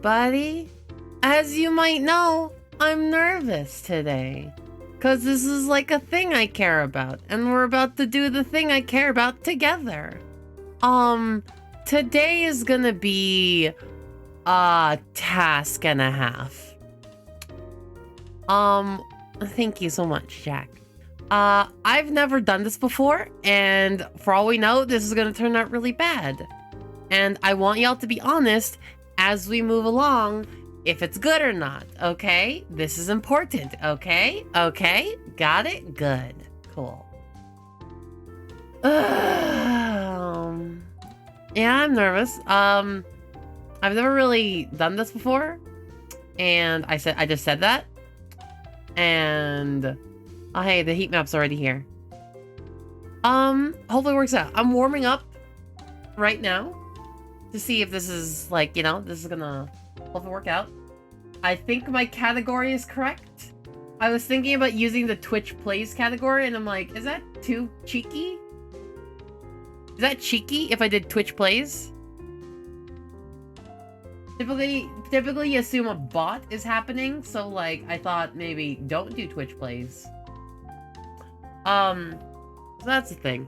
Buddy, as you might know, I'm nervous today. Because this is like a thing I care about, and we're about to do the thing I care about together. Today is gonna be a task and a half. Thank you so much, Jack. I've never done this before, and for all we know, this is gonna turn out really bad. And I want y'all to be honest as we move along if it's good or not, okay? This is important, okay? Okay? Got it? Good. Cool. Yeah, I'm nervous. I've never really done this before. And I just said that. And oh hey, the heat map's already here. Hopefully it works out. I'm warming up right now to see if this is like, this is gonna hopefully work out. I think my category is correct. I was thinking about using the Twitch Plays category, and I'm like, is that too cheeky? Is that cheeky if I did Twitch Plays? Typically you assume a bot is happening, so like, I thought maybe don't do Twitch Plays. So that's the thing.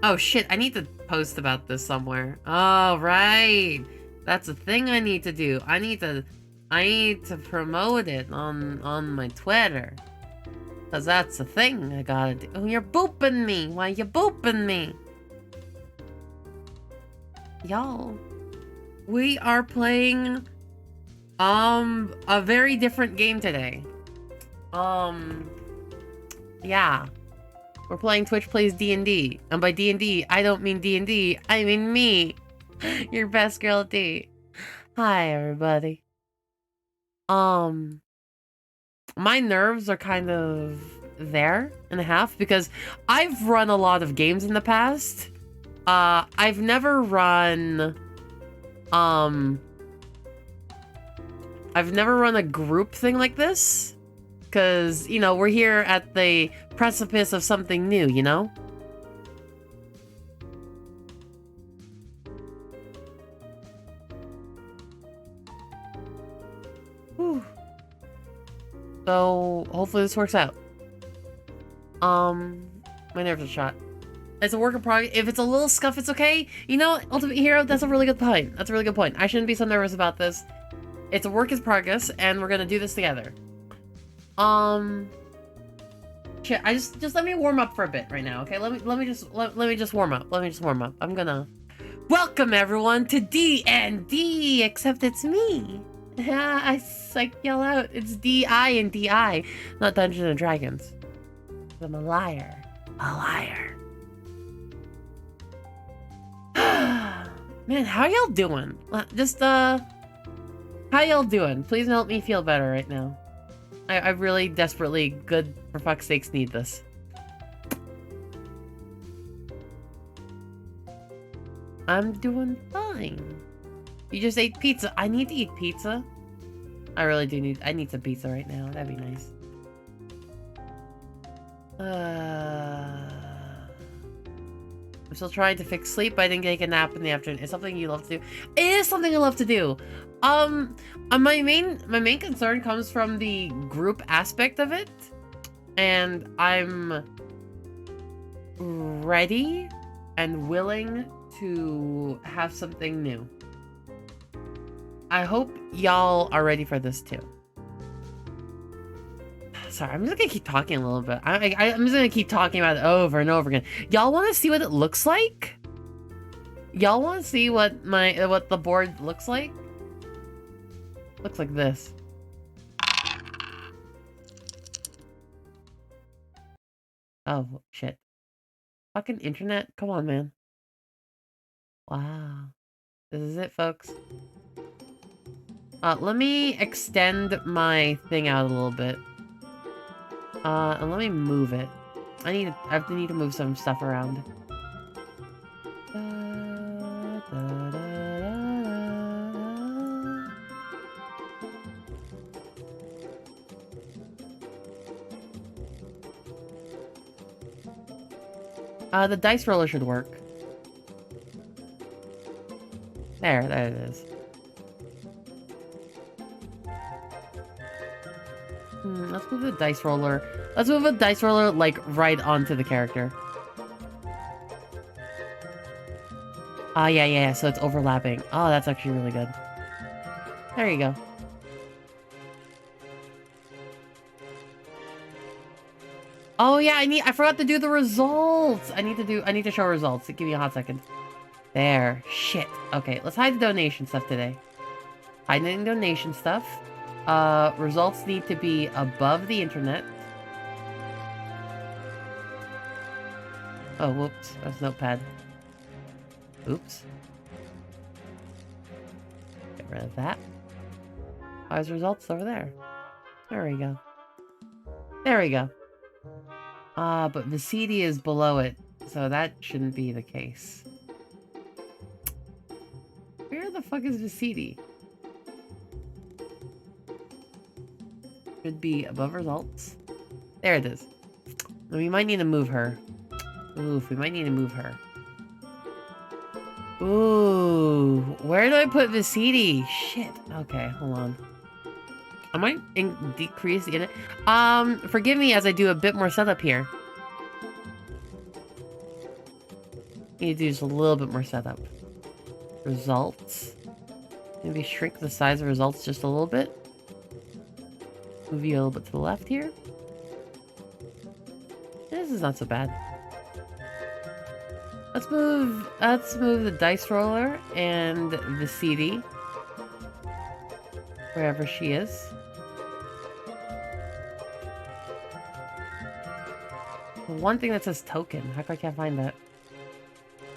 Oh shit, I need to post about this somewhere. Oh, right. That's a thing I need to do. I need to promote it on my Twitter. Cause that's the thing I gotta do. Oh, you're booping me. Why you booping me? Y'all, we are playing a very different game today. Yeah. We're playing Twitch Plays D&D. And by D&D, I don't mean D&D, I mean me. Your best girl D. Hi, everybody. My nerves are kind of there and a half because I've run a lot of games in the past. I've never run a group thing like this. Because, we're here at the precipice of something new, Whew. So, hopefully this works out. My nerves are shot. It's a work in progress. If it's a little scuff, it's okay. Ultimate Hero, that's a really good point. That's a really good point. I shouldn't be so nervous about this. It's a work in progress, and we're gonna do this together. Shit, just let me warm up for a bit right now, okay? Let me just warm up. Let me just warm up. I'm gonna welcome everyone to D&D, except it's me. I yell out. It's D-I and D-I, not Dungeons and Dragons. I'm a liar. A liar. Man, how y'all doing? How y'all doing? Please help me feel better right now. I really desperately, good for fuck's sakes, need this. I'm doing fine. You just ate pizza. I need to eat pizza. I really do I need some pizza right now. That'd be nice. I'm still trying to fix sleep, but I didn't take a nap in the afternoon. It's something you love to do. It is something I love to do. My main concern comes from the group aspect of it, and I'm ready and willing to have something new. I hope y'all are ready for this too. Sorry, I'm just gonna keep talking a little bit. I'm just gonna keep talking about it over and over again. Y'all want to see what it looks like? Y'all want to see what the board looks like? Looks like this. Oh shit! Fucking internet! Come on, man. Wow, this is it, folks. Let me extend my thing out a little bit. And let me move it. I need to move some stuff around. The dice roller should work. There it is. Let's move the dice roller. Let's move the dice roller, like, right onto the character. Ah, yeah, so it's overlapping. Oh, that's actually really good. There you go. Oh, yeah, I forgot to do the results. I need to show results. Give me a hot second. There. Shit. Okay, let's hide the donation stuff today. Hiding donation stuff. Results need to be above the internet. Oh, whoops. That's notepad. Oops. Get rid of that. How's results over there? There we go. There we go. But Viscidi is below it, so that shouldn't be the case. Where the fuck is Viscidi? Should be above results. There it is. We might need to move her. Oof, we might need to move her. Ooh, where do I put Viscidi? Shit. Okay, hold on. I might decrease the internet. Forgive me as I do a bit more setup here. Need to do just a little bit more setup. Results. Maybe shrink the size of results just a little bit. Move you a little bit to the left here. This is not so bad. Let's move the dice roller and Viscidi. Wherever she is. The one thing that says token. How come I can't find that?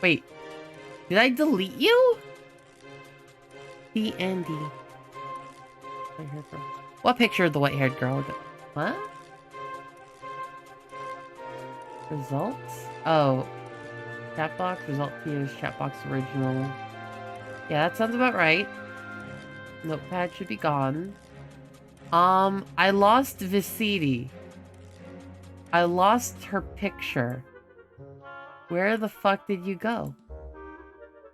Wait. Did I delete you? di&di. What picture of the white-haired girl? What? Results? Oh. Chat box, result views, chat box original. Yeah, that sounds about right. Notepad should be gone. I lost Viscidi. I lost her picture. Where the fuck did you go?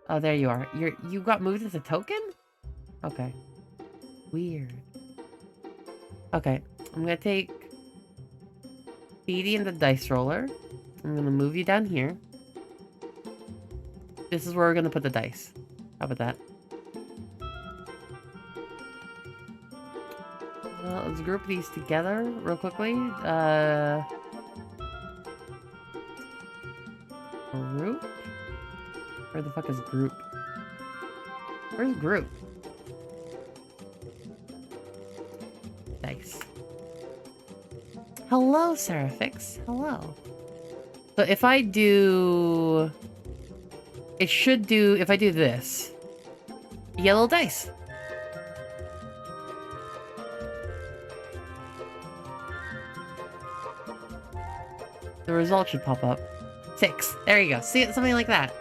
Oh, there you are. You got moved as a token? Okay. Weird. Okay. I'm gonna take Viscidi and the dice roller. I'm gonna move you down here. This is where we're gonna put the dice. How about that? Well, let's group these together real quickly. Group? Where the fuck is group? Where's group? Dice. Hello, Seraphix. Hello. So if I do... It should do... If I do this. Yellow dice. The result should pop up. 6. There you go. See, something like that.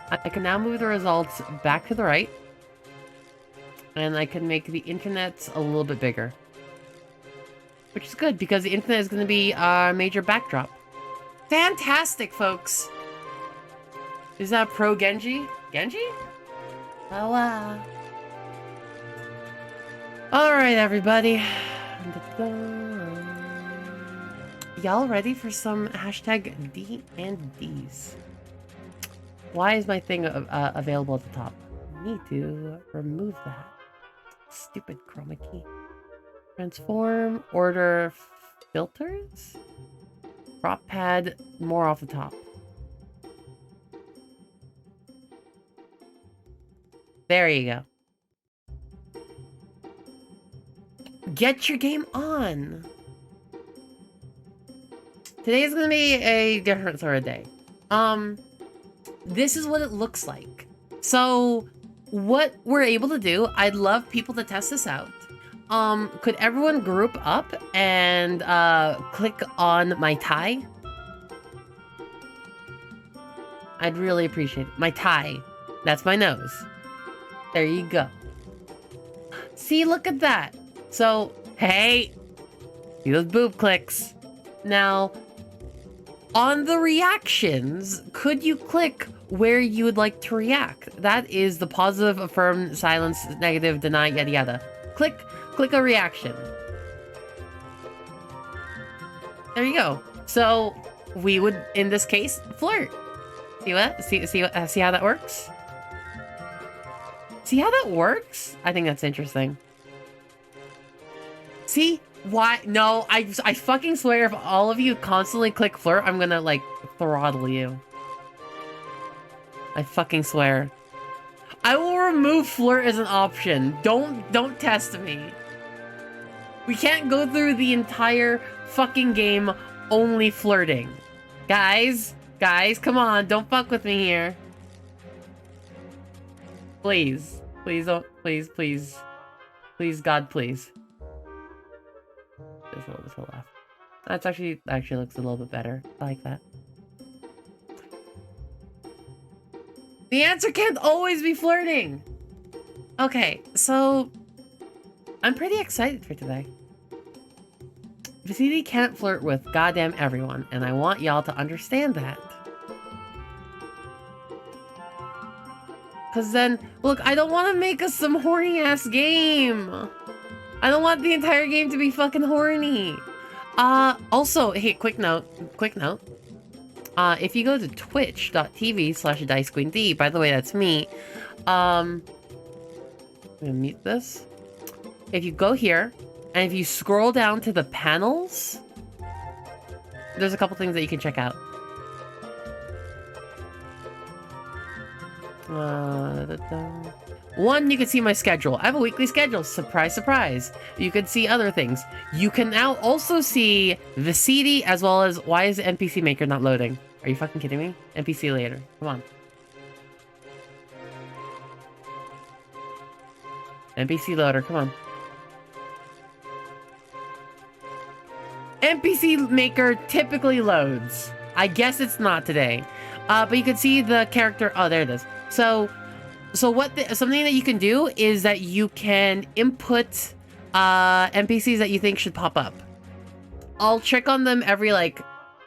I can now move the results back to the right. And I can make the internet a little bit bigger. Which is good, because the internet is going to be our major backdrop. Fantastic, folks! Is that pro Genji? Genji? Oh, wow. Alright, everybody. Y'all ready for some hashtag D&Ds? Why is my thing available at the top? I need to remove that. Stupid chroma key. Transform, order, filters? Prop pad, more off the top. There you go. Get your game on! Today is gonna be a different sort of day. This is what it looks like. So, what we're able to do, I'd love people to test this out. Could everyone group up and click on my tie? I'd really appreciate it. My tie. That's my nose. There you go. See, look at that. So, hey, see those boob clicks. Now, On the reactions, could you click where you would like to react? That is the positive, affirm, silence, negative, deny, yada yada. Click a reaction. There you go. So we would, in this case, flirt. See what? See how that works? See how that works? I think that's interesting. See? Why? No, I fucking swear if all of you constantly click flirt, I'm gonna, like, throttle you. I fucking swear. I will remove flirt as an option. Don't test me. We can't go through the entire fucking game only flirting. Guys, come on, don't fuck with me here. Please. Please don't, please. Please, God, please. This will left. That's actually looks a little bit better. I like that. The answer can't always be flirting. Okay, so I'm pretty excited for today. Viscidi can't flirt with goddamn everyone, and I want y'all to understand that. Cause then, look, I don't want to make us some horny ass game. I don't want the entire game to be fucking horny. Also, hey, quick note. If you go to twitch.tv/DiceQueenD, by the way, that's me. I'm gonna mute this. If you go here, and if you scroll down to the panels, there's a couple things that you can check out. One, you can see my schedule. I have a weekly schedule. Surprise, surprise. You can see other things. You can now also see Viscidi as well as why is the NPC maker not loading? Are you fucking kidding me? NPC later. Come on. NPC loader, come on. NPC maker typically loads. I guess it's not today. But you can see the character. Oh, there it is. So something that you can do is that you can input NPCs that you think should pop up. I'll check on them every, like,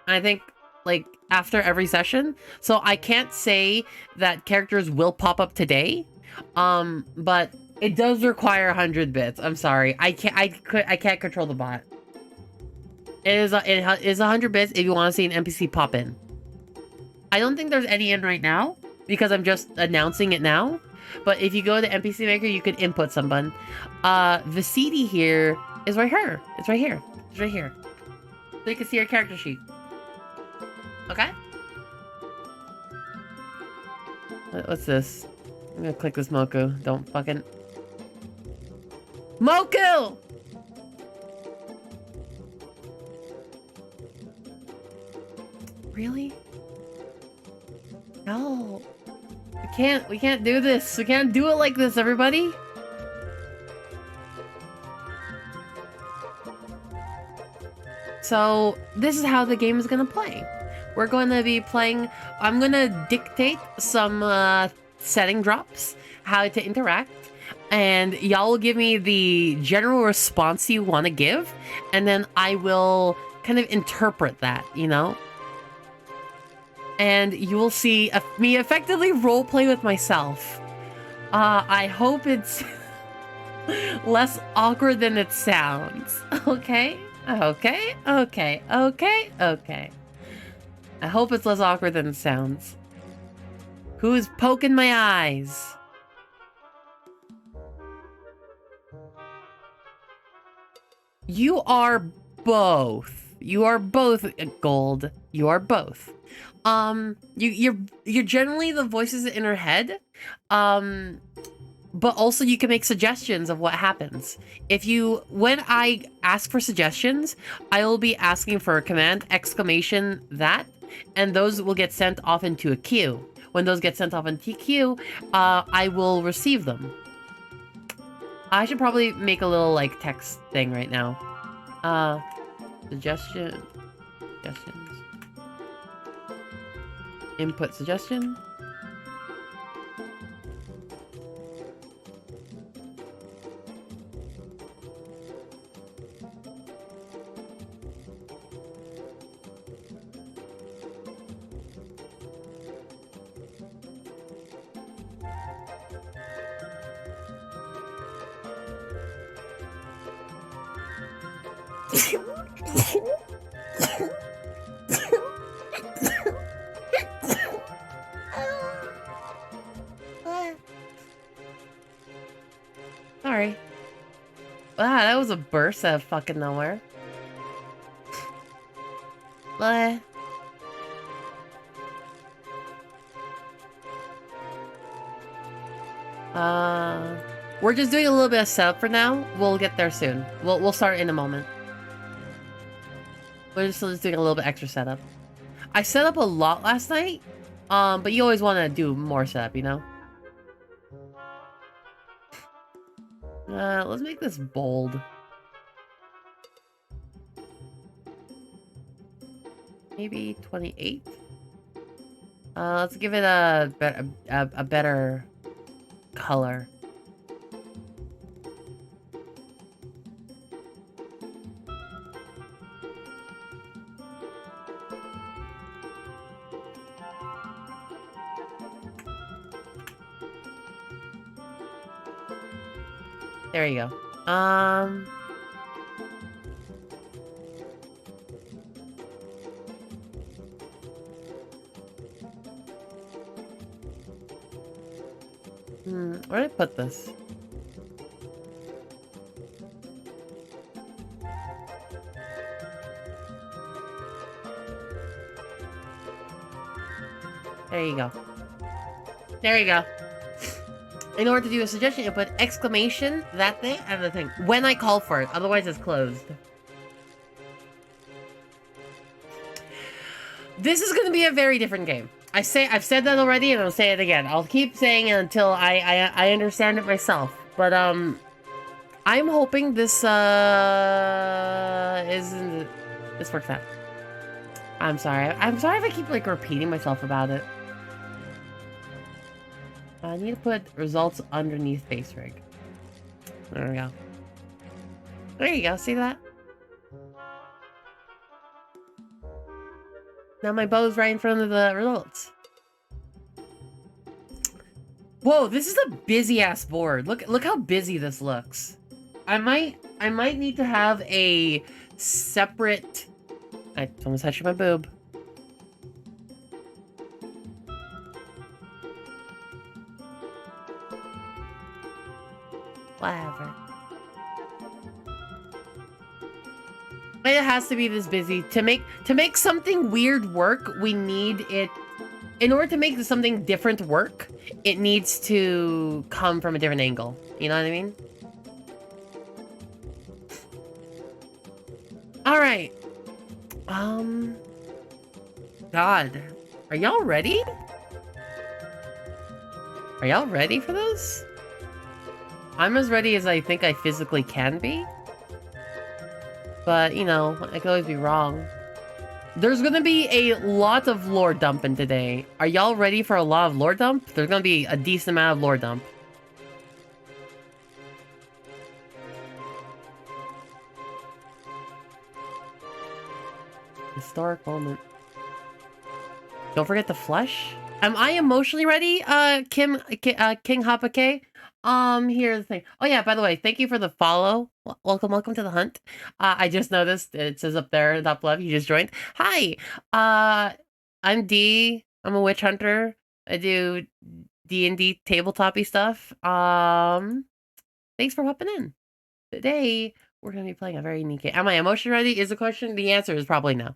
I think, like, after every session. So I can't say that characters will pop up today. But it does require 100 bits. I'm sorry. I can't control the bot. It is 100 bits if you want to see an NPC pop in. I don't think there's any in right now, because I'm just announcing it now. But if you go to NPC Maker, you can input someone. Viscidi here is right here. It's right here. It's right here. So you can see your character sheet. Okay? What's this? I'm gonna click this Moku. Don't fucking... Moku! Really? No. We can't do this. We can't do it like this, everybody. So, this is how the game is gonna play. We're going to be playing... I'm gonna dictate some setting drops, how to interact, and y'all will give me the general response you want to give, and then I will kind of interpret that, you know? And you will see me effectively roleplay with myself. I hope it's less awkward than it sounds. Okay? Okay? Okay. Okay? Okay. I hope it's less awkward than it sounds. Who's poking my eyes? You are both. You are both gold. You are both. You're generally the voices in her head. But also you can make suggestions of what happens. When I ask for suggestions, I will be asking for a command, exclamation, that, and those will get sent off into a queue. When those get sent off into a queue, I will receive them. I should probably make a little, like, text thing right now. Suggestions. Input suggestion. Sorry. Wow, that was a burst out of fucking nowhere. What? We're just doing a little bit of setup for now. We'll get there soon. We'll start in a moment. We're just doing a little bit extra setup. I set up a lot last night, but you always want to do more setup, you know? Let's make this bold. Maybe 28? Let's give it a better color. There you go. Where did I put this? There you go. There you go. In order to do a suggestion, you put exclamation, that thing, and the thing. When I call for it, otherwise it's closed. This is going to be a very different game. I've said that already, and I'll say it again. I'll keep saying it until I understand it myself. But I'm hoping this isn't. This works out. I'm sorry. I'm sorry if I keep like repeating myself about it. I need to put results underneath base rig. There we go. There you go. See that? Now my bow's right in front of the results. Whoa, this is a busy ass board. Look how busy this looks. I might need to have a separate. Someone's touching my boob. Whatever. It has to be this busy to make something weird work. We need it in order to make something different work. It needs to come from a different angle. You know what I mean? All right. God, are y'all ready? Are y'all ready for this? I'm as ready as I think I physically can be. But, you know, I could always be wrong. There's gonna be a lot of lore dumping today. Are y'all ready for a lot of lore dump? There's gonna be a decent amount of lore dump. Historic moment. Don't forget the flush. Am I emotionally ready, King Hapake? Here's the thing. Oh yeah, by the way, thank you for the follow. Welcome to the hunt. I just noticed it says up there, top left, you just joined. Hi, I'm D. I'm a witch hunter. I do D&D tabletop-y stuff. Thanks for hopping in. Today, we're gonna be playing a very unique game. Am I emotion ready is the question. The answer is probably no.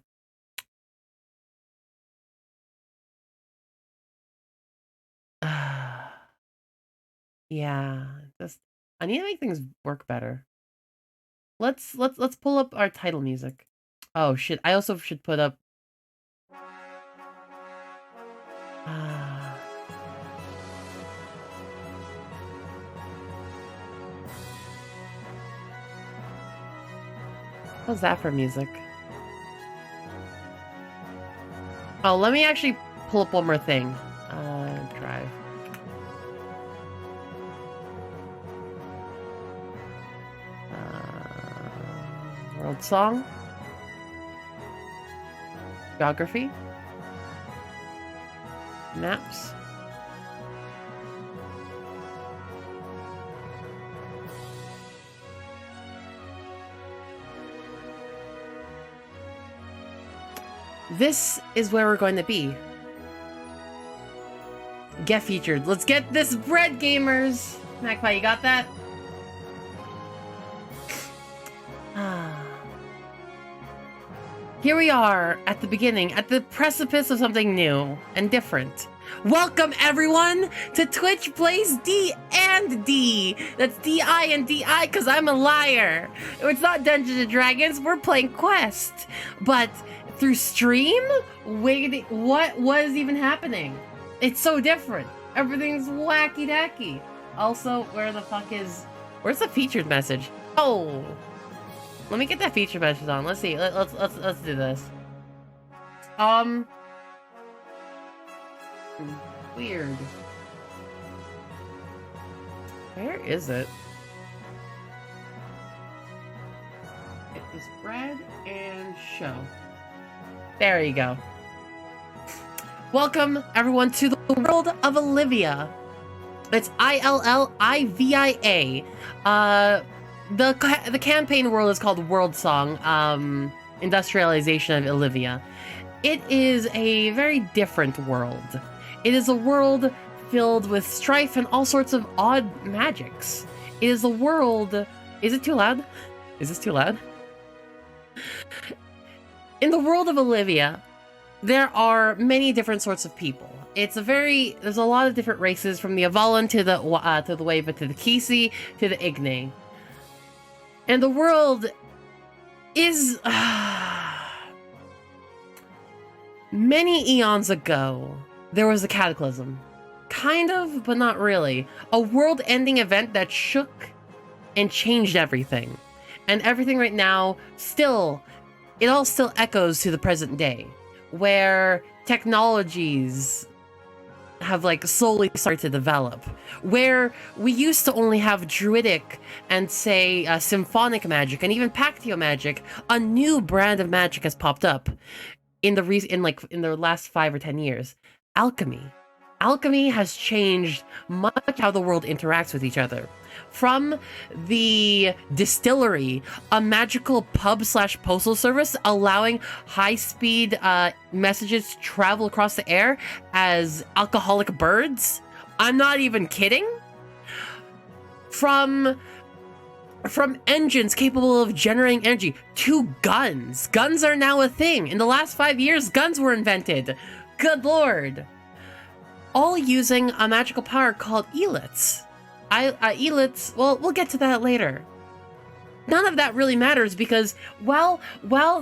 Yeah, just I need to make things work better. Let's pull up our title music. Oh shit! I also should put up. What's that for music? Oh, let me actually pull up one more thing. Drive. World song. Geography. Maps. This is where we're going to be. Get featured. Let's get this bread, gamers. Magpie, you got that? Here we are at the beginning, at the precipice of something new and different. Welcome everyone to Twitch Plays di&di. That's di&di because I'm a liar. It's not Dungeons and Dragons, we're playing Quest. But through stream? Wait, what is even happening? It's so different. Everything's wacky-dacky. Also, where's the featured message? Oh. Let me get that feature message on. Let's see. Let's do this. Weird. Where is it? It is bread and show. There you go. Welcome everyone to the world of Olivia. It's ILLIVIA. The campaign world is called World Song, Industrialization of Olivia. It is a very different world. It is a world filled with strife and all sorts of odd magics. It is a world... Is it too loud? Is this too loud? In the world of Olivia, there are many different sorts of people. There's a lot of different races, from the Avalon to the Wave, to the Kisi to the Igni. And the world is... Many eons ago, there was a cataclysm. Kind of, but not really. A world-ending event that shook and changed everything. And everything right now, it all still echoes to the present day, where technologies have slowly started to develop, where we used to only have druidic and symphonic magic and even Pactio magic. A new brand of magic has popped up in the last 5 or 10 years. Alchemy has changed much how the world interacts with each other. From the distillery, a magical pub/postal service allowing high-speed messages to travel across the air as alcoholic birds. I'm not even kidding. From engines capable of generating energy to guns. Guns are now a thing. In the last 5 years, guns were invented. Good lord. All using a magical power called Elits. Elits, well, we'll get to that later. None of that really matters because while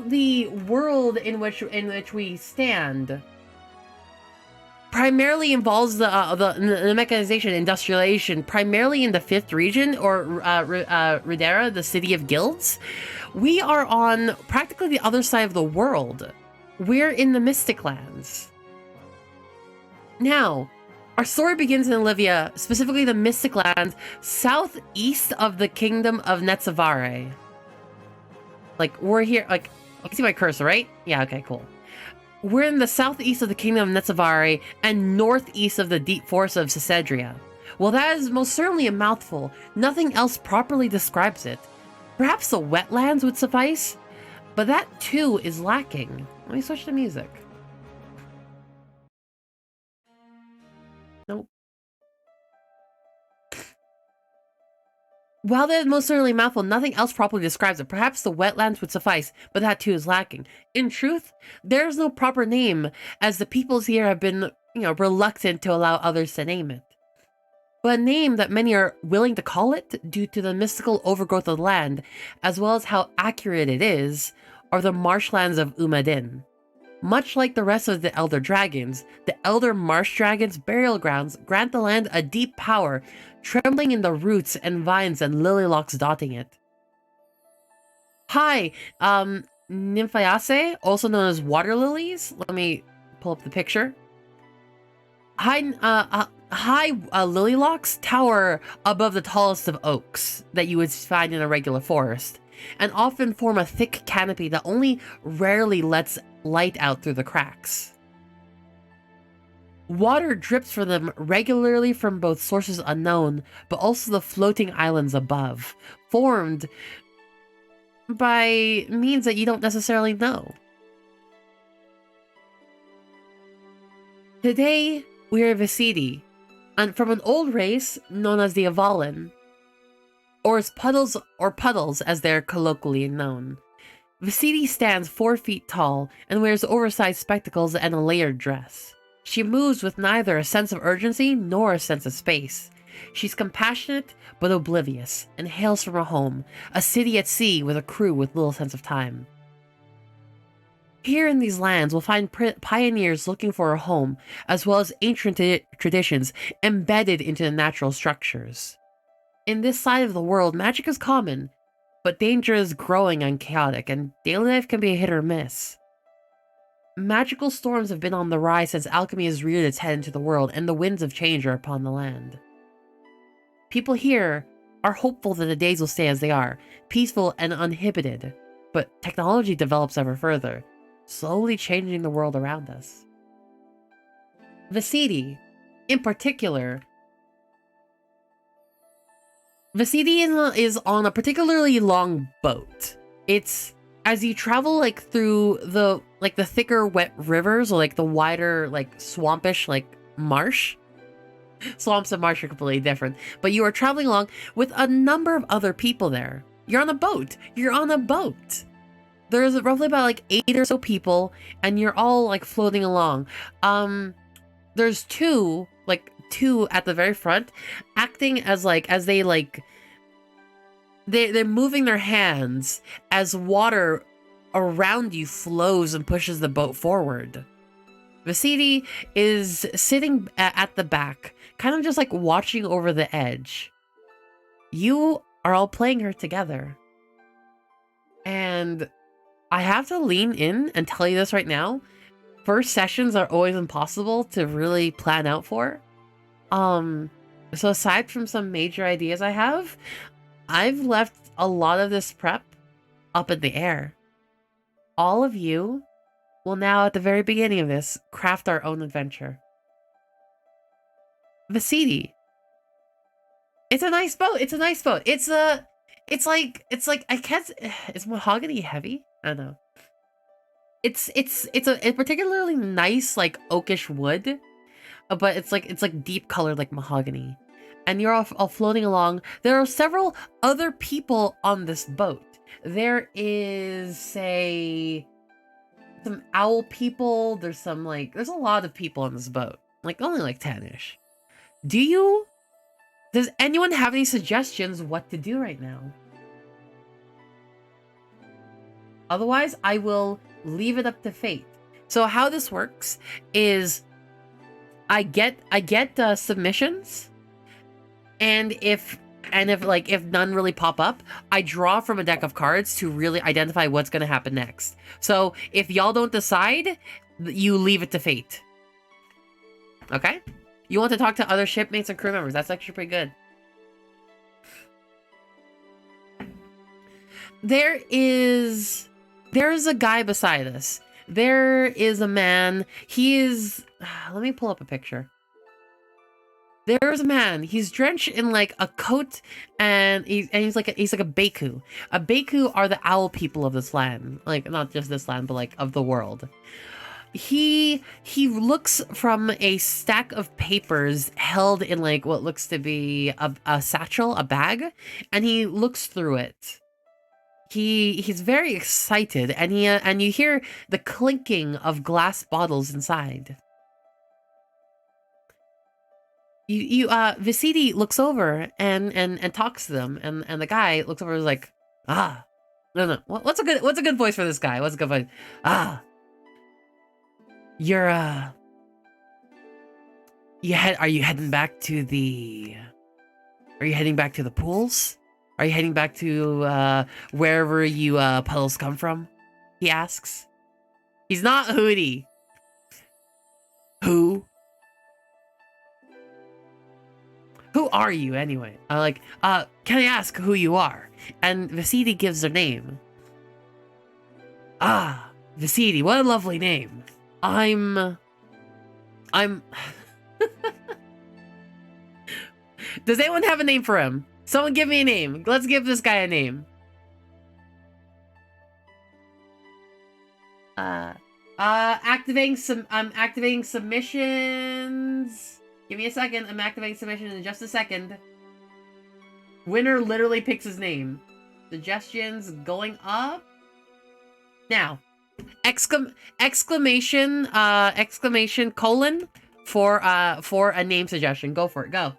the world in which we stand primarily involves the mechanization, industrialization, primarily in the 5th region, or Rudera, the city of guilds, we are on practically the other side of the world. We're in the Mystic Lands. Now, our story begins in Olivia, specifically the Mystic Lands, southeast of the kingdom of Netzavare. We're here, you can see my cursor, right? Yeah, okay, cool. We're in the southeast of the kingdom of Netzavare and northeast of the deep forest of Cisedria. Well, that is most certainly a mouthful. Nothing else properly describes it. Perhaps the wetlands would suffice, but that too is lacking. Let me switch to music. Nope. While that is most certainly a mouthful, nothing else properly describes it. Perhaps the wetlands would suffice, but that too is lacking. In truth, there is no proper name, as the peoples here have been, reluctant to allow others to name it. But a name that many are willing to call it, due to the mystical overgrowth of the land, as well as how accurate it is, are the marshlands of Umadin. Much like the rest of the Elder Dragons, the Elder Marsh Dragons' burial grounds grant the land a deep power, trembling in the roots and vines and lily locks dotting it. Hi, Nymphaeaceae, also known as water lilies. Let me pull up the picture. High lily locks tower above the tallest of oaks that you would find in a regular forest, and often form a thick canopy that only rarely lets light out through the cracks. Water drips from them regularly from both sources unknown, but also the floating islands above, formed by means that you don't necessarily know. Today, we are Viscidi, and from an old race known as the Avalon, or as puddles as they're colloquially known. Viscidi stands 4 feet tall and wears oversized spectacles and a layered dress. She moves with neither a sense of urgency nor a sense of space. She's compassionate but oblivious and hails from a home, a city at sea with a crew with little sense of time. Here in these lands, we'll find pioneers looking for a home, as well as ancient traditions embedded into the natural structures. In this side of the world, magic is common, but danger is growing and chaotic, and daily life can be a hit or miss. Magical storms have been on the rise since alchemy has reared its head into the world, and the winds of change are upon the land. People here are hopeful that the days will stay as they are, peaceful and uninhibited, but technology develops ever further, slowly changing the world around us. Viscidi, in particular, Viscidi is on a particularly long boat. It's as you travel like through the thicker wet rivers, or like the wider like swampish like marsh. Swamps and marsh are completely different, but you are traveling along with a number of other people there. You're on a boat. You're on a boat. There's roughly about like 8 or so people, and you're all like floating along. There's two at the very front, acting as they're moving their hands as water around you flows and pushes the boat forward. Viscidi is sitting at the back, kind of just like watching over the edge. You are all playing her together. And I have to lean in and tell you this right now. First sessions are always impossible to really plan out for. So aside from some major ideas I have, I've left a lot of this prep up in the air. All of you will now, at the very beginning of this, craft our own adventure. Viscidi. It's a nice boat. It's a nice boat. It's like I can't. Is mahogany heavy? I don't know. It's a particularly nice like oakish wood, but it's like deep colored like mahogany, and you're all floating along. There are several other people on this boat. There is some owl people. There's a lot of people on this boat. Like only like 10-ish. Does anyone have any suggestions what to do right now? Otherwise, I will leave it up to fate. So how this works is I get submissions, and if none really pop up, I draw from a deck of cards to really identify what's going to happen next. So if y'all don't decide, you leave it to fate. Okay? You want to talk to other shipmates and crew members. That's actually pretty good. There's a guy beside us. There is a man. Let me pull up a picture. There's a man. He's drenched in like a coat, and he's like a Baiku. A Baiku are the owl people of this land. Like not just this land, but like of the world. He looks from a stack of papers held in like what looks to be a satchel, a bag, and he looks through it. He's very excited, and you hear the clinking of glass bottles inside. Viscidi looks over and talks to them, and the guy looks over and is like, no. What's a good voice for this guy? What's a good voice? Are you heading back to the pools? Are you heading back to wherever you puddles come from? He asks. He's not Hootie. Who are you anyway? Can I ask who you are? And Viscidi gives their name. Viscidi, what a lovely name. I'm Does anyone have a name for him? Someone give me a name. Let's give this guy a name. I'm activating submissions. Give me a second. I'm activating submissions in just a second. Winner literally picks his name. Suggestions going up. Now, exclamation colon for a name suggestion. Go for it. Go.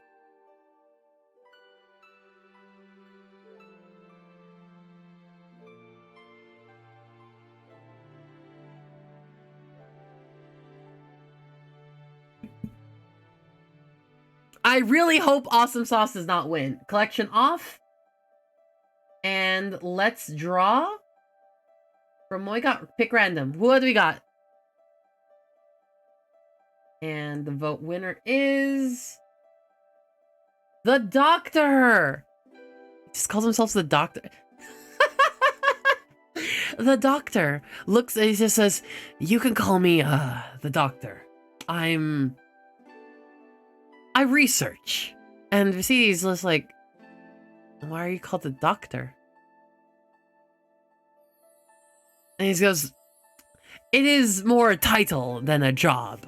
I really hope Awesome Sauce does not win. Collection off. And let's draw. From what we got, pick random. What do we got? And the vote winner is... the Doctor! He just calls himself the Doctor. The Doctor looks, he just says, you can call me, the Doctor. I research. And Viscidi's just like, why are you called the Doctor? And he goes, it is more a title than a job.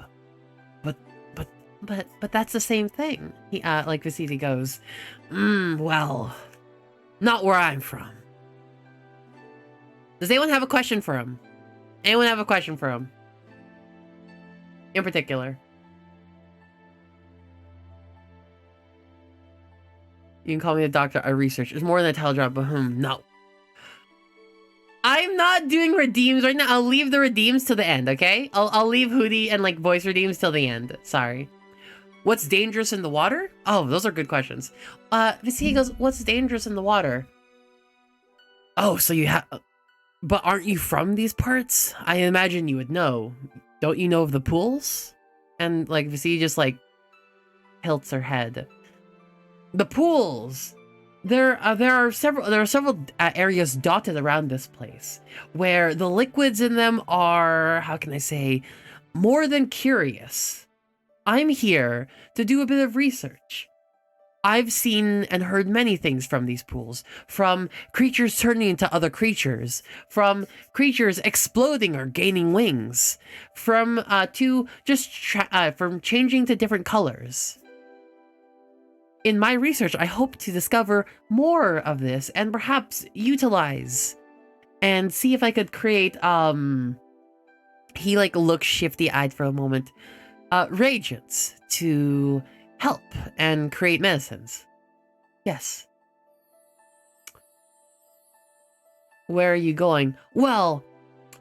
But that's the same thing. He, like Viscidi goes, well, not where I'm from. Does anyone have a question for him? Anyone have a question for him? In particular. You can call me the Doctor. I research. It's more than a title job, but no. I'm not doing redeems right now. I'll leave the redeems to the end, okay? I'll leave Hootie and like voice redeems till the end. Sorry. What's dangerous in the water? Oh, those are good questions. Viscidi goes, what's dangerous in the water? Oh, so you have... But aren't you from these parts? I imagine you would know. Don't you know of the pools? And like Viscidi just like tilts her head. The pools. There are several areas dotted around this place where the liquids in them are, how can I say, more than curious. I'm here to do a bit of research. I've seen and heard many things from these pools, from creatures turning into other creatures, from creatures exploding or gaining wings, from changing to different colors. In my research, I hope to discover more of this and perhaps utilize and see if I could create, he like looks shifty-eyed for a moment, reagents to help and create medicines. Yes. Where are you going? Well,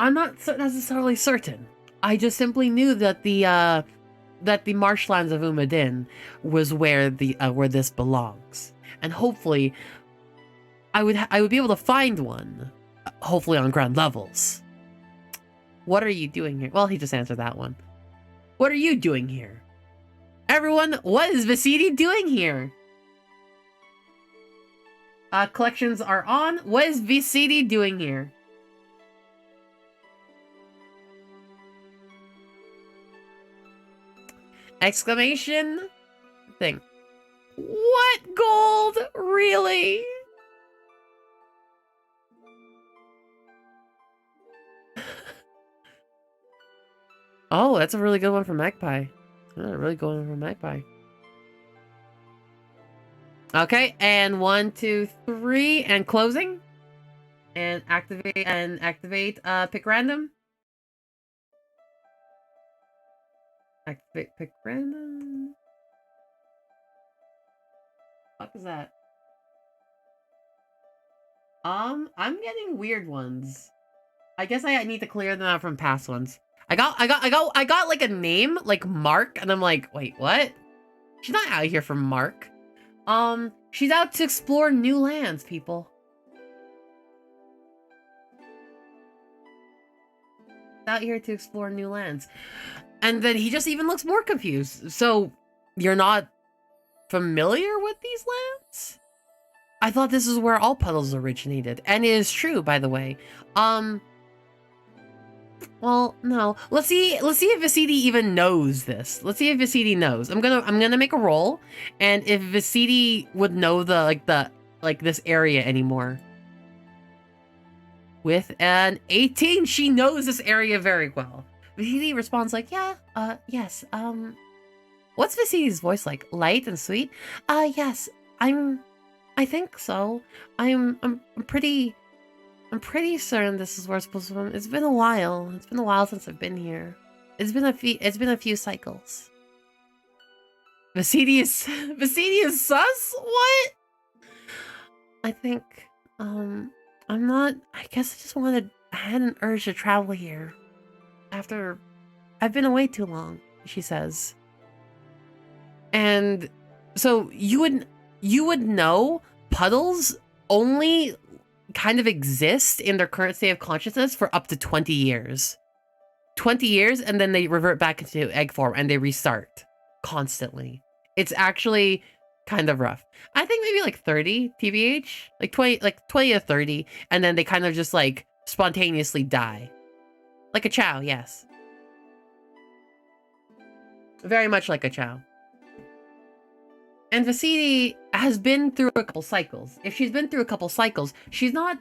I'm not necessarily certain. I just simply knew that the marshlands of Umadin was where this belongs, and hopefully, I would be able to find one. Hopefully on ground levels. What are you doing here? Well, he just answered that one. What are you doing here? Everyone, what is Viscidi doing here? Collections are on. What is Viscidi doing here? Exclamation thing. What gold? Really? Oh, that's a really good one from Magpie. Really good one from Magpie. Okay, and 1, 2, 3, and closing. And activate, pick random. Activate, pick random. What is that? I'm getting weird ones. I guess I need to clear them out from past ones. I got like a name, like Mark, and I'm like, wait, what? She's not out here for Mark. She's out to explore new lands, people. Out here to explore new lands. And then he just even looks more confused. So, you're not familiar with these lands? I thought this is where all puddles originated. And it is true, by the way. Well, no. Let's see if Viscidi even knows this. Let's see if Viscidi knows. I'm gonna make a roll, and if Viscidi would know this area anymore. With an 18, she knows this area very well. Viscidi responds like, yeah, yes, what's Viscidi's voice like? Light and sweet? Yes, I think so. I'm pretty certain this is where it's supposed to be. It's been a while. It's been a while since I've been here. It's been a few cycles. Viscidi is sus? What? I think, I'm not, I guess I had an urge to travel here. After, I've been away too long, she says. And so you would know puddles only kind of exist in their current state of consciousness for up to 20 years. 20 years, and then they revert back into egg form and they restart constantly. It's actually kind of rough. I think maybe like 30 TBH, like 20 to 30, and then they kind of just like spontaneously die. Like a chow, yes. Very much like a chow. And Viscidi has been through a couple cycles. If she's been through a couple cycles, she's not...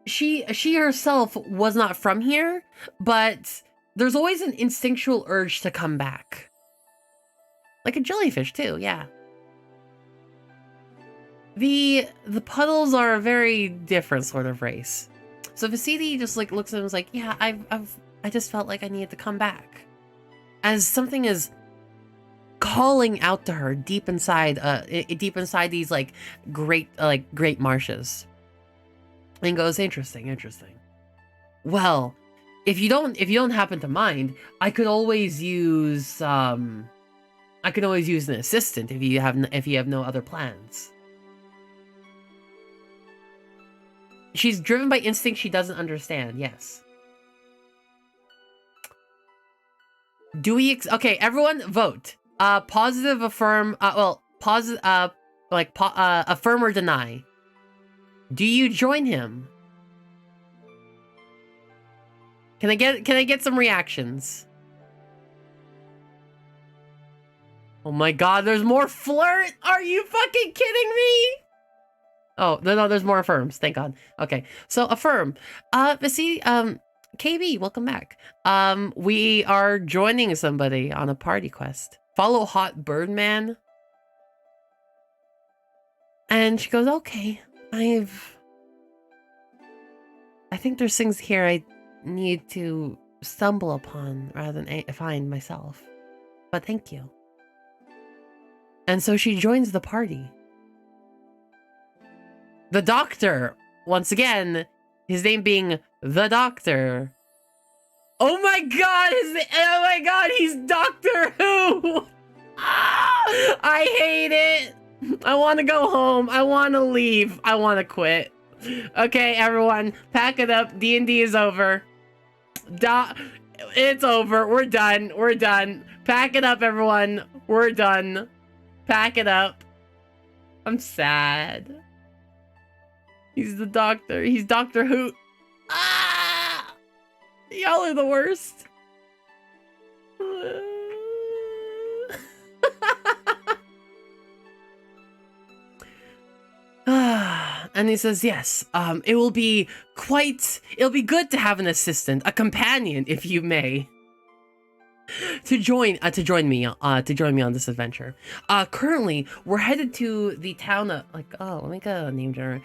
She herself was not from here, but there's always an instinctual urge to come back. Like a jellyfish too, yeah. The puddles are a very different sort of race. So Viscidi just like looks at him and is like, yeah, I just felt like I needed to come back. As something is calling out to her deep inside these like great marshes. And goes, interesting. Well, if you don't happen to mind, I could always use an assistant if you have no other plans. She's driven by instinct she doesn't understand. Yes. Do we okay, everyone vote. Positive, affirm, affirm or deny. Do you join him? Can I get some reactions? Oh my god, there's more flirt! Are you fucking kidding me? Oh, no, there's more affirms, thank god. Okay, so affirm. Viscidi, KB, welcome back. We are joining somebody on a party quest. Follow Hot Birdman. And she goes, okay, I think there's things here I need to stumble upon rather than find myself. But thank you. And so she joins the party. The doctor, once again, his name being the Doctor. Oh my god, he's Doctor Who! Ah, I hate it! I want to go home. I want to leave. I want to quit. Okay, everyone, pack it up. D&D is over. It's over. We're done. Pack it up, everyone. We're done. Pack it up. I'm sad. He's the Doctor. He's Doctor Who. Ah! Y'all are the worst. And he says, yes, it'll be good to have an assistant, a companion, if you may, to join me on this adventure. Currently, we're headed to the town of, let me get a name generator.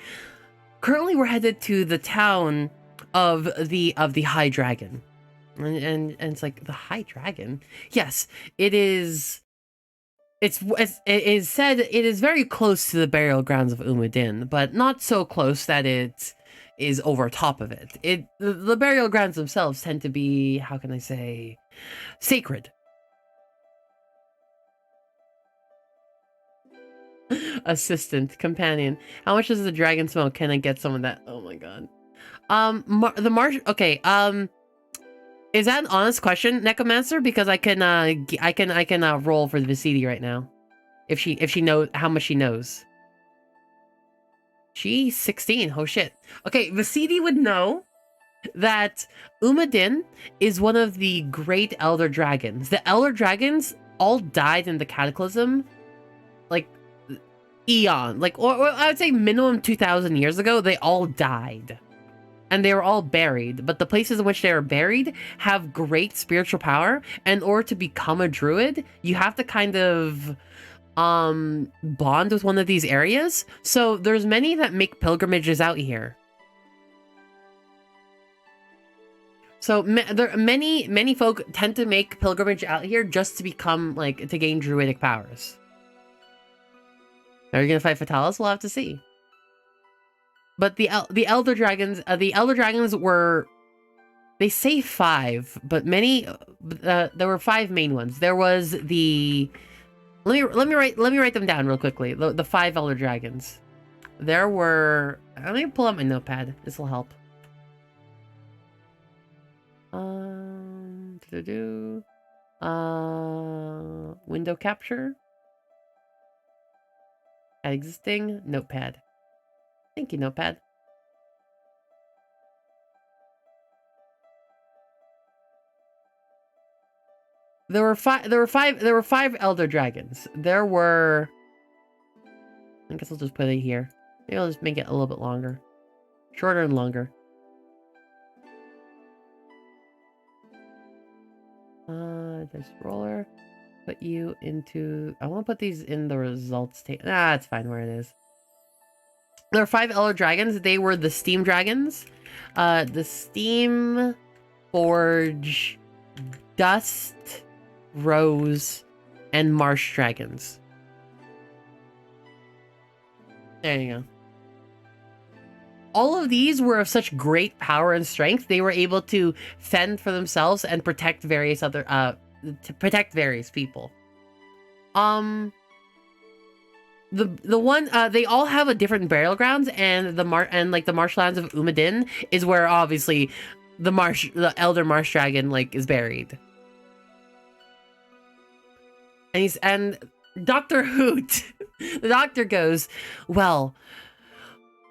Currently, we're headed to the town of the High Dragon. And it's like, the High Dragon? Yes, it is... It is said it is very close to the burial grounds of Din, but not so close that it is over top of it. The burial grounds themselves tend to be, how can I say, sacred. Assistant, companion. How much does the dragon smoke? Can I get some of that? Oh my god. Okay. Is that an honest question, Necromancer? Because I can roll for the Viscidi right now, if she knows how much she knows. She's 16. Oh shit. Okay, Viscidi would know that Din is one of the great elder dragons. The elder dragons all died in the cataclysm, like eon, or I would say minimum 2,000 years ago. They all died. and they were all buried, but the places in which they are buried have great spiritual power. And in order to become a druid, you have to kind of bond with one of these areas. So there's many that make pilgrimages out here. So there many folk tend to make pilgrimage out here just to become, like, to gain druidic powers. Are you gonna fight Fatalis? We'll have to see. But the elder dragons were, they say 5, but many there were 5 main ones. There was the, let me write them down real quickly. The 5 elder dragons. There were, let me pull up my notepad. This will help. Window capture. Existing notepad. Thank you, notepad. There were five elder dragons. There were, I guess I'll just put it here. Maybe I'll just make it a little bit longer. Shorter and longer. This roller. Put you into, I want to put these in the results table. Ah, it's fine where it is. There are 5 elder dragons. They were the steam dragons. The steam, forge, dust, rose, and marsh dragons. There you go. All of these were of such great power and strength. They were able to fend for themselves and protect various other to protect various people. The one they all have a different burial grounds, and the marshlands of Umadin is where obviously the elder marsh dragon like is buried. And Dr. Hoot, the doctor goes, well,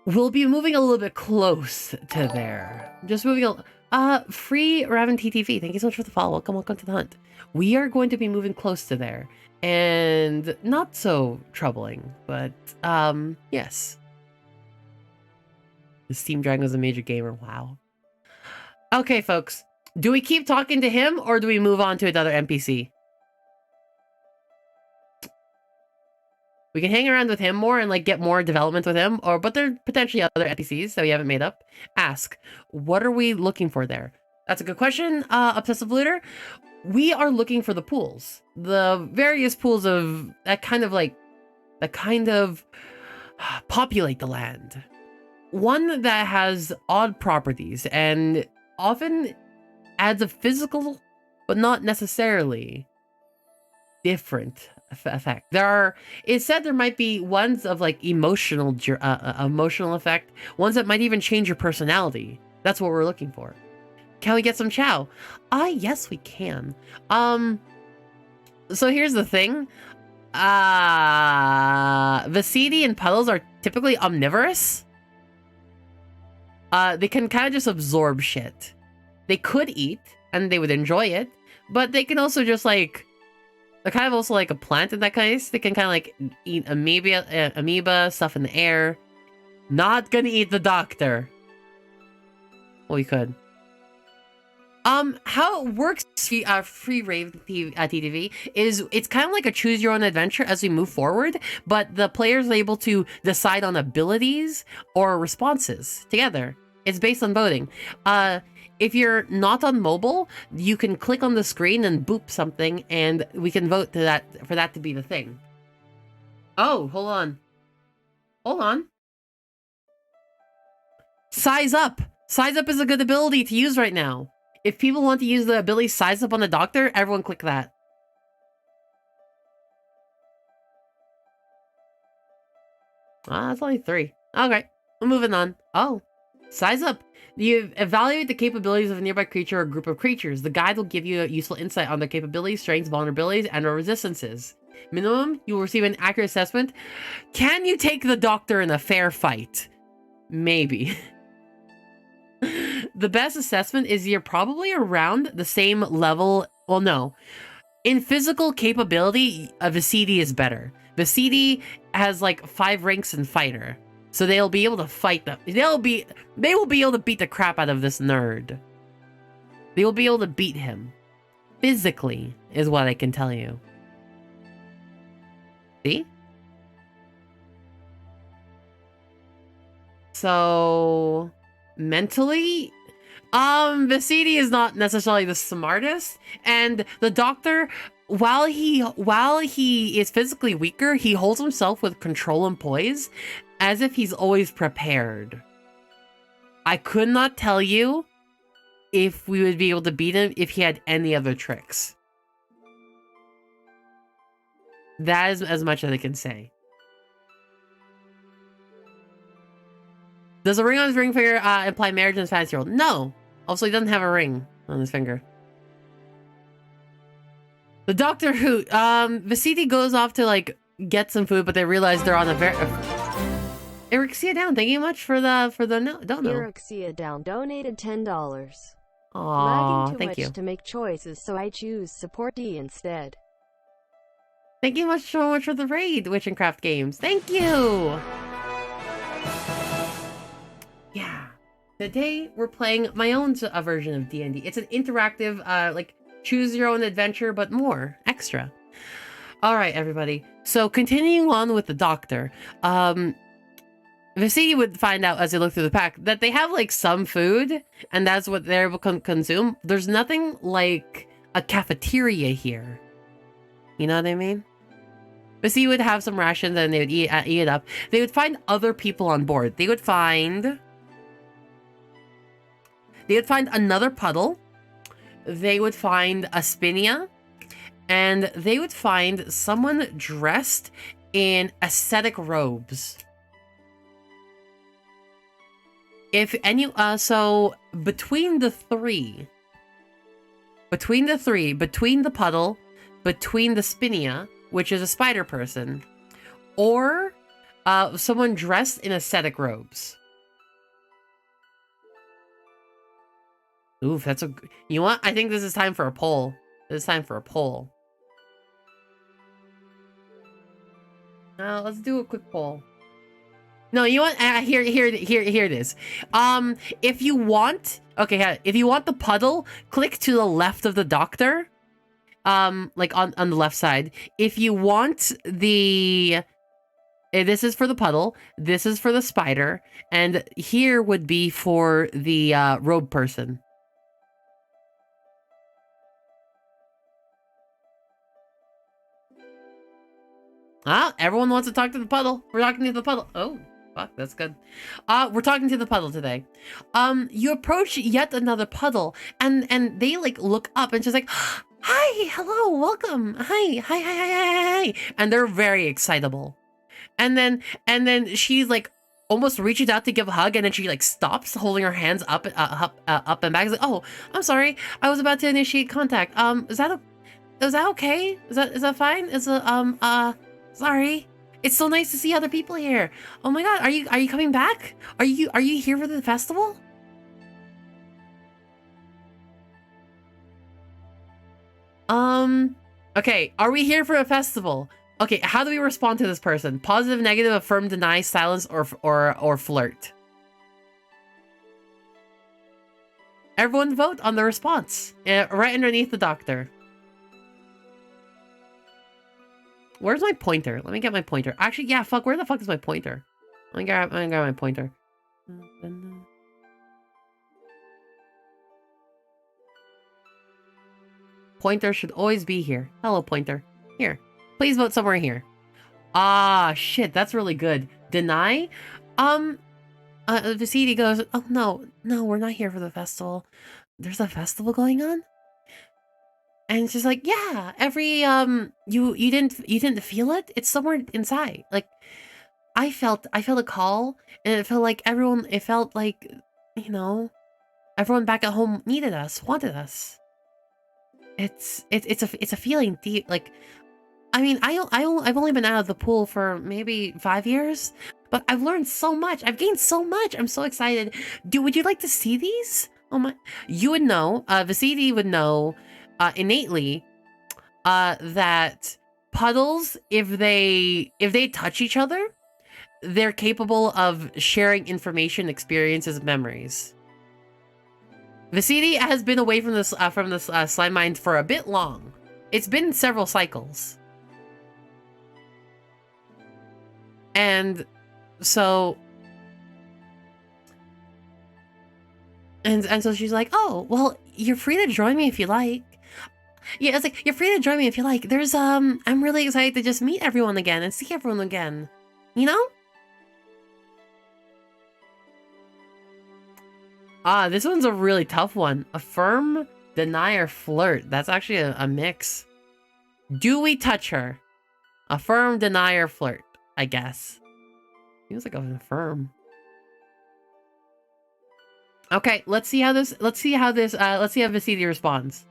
we'll be moving a little bit close to there. Just moving free Raven TTV. Thank you so much for the follow. Welcome to the hunt. We are going to be moving close to there. And not so troubling, but yes. The Steam Dragon was a major gamer. Wow. Okay, folks. Do we keep talking to him or do we move on to another NPC? We can hang around with him more and like get more development with him, but there are potentially other NPCs that we haven't made up. Ask, what are we looking for there? That's a good question, Obsessive Looter. We are looking for the pools. The various pools of that kind of populate the land. One that has odd properties and often adds a physical, but not necessarily different effect. It's said there might be ones of like emotional effect, ones that might even change your personality. That's what we're looking for. Can we get some chow? Yes, we can. So here's the thing. Viscidi and puddles are typically omnivorous. They can kind of just absorb shit. They could eat, and they would enjoy it, but they can also just like, they're kind of also like a plant in that case. They can kind of like eat amoeba, stuff in the air. Not gonna eat the doctor. Well, we could. How it works, free Rave TTV, is it's kind of like a choose your own adventure as we move forward, but the players are able to decide on abilities or responses together. It's based on voting. If you're not on mobile, you can click on the screen and boop something, and we can vote for that to be the thing. Oh, hold on. Hold on. Size up. Size up is a good ability to use right now. If people want to use the ability Size Up on the doctor, everyone click that. That's only 3. Okay, we're moving on. Oh, Size Up. You evaluate the capabilities of a nearby creature or group of creatures. The guide will give you a useful insight on their capabilities, strengths, vulnerabilities, and or resistances. Minimum, you will receive an accurate assessment. Can you take the doctor in a fair fight? Maybe. The best assessment is you're probably around the same level. Well, no. In physical capability, a Viscidi is better. Viscidi has like 5 ranks in fighter. So they'll be able to fight them. They will be able to beat the crap out of this nerd. They will be able to beat him. Physically, is what I can tell you. See? So, mentally, Viscidi is not necessarily the smartest, and the doctor, while he is physically weaker, he holds himself with control and poise, as if he's always prepared. I could not tell you if we would be able to beat him if he had any other tricks. That is as much as I can say. Does a ring on his ring finger imply marriage in his fantasy world? No. Also, he doesn't have a ring on his finger. The Doctor Who, Viscidi goes off to, like, get some food, but they realize they're on a very... Erixia Down, thank you much for the no, don't know. Erixia Down donated $10. Aww, thank you. To make choices, so I choose support D instead. Thank you so much for the raid, Witch and Craft Games. Thank you! Yeah. Today, we're playing my own version of D&D. It's an interactive, like, choose your own adventure, but more. Extra. Alright, everybody. So, continuing on with the Doctor, Viscidi would find out as they look through the pack that they have, like, some food, and that's what they're able to consume. There's nothing like a cafeteria here. You know what I mean? Viscidi would have some rations and they would eat it up. They would find other people on board. They would find another puddle. They would find a spinia. And they would find someone dressed in ascetic robes. If any, so between the puddle, between the spinia, which is a spider person, or someone dressed in ascetic robes. Oof, that's a... You know what? I think this is time for a poll. This is time for a poll. Let's do a quick poll. No, you want... Here it is. If you want... Okay, if you want the puddle, click to the left of the Doctor. Like on the left side. If you want the... This is for the puddle. This is for the spider. And here would be for the robe person. Everyone wants to talk to the puddle. We're talking to the puddle. Oh, fuck, that's good. We're talking to the puddle today. You approach yet another puddle, and they, like, look up, and she's like, hi, hello, welcome, hi. And they're very excitable. And then she's, like, almost reaches out to give a hug, and then she, like, stops, holding her hands up and back. She's like, oh, I'm sorry, I was about to initiate contact. Is that okay? Is that fine? Sorry. It's so nice to see other people here. Oh my god, are you coming back? Are you here for the festival? Okay, are we here for a festival? Okay, how do we respond to this person? Positive, negative, affirm, deny, silence, or flirt? Everyone vote on the response. Right underneath the Doctor. Where's my pointer? Let me get my pointer. Actually, yeah, fuck, where the fuck is my pointer? Let me grab my pointer. Pointer should always be here. Hello, pointer. Here. Please vote somewhere here. Ah, shit, that's really good. Deny? Viscidi goes, oh, no, we're not here for the festival. There's a festival going on? And she's like, yeah, every, you didn't feel it? It's somewhere inside. Like, I felt a call, and it felt like everyone back at home needed us, wanted us. It's a feeling deep, like, I mean, I've only been out of the pool for maybe 5 years, but I've learned so much. I've gained so much. I'm so excited. Would you like to see these? Oh my, you would know, Viscidi would know, innately, that puddles, if they touch each other, they're capable of sharing information, experiences, memories. Viscidi has been away from this slime mind for a bit long. It's been several cycles. And so... And so she's like, oh, well, you're free to join me if you like. Yeah, it's like, you're free to join me if you like. There's, I'm really excited to just meet everyone again and see everyone again. You know? This one's a really tough one. Affirm, deny, or flirt. That's actually a mix. Do we touch her? Affirm, deny, or flirt, I guess. Seems like an affirm. Okay, let's see how Viscidi responds.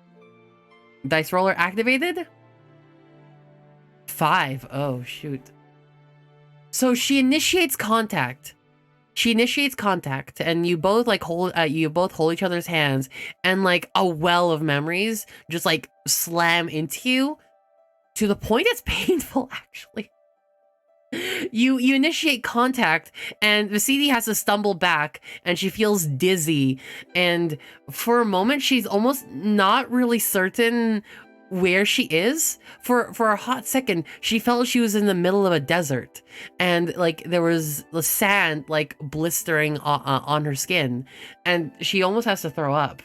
Dice roller activated? 5. Oh, shoot. So she initiates contact. And you both like hold each other's hands, and like a well of memories just like slam into you to the point it's painful, actually. You initiate contact, and Viscidi has to stumble back, and she feels dizzy, and for a moment she's almost not really certain where she is. For a hot second she felt she was in the middle of a desert, and like there was the sand like blistering on her skin, and she almost has to throw up.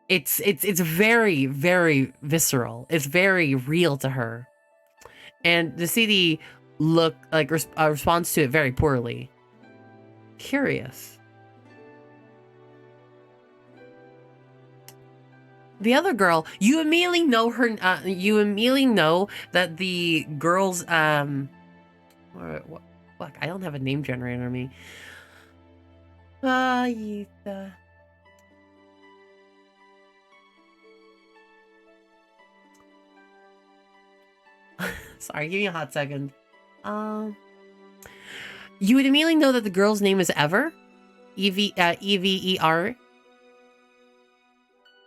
It's very, very visceral. It's very real to her, and Viscidi responds to it very poorly. Curious. The other girl, you immediately know her. You immediately know that the girl's fuck, I don't have a name generator on me. Sorry, give me a hot second. You would immediately know that the girl's name is Ever. Ever.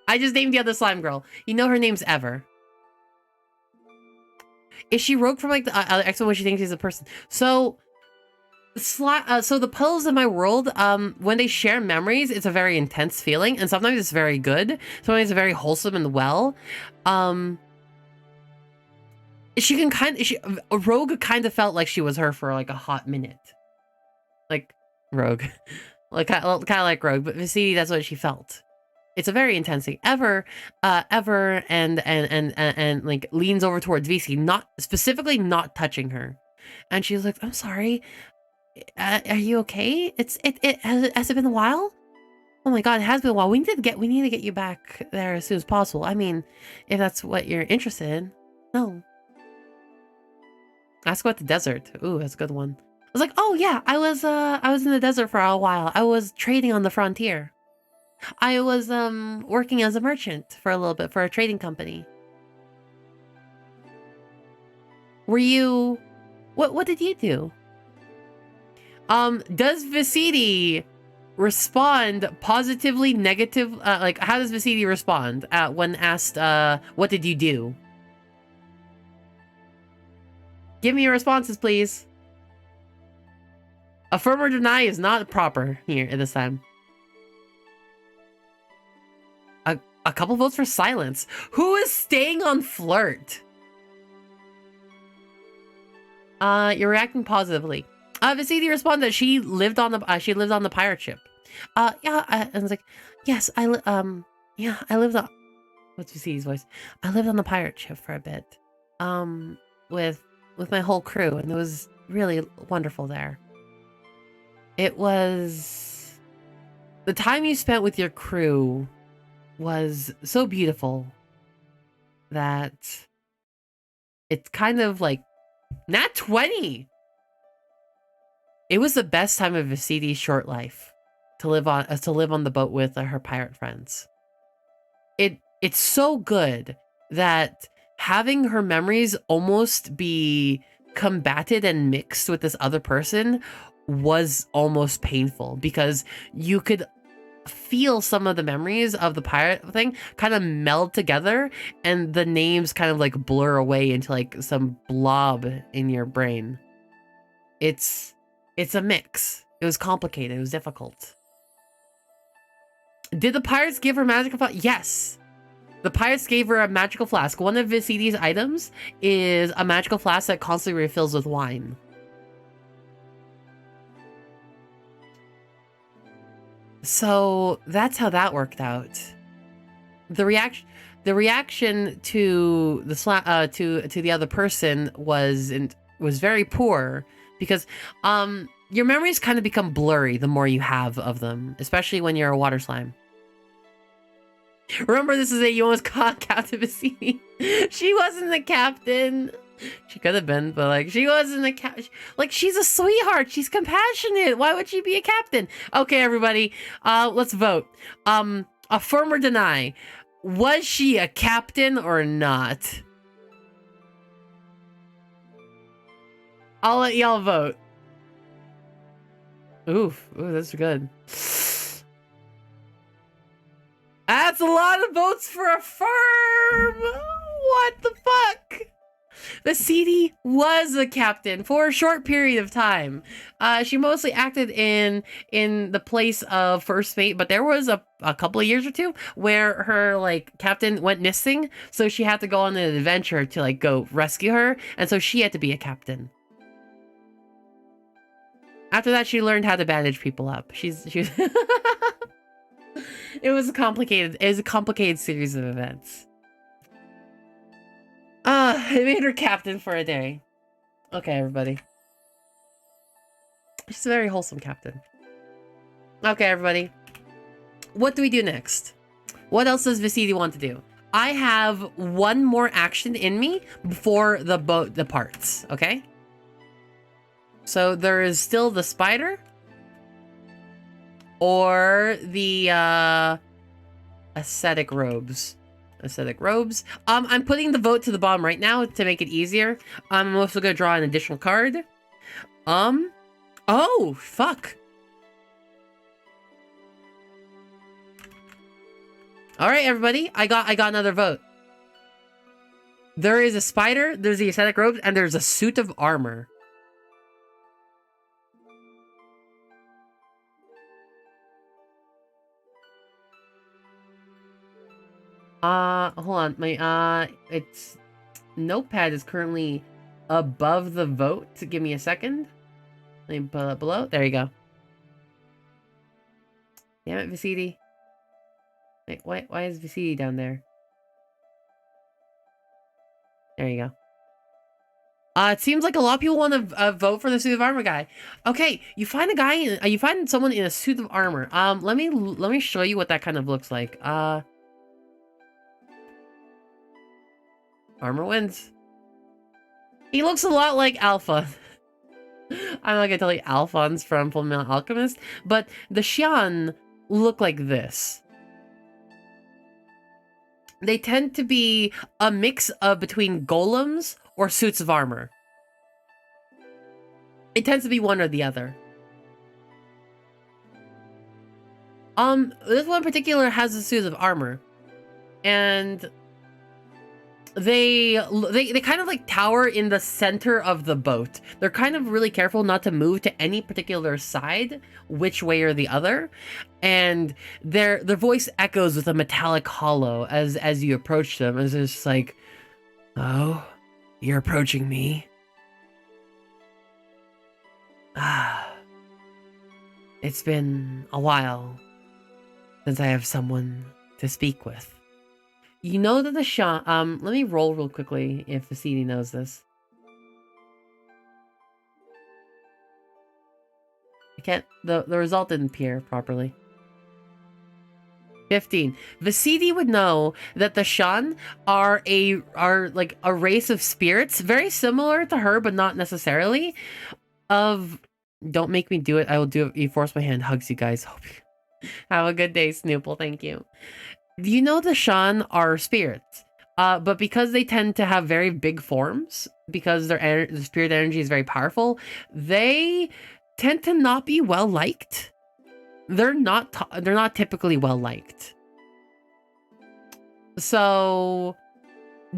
I just named the other slime girl. You know her name's Ever. Is she rogue from like the other X-Men when she thinks she's a person? So, so the puzzles in my world, when they share memories, it's a very intense feeling, and sometimes it's very good. Sometimes it's very wholesome and well. Rogue kind of felt like she was her for like a hot minute. Like Rogue. Like kind of like Rogue, but Viscidi, that's what she felt. It's a very intense thing. Ever and like leans over towards Viscidi, not specifically not touching her. And she's like, I'm sorry. Are you okay? Has it been a while? Oh my god, it has been a while. We need to get you back there as soon as possible. I mean, if that's what you're interested in. No. Ask about the desert. Ooh, that's a good one. I was like, oh yeah, I was in the desert for a while. I was trading on the frontier. I was working as a merchant for a little bit for a trading company. Were you what did you do? Does Viscidi respond positively, negative? Like how does Viscidi respond when asked what did you do? Give me your responses, please. Affirm or deny is not proper here at this time. A couple votes for silence. Who is staying on flirt? You're reacting positively. Viscidi responded that she lived on the pirate ship. Yeah, I was like, yes, I lived on. What's Viscidi's voice? I lived on the pirate ship for a bit. With my whole crew, and it was really wonderful there. It was... The time you spent with your crew was so beautiful that it's kind of like... Nat 20! It was the best time of Viscidi's short life to live on the boat with her pirate friends. It's so good that having her memories almost be combated and mixed with this other person was almost painful, because you could feel some of the memories of the pirate thing kind of meld together, and the names kind of like blur away into like some blob in your brain. It's a mix. It was complicated. It was difficult. Did the pirates give her magical flask? Yes. The pirates gave her a magical flask. One of Viscidi's items is a magical flask that constantly refills with wine. So that's how that worked out. The reaction to the to the other person was very poor because your memories kind of become blurry the more you have of them, especially when you're a water slime. Remember, this is you almost caught Captain Viscidi. She wasn't the captain. She could have been, but like she wasn't the captain. Like she's a sweetheart. She's compassionate. Why would she be a captain? Okay, everybody, let's vote. Affirm or deny. Was she a captain or not? I'll let y'all vote. Oof, ooh, that's good. That's a lot of votes for affirm. What the fuck? Viscidi was a captain for a short period of time. She mostly acted in the place of first mate, but there was a couple of years or two where her like captain went missing, so she had to go on an adventure to like go rescue her, and so she had to be a captain. After that, she learned how to bandage people up. She was it was a complicated series of events. It made her captain for a day. Okay, everybody. She's a very wholesome captain. Okay, everybody. What do we do next? What else does Viscidi want to do? I have one more action in me before the boat departs, okay? So there is still the spider or the ascetic robes. Aesthetic robes. I'm putting the vote to the bottom right now to make it easier. I'm also gonna draw an additional card. Oh, fuck. All right, everybody. I got another vote. There is a spider, there's the aesthetic robes, and there's a suit of armor. Hold on. My, it's... Notepad is currently above the vote. Give me a second. Let me pull it below. There you go. Damn it, Viscidi. Wait, why is Viscidi down there? There you go. It seems like a lot of people want to vote for the suit of armor guy. Okay, you find a guy, you find someone in a suit of armor. Let me show you what that kind of looks like. Armor wins. He looks a lot like Alpha. I'm not gonna tell you Alphonse from Fullmetal Alchemist, but the Xian look like this. They tend to be a mix of between golems or suits of armor. It tends to be one or the other. This one in particular has a suit of armor, and they kind of like tower in the center of the boat. They're kind of really careful not to move to any particular side, which way or the other, and their voice echoes with a metallic hollow as you approach them. It's just like, oh, you're approaching me. It's been a while since I have someone to speak with. You know that the Xian... let me roll real quickly if Viscidi knows this. I can't... The result didn't appear properly. 15. Viscidi would know that the Xian are like a race of spirits, very similar to her, but not necessarily. Don't make me do it. I will do it. You force my hand. Hugs, you guys. Have a good day, Snoople. Thank you. You know the Xian are spirits, but because they tend to have very big forms, because the spirit energy is very powerful, they tend to not be well liked. They're not typically well liked. So,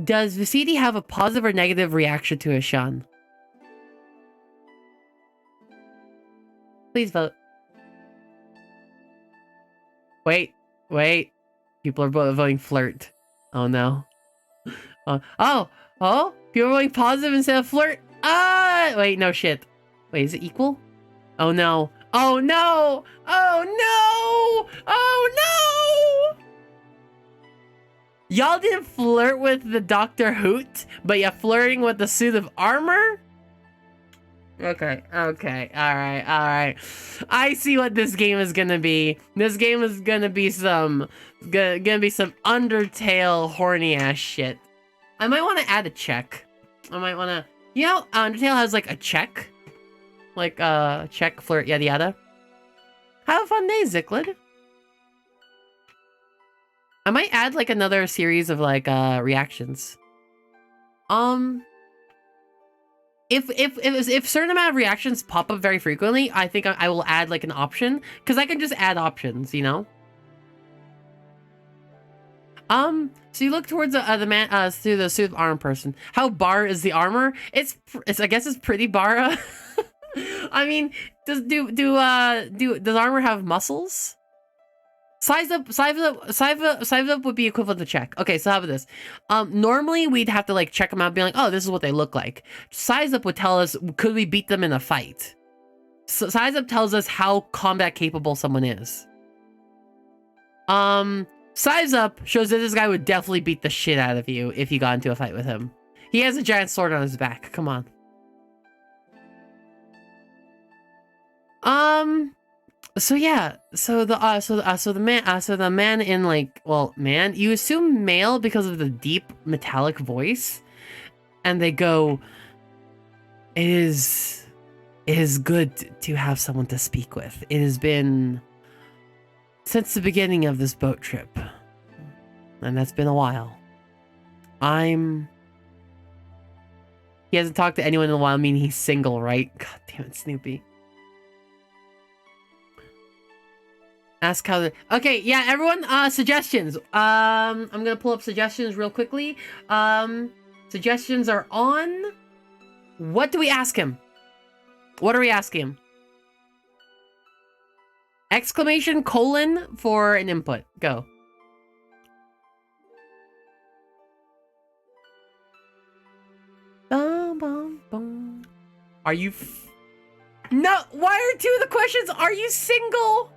does Viscidi have a positive or negative reaction to a Xian? Please vote. Wait. People are voting flirt. Oh no. Oh! People are voting positive instead of flirt. Ah! Wait, no shit. Wait, is it equal? Oh no. Oh no! Oh no! Oh no! Y'all didn't flirt with the Dr. Hoot, but you're flirting with the suit of armor? Okay, alright. I see what this game is gonna be. This game is gonna be some Undertale horny ass shit. I might want to add a check. I might want to, you know, Undertale has like a check. Like, check, flirt, yada yada. Have a fun day, Zicklid. I might add like another series of like, reactions. If certain amount of reactions pop up very frequently, I think I will add like an option, because I can just add options, you know. So you look towards the man through the suit of armor person. How bar is the armor? It's I guess it's pretty bara. I mean, does armor have muscles? Size up would be equivalent to check. Okay, so how about this? Normally we'd have to like check them out, be like, oh, this is what they look like. Size up would tell us, could we beat them in a fight? So size up tells us how combat capable someone is. Size up shows that this guy would definitely beat the shit out of you if you got into a fight with him. He has a giant sword on his back. Come on. So yeah, so the man in like, well, man, you assume male because of the deep metallic voice, and they go, it is good to have someone to speak with. It has been since the beginning of this boat trip, and that's been a while. He hasn't talked to anyone in a while, meaning he's single, right? God damn it, Snoopy. Ask how the... Okay, yeah, everyone, suggestions. I'm gonna pull up suggestions real quickly. Suggestions are on... What do we ask him? What are we asking him? Exclamation colon for an input. Go. Bum, bum, bum. Are you... No, why are two of the questions? Are you single?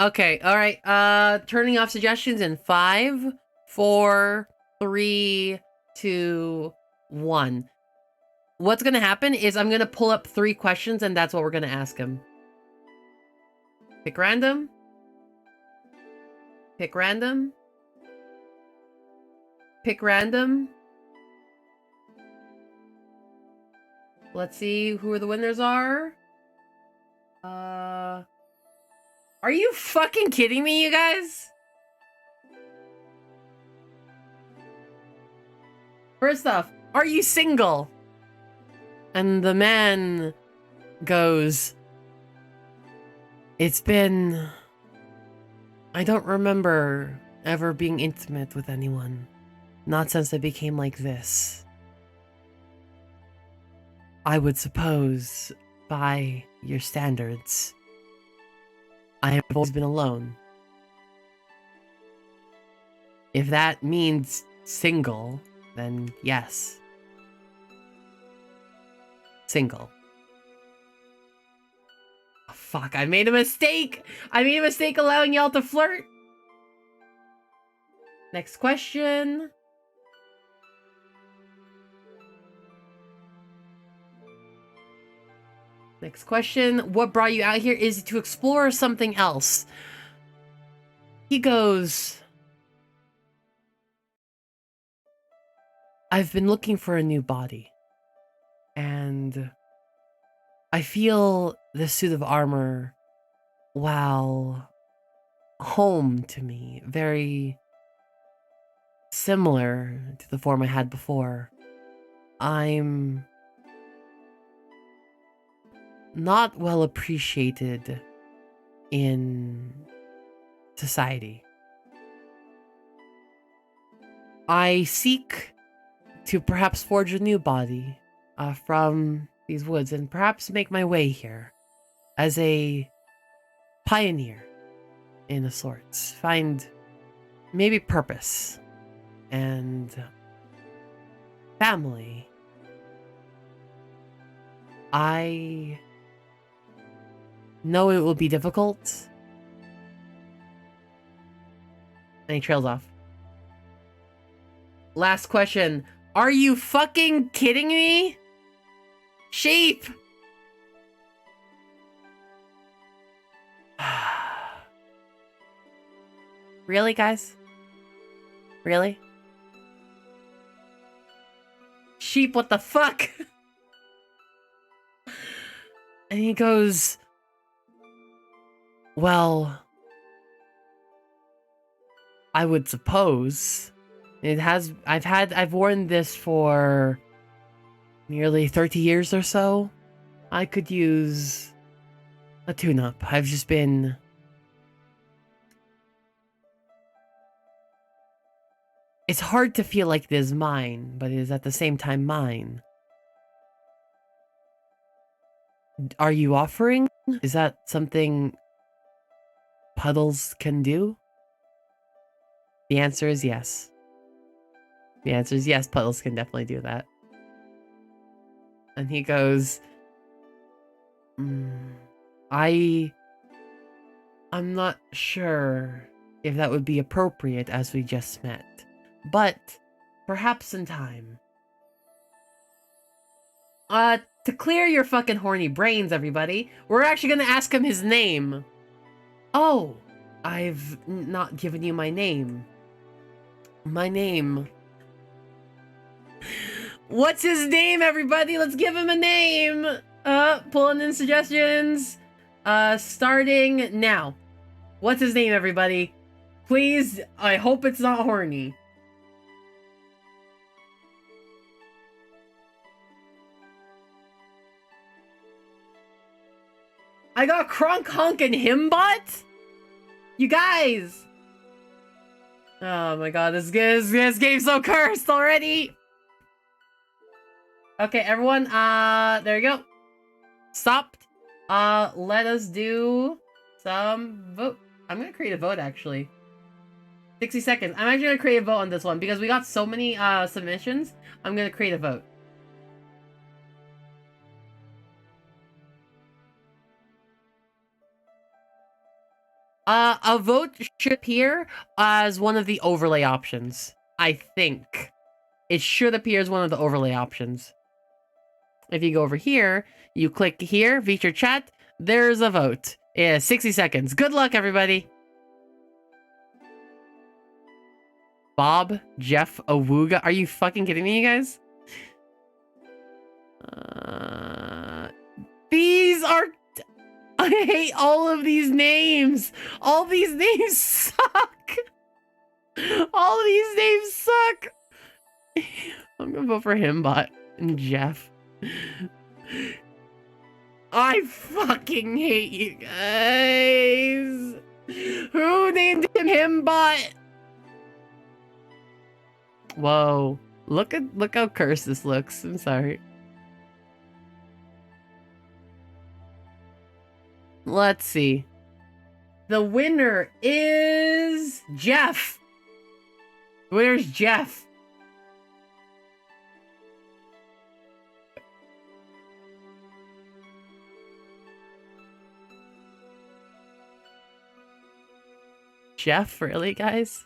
Okay, all right. Turning off suggestions in 5, 4, 3, 2, 1. What's gonna happen is I'm gonna pull up 3 questions, and that's what we're gonna ask him. Pick random. Pick random. Pick random. Let's see who the winners are. Are you fucking kidding me, you guys? First off, are you single? And the man goes, it's been... I don't remember ever being intimate with anyone. Not since I became like this. I would suppose, by your standards, I have always been alone. If that means single, then yes. Single. Oh, fuck, I made a mistake! I made a mistake allowing y'all to flirt! Next question. Next question. What brought you out here? Is it to explore something else? He goes, I've been looking for a new body. And I feel the suit of armor, while home to me, very similar to the form I had before. I'm not well appreciated in society. I seek to perhaps forge a new body from these woods and perhaps make my way here as a pioneer in a sorts. Find maybe purpose and family. I know it will be difficult. And he trails off. Last question. Are you fucking kidding me? Sheep! Really, guys? Really? Sheep, what the fuck? And he goes, well, I would suppose I've worn this for nearly 30 years or so. I could use a tune-up. I've just been... It's hard to feel like it is mine, but it is at the same time mine. Are you offering? Is that something Puddles can do? The answer is yes. The answer is yes, Puddles can definitely do that. And he goes, I'm not sure if that would be appropriate as we just met, but perhaps in time. To clear your fucking horny brains, everybody, we're actually gonna ask him his name. Oh, I've not given you my name. My name. What's his name, everybody? Let's give him a name. Pulling in suggestions. Starting now. What's his name, everybody? Please, I hope it's not horny. I got Kronk Honk and Himbot? You guys! Oh my god, this game's so cursed already! Okay, everyone, there you go. Stopped. Let us do some vote. I'm gonna create a vote, actually. 60 seconds. I'm actually gonna create a vote on this one because we got so many submissions. I'm gonna create a vote. A vote should appear as one of the overlay options. I think. It should appear as one of the overlay options. If you go over here, you click here, feature chat, there's a vote. Yeah, 60 seconds. Good luck, everybody. Bob, Jeff, Awuga. Are you fucking kidding me, you guys? These are... I hate all of these names. All these names suck. All these names suck. I'm gonna vote for Himbot and Jeff. I fucking hate you guys. Who named him Himbot? Whoa. Look how cursed this looks. I'm sorry. Let's see. The winner is Jeff. The winner's Jeff. Jeff, really, guys?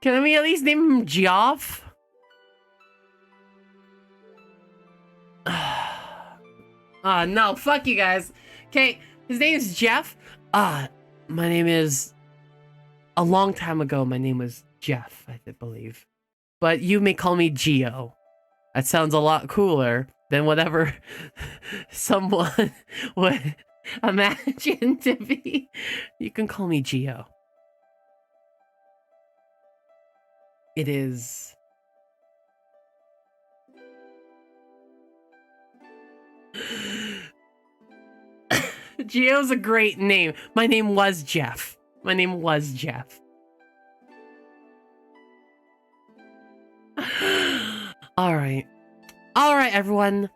Can we at least name him Geoff? No, fuck you guys. Okay, his name is Jeff. My name is... A long time ago, my name was Jeff, I believe. But you may call me Geo. That sounds a lot cooler than whatever someone would imagine to be. You can call me Geo. It is... Gio's a great name. My name was Jeff. My name was Jeff. All right. All right, everyone.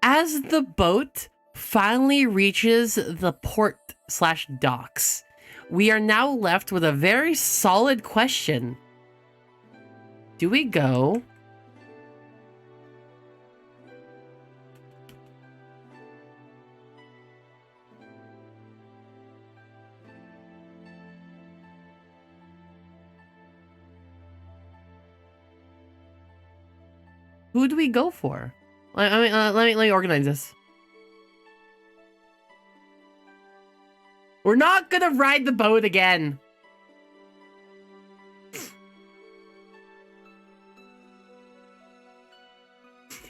As the boat finally reaches the port/docks, we are now left with a very solid question. Do we go? Who do we go for? Let me organize this. We're not gonna ride the boat again.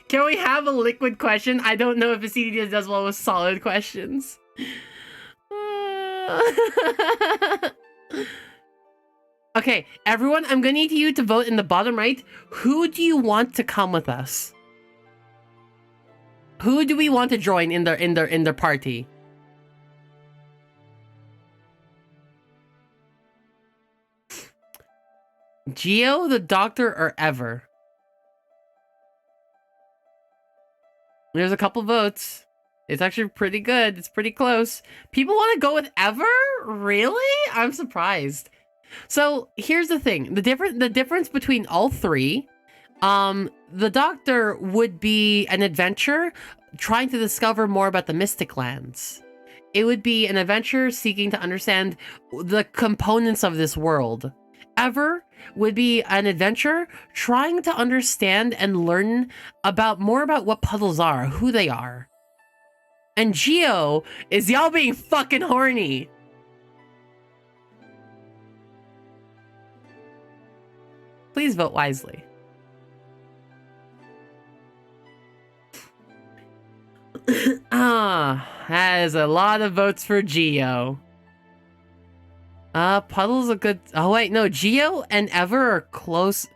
Can we have a liquid question? I don't know if Viscidi does well with solid questions. Okay, everyone, I'm gonna need you to vote in the bottom right. Who do you want to come with us? Who do we want to join in their party? Gio, the doctor, or Ever? There's a couple votes. It's actually pretty good. It's pretty close. People want to go with Ever? Really? I'm surprised. So here's the thing. The difference between all three, the doctor would be an adventure trying to discover more about the mystic lands. It would be an adventure seeking to understand the components of this world. Ever would be an adventure trying to understand and learn more about what puzzles are, who they are. And Gio is y'all being fucking horny. Please vote wisely. That is a lot of votes for Gio. Puddle's a good... Oh, wait, no. Gio and Ever are close.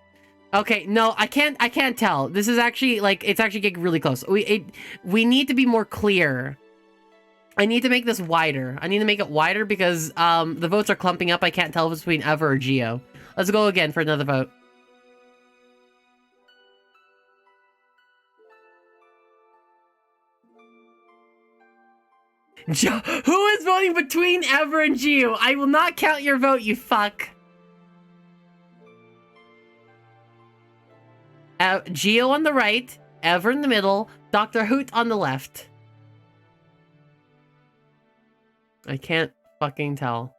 Okay, no, I can't tell. This is actually, like, it's actually getting really close. We need to be more clear. I need to make this wider. I need to make it wider because, the votes are clumping up. I can't tell if it's between Ever or Gio. Let's go again for another vote. Who is voting between Ever and Gio? I will not count your vote, you fuck. Gio on the right, Ever in the middle, Dr. Hoot on the left. I can't fucking tell.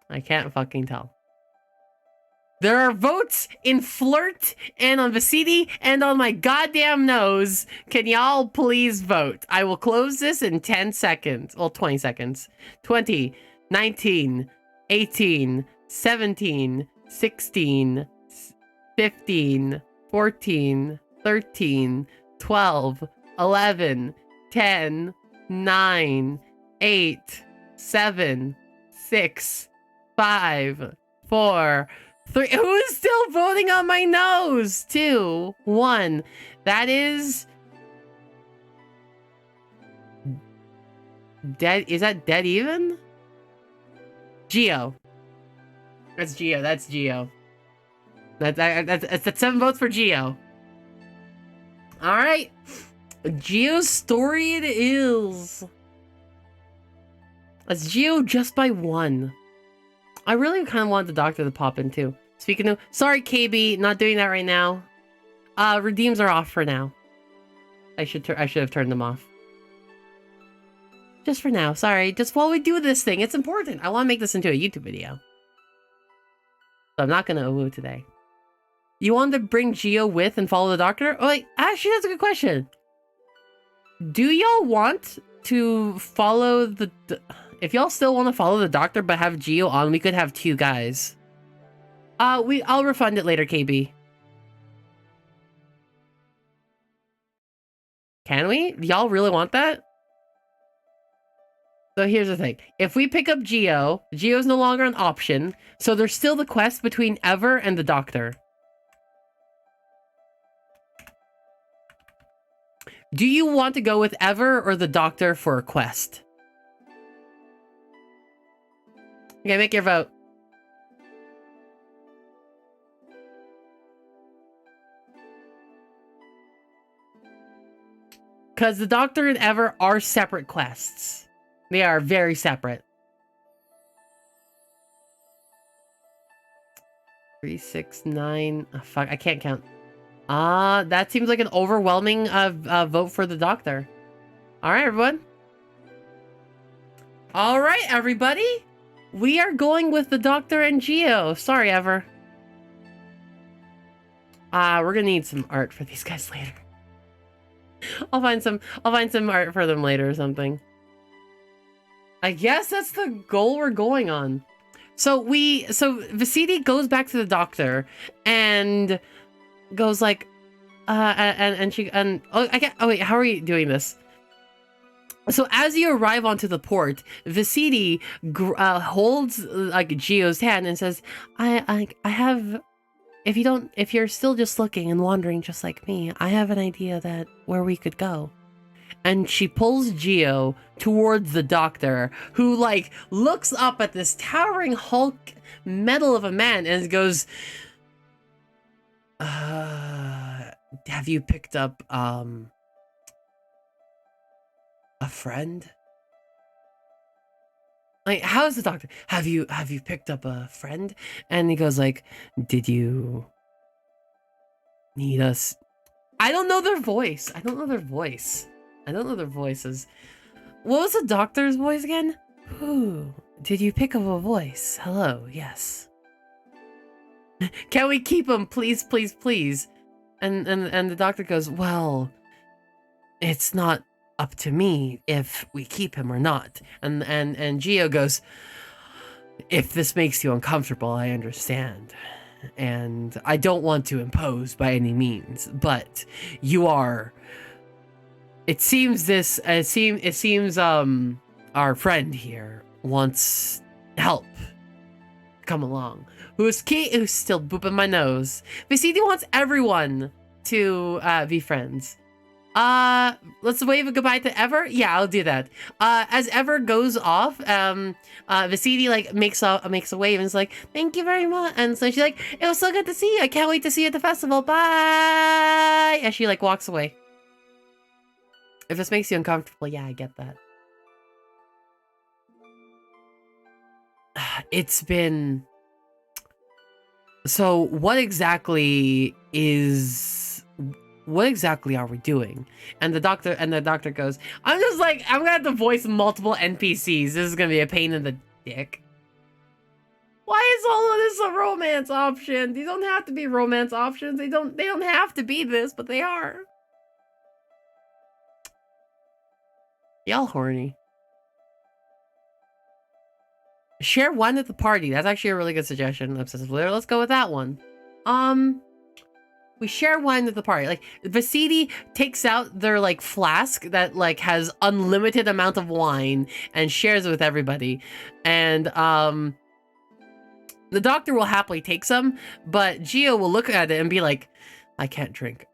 I can't fucking tell. There are votes in Flirt and on Viscidi and on my goddamn nose. Can y'all please vote? I will close this in 10 seconds. Well, 20 seconds. 20, 19, 18, 17, 16, 15, 14, 13, 12, 11, 10, 9, 8, 7, 6, 5, 4, 3. Who is still voting on my nose? 2, 1. That is dead. Is that dead even? Gio. That's Gio. That's Gio. That's 7 votes for Gio. All right. Gio's story it is. That's Gio just by 1. I really kind of want the doctor to pop in too. Speaking of, sorry KB, not doing that right now. Redeems are off for now. I should have turned them off. Just for now, sorry. Just while we do this thing, it's important. I want to make this into a YouTube video. So I'm not gonna OWO today. You want to bring Gio with and follow the doctor? Oh wait, actually that's a good question. Do y'all want to follow the... If y'all still want to follow the doctor but have Gio on, we could have 2 guys. I'll refund it later, KB. Can we? Y'all really want that? So here's the thing. If we pick up Gio, Gio's no longer an option, so there's still the quest between Ever and the doctor. Do you want to go with Ever or the doctor for a quest? Okay, make your vote. Because the doctor and Ever are separate quests. They are very separate. 3, 6, 9. Oh, fuck, I can't count. That seems like an overwhelming vote for the doctor. All right, everyone. All right, everybody. We are going with the doctor and Geo. Sorry, Ever. We're gonna need some art for these guys later. I'll find some art for them later or something. I guess that's the goal we're going on. So Viscidi goes back to the doctor and goes like, wait, how are you doing this? So as you arrive onto the port, Viscidi holds like Geo's hand and says, I have, if you're still just looking and wandering just like me, I have an idea that where we could go. And she pulls Geo towards the doctor, who like looks up at this towering Hulk metal of a man and goes, have you picked up a friend? Like, how's the doctor? Have you picked up a friend? And he goes like, did you need us? I don't know their voice. I don't know their voices. What was the doctor's voice again? Ooh, did you pick up a voice? Hello, yes. Can we keep him, please, please, please? And the doctor goes, well, it's not up to me if we keep him or not. And Geo goes, if this makes you uncomfortable, I understand. And I don't want to impose by any means, but you are. It seems our friend here wants help. Come along. Who's still booping my nose. Viscidi wants everyone to be friends. Let's wave a goodbye to Ever. Yeah, I'll do that. As Ever goes off, Viscidi like makes a wave and is like, thank you very much. And so she's like, it was so good to see you. I can't wait to see you at the festival. Bye. As she like walks away. If this makes you uncomfortable, yeah, I get that. It's been... So what exactly are we doing? And the doctor goes, I'm gonna have to voice multiple NPCs. This is gonna be a pain in the dick. Why is all of this a romance option? These don't have to be romance options. They don't have to be this, but they are. Y'all horny. Share one at the party. That's actually a really good suggestion. Obsessive Lawyer. Let's go with that one. We share wine at the party. Like, Viscidi takes out their, like, flask that, like, has unlimited amount of wine and shares it with everybody. And, the doctor will happily take some, but Geo will look at it and be like, I can't drink.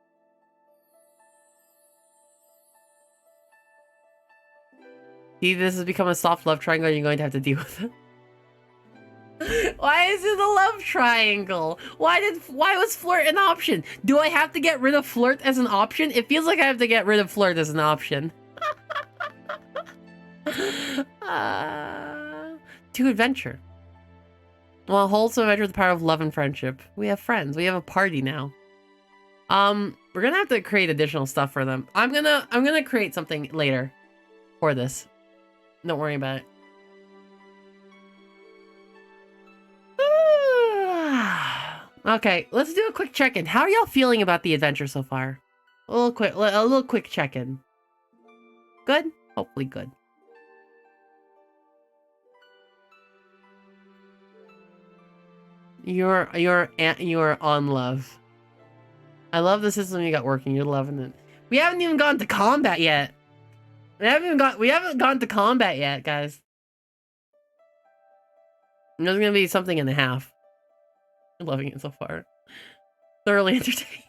See, this has become a soft love triangle and you're going to have to deal with it. Why is it a love triangle? Why was flirt an option? Do I have to get rid of flirt as an option? It feels like I have to get rid of flirt as an option. To adventure. Well, wholesome adventure with the power of love and friendship. We have friends. We have a party now. We're gonna have to create additional stuff for them. I'm gonna create something later for this. Don't worry about it. Okay, let's do a quick check-in. How are y'all feeling about the adventure so far? A little quick check-in. Good? Hopefully good. You're on love. I love the system you got working. You're loving it. We haven't even gone to combat yet. We haven't gone to combat yet, guys. There's gonna be something and a half. I'm loving it so far. Thoroughly entertaining.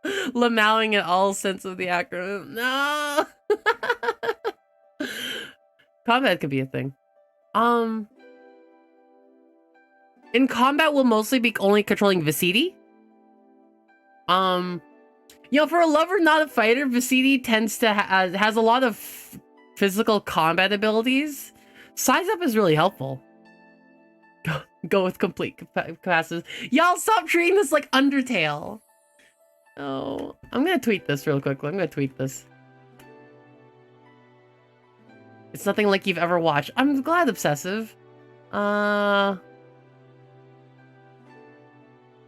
Lamowing at all sense of the acronym. No. Combat could be a thing. In combat, we'll mostly be only controlling Viscidi. You know, for a lover, not a fighter, Viscidi tends to has a lot of physical combat abilities. Size up is really helpful. Go with complete capacity. Y'all stop treating this like Undertale. Oh, I'm gonna tweet this real quickly. I'm gonna tweet this. It's nothing like you've ever watched. I'm glad, Obsessive.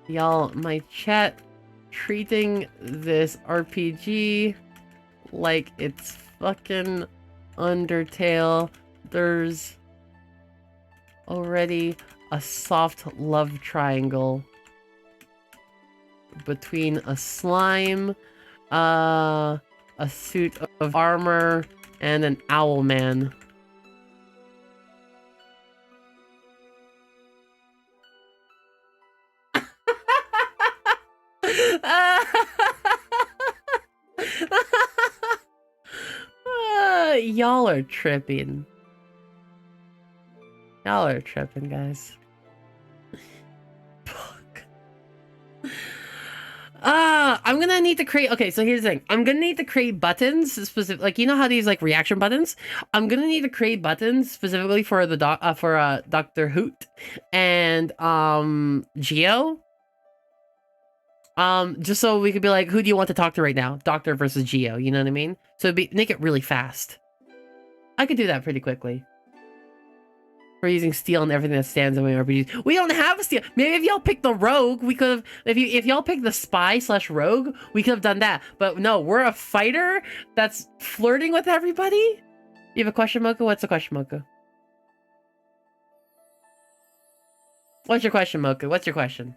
Y'all, my chat treating this RPG like it's fucking Undertale. There's already a soft love triangle between a slime, a suit of armor, and an owl man. Y'all are tripping. Y'all are tripping, guys. Fuck. I'm gonna need to create. Okay, so here's the thing. I'm gonna need to create buttons specific. Like, you know how these like reaction buttons. I'm gonna need to create buttons specifically for the Dr. Hoot and Geo. Just so we could be like, who do you want to talk to right now? Doctor versus Geo. You know what I mean? So make it really fast. I could do that pretty quickly. We're using steel and everything that stands in my RPG. We don't have a steel. Maybe if y'all picked the rogue, we could have. If y'all picked the spy/rogue, we could have done that. But no, we're a fighter that's flirting with everybody. You have a question, Mocha? What's the question, Mocha? What's your question, Mocha? What's your question?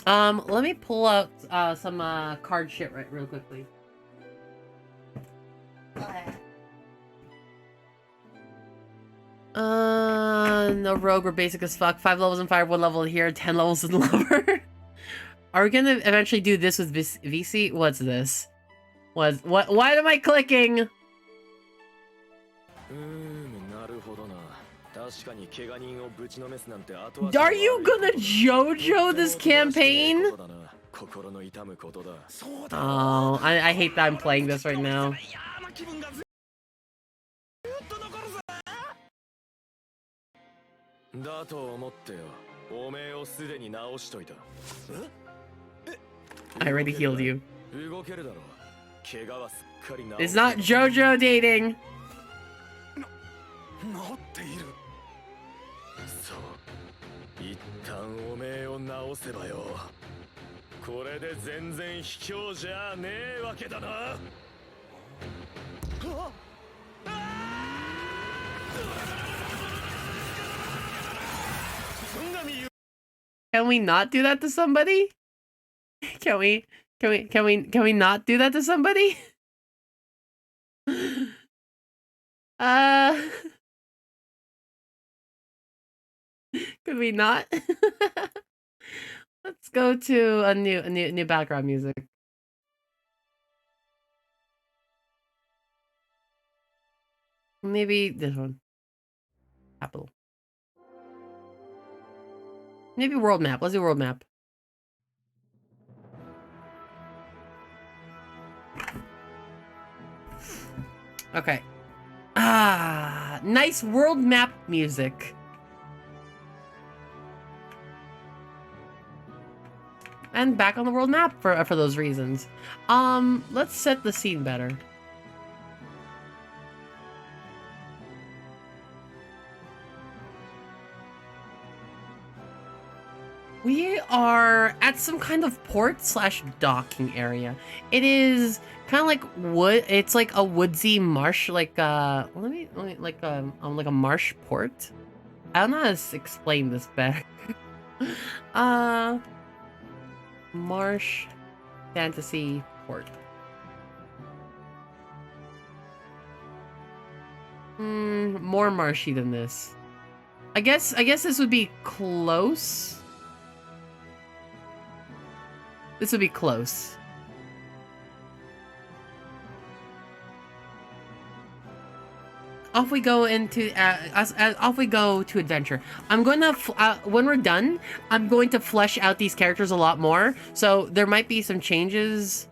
Let me pull out some card shit real quickly. No rogue, we're basic as fuck. 5 levels in fire, 1 level here, 10 levels in lover. Are we gonna eventually do this with VC? What's this? What? Why am I clicking? Are you gonna JoJo this campaign? Oh, I hate that I'm playing this right now. I already healed you. It's not JoJo dating. Can we not do that to somebody? Can we not do that to somebody? Could we not? Let's go to a new background music. Maybe this one. Capital. Maybe world map. Let's do world map. Okay. Nice world map music. And back on the world map for those reasons. Let's set the scene better. We are at some kind of port/docking area. It is kind of like wood. It's like a woodsy marsh, like let me like a marsh port. I don't know how to explain this better. Marsh fantasy port. More marshy than this. I guess this would be close. This would be close. Off we go into off we go to adventure. I'm gonna when we're done, I'm going to flesh out these characters a lot more. So there might be some changes.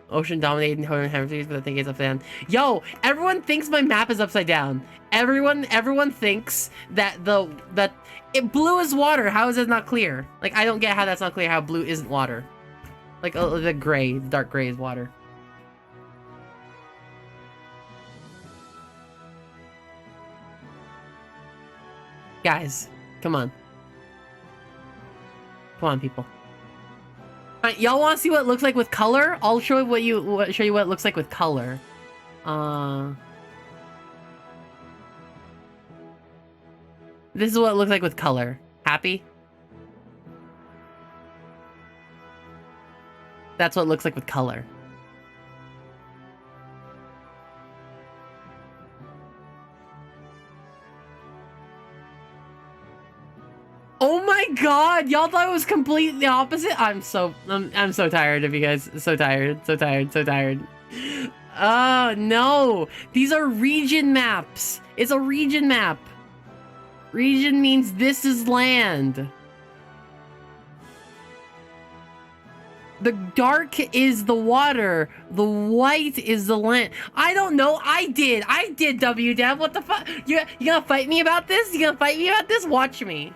Ocean dominated hemispheres, but I think it's upside down. Yo, everyone thinks my map is upside down. Everyone thinks that blue is water. How is it not clear? Like, I don't get how that's not clear. How blue isn't water? Like the gray, the dark gray is water. Guys, come on. Come on, people. Alright, y'all want to see what it looks like with color? I'll show you what it looks like with color. This is what it looks like with color. Happy? That's what it looks like with color. Oh my god, y'all thought it was completely opposite? I'm so tired of you guys. So tired. Oh no, these are region maps. It's a region map. Region means this is land. The dark is the water. The white is the land. I don't know. I did WDev. What the fuck? You gonna fight me about this? You gonna fight me about this? Watch me.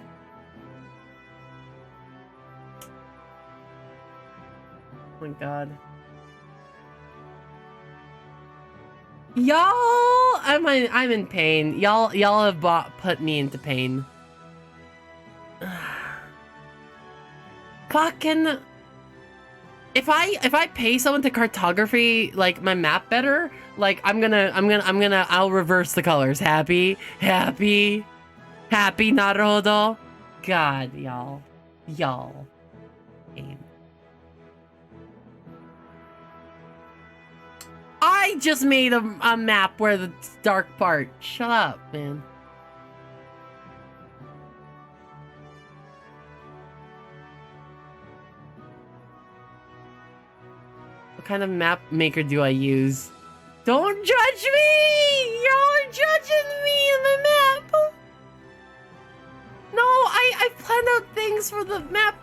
Oh my god. Y'all, I'm in pain. Y'all have put me into pain. Fucking. If I pay someone to cartography like my map better, like I'll reverse the colors. Happy, Naruto. God, y'all. Pain. I just made a map where the dark part. Shut up, man. What kind of map maker do I use? Don't judge me! Y'all are judging me in the map! No, I planned out things for the map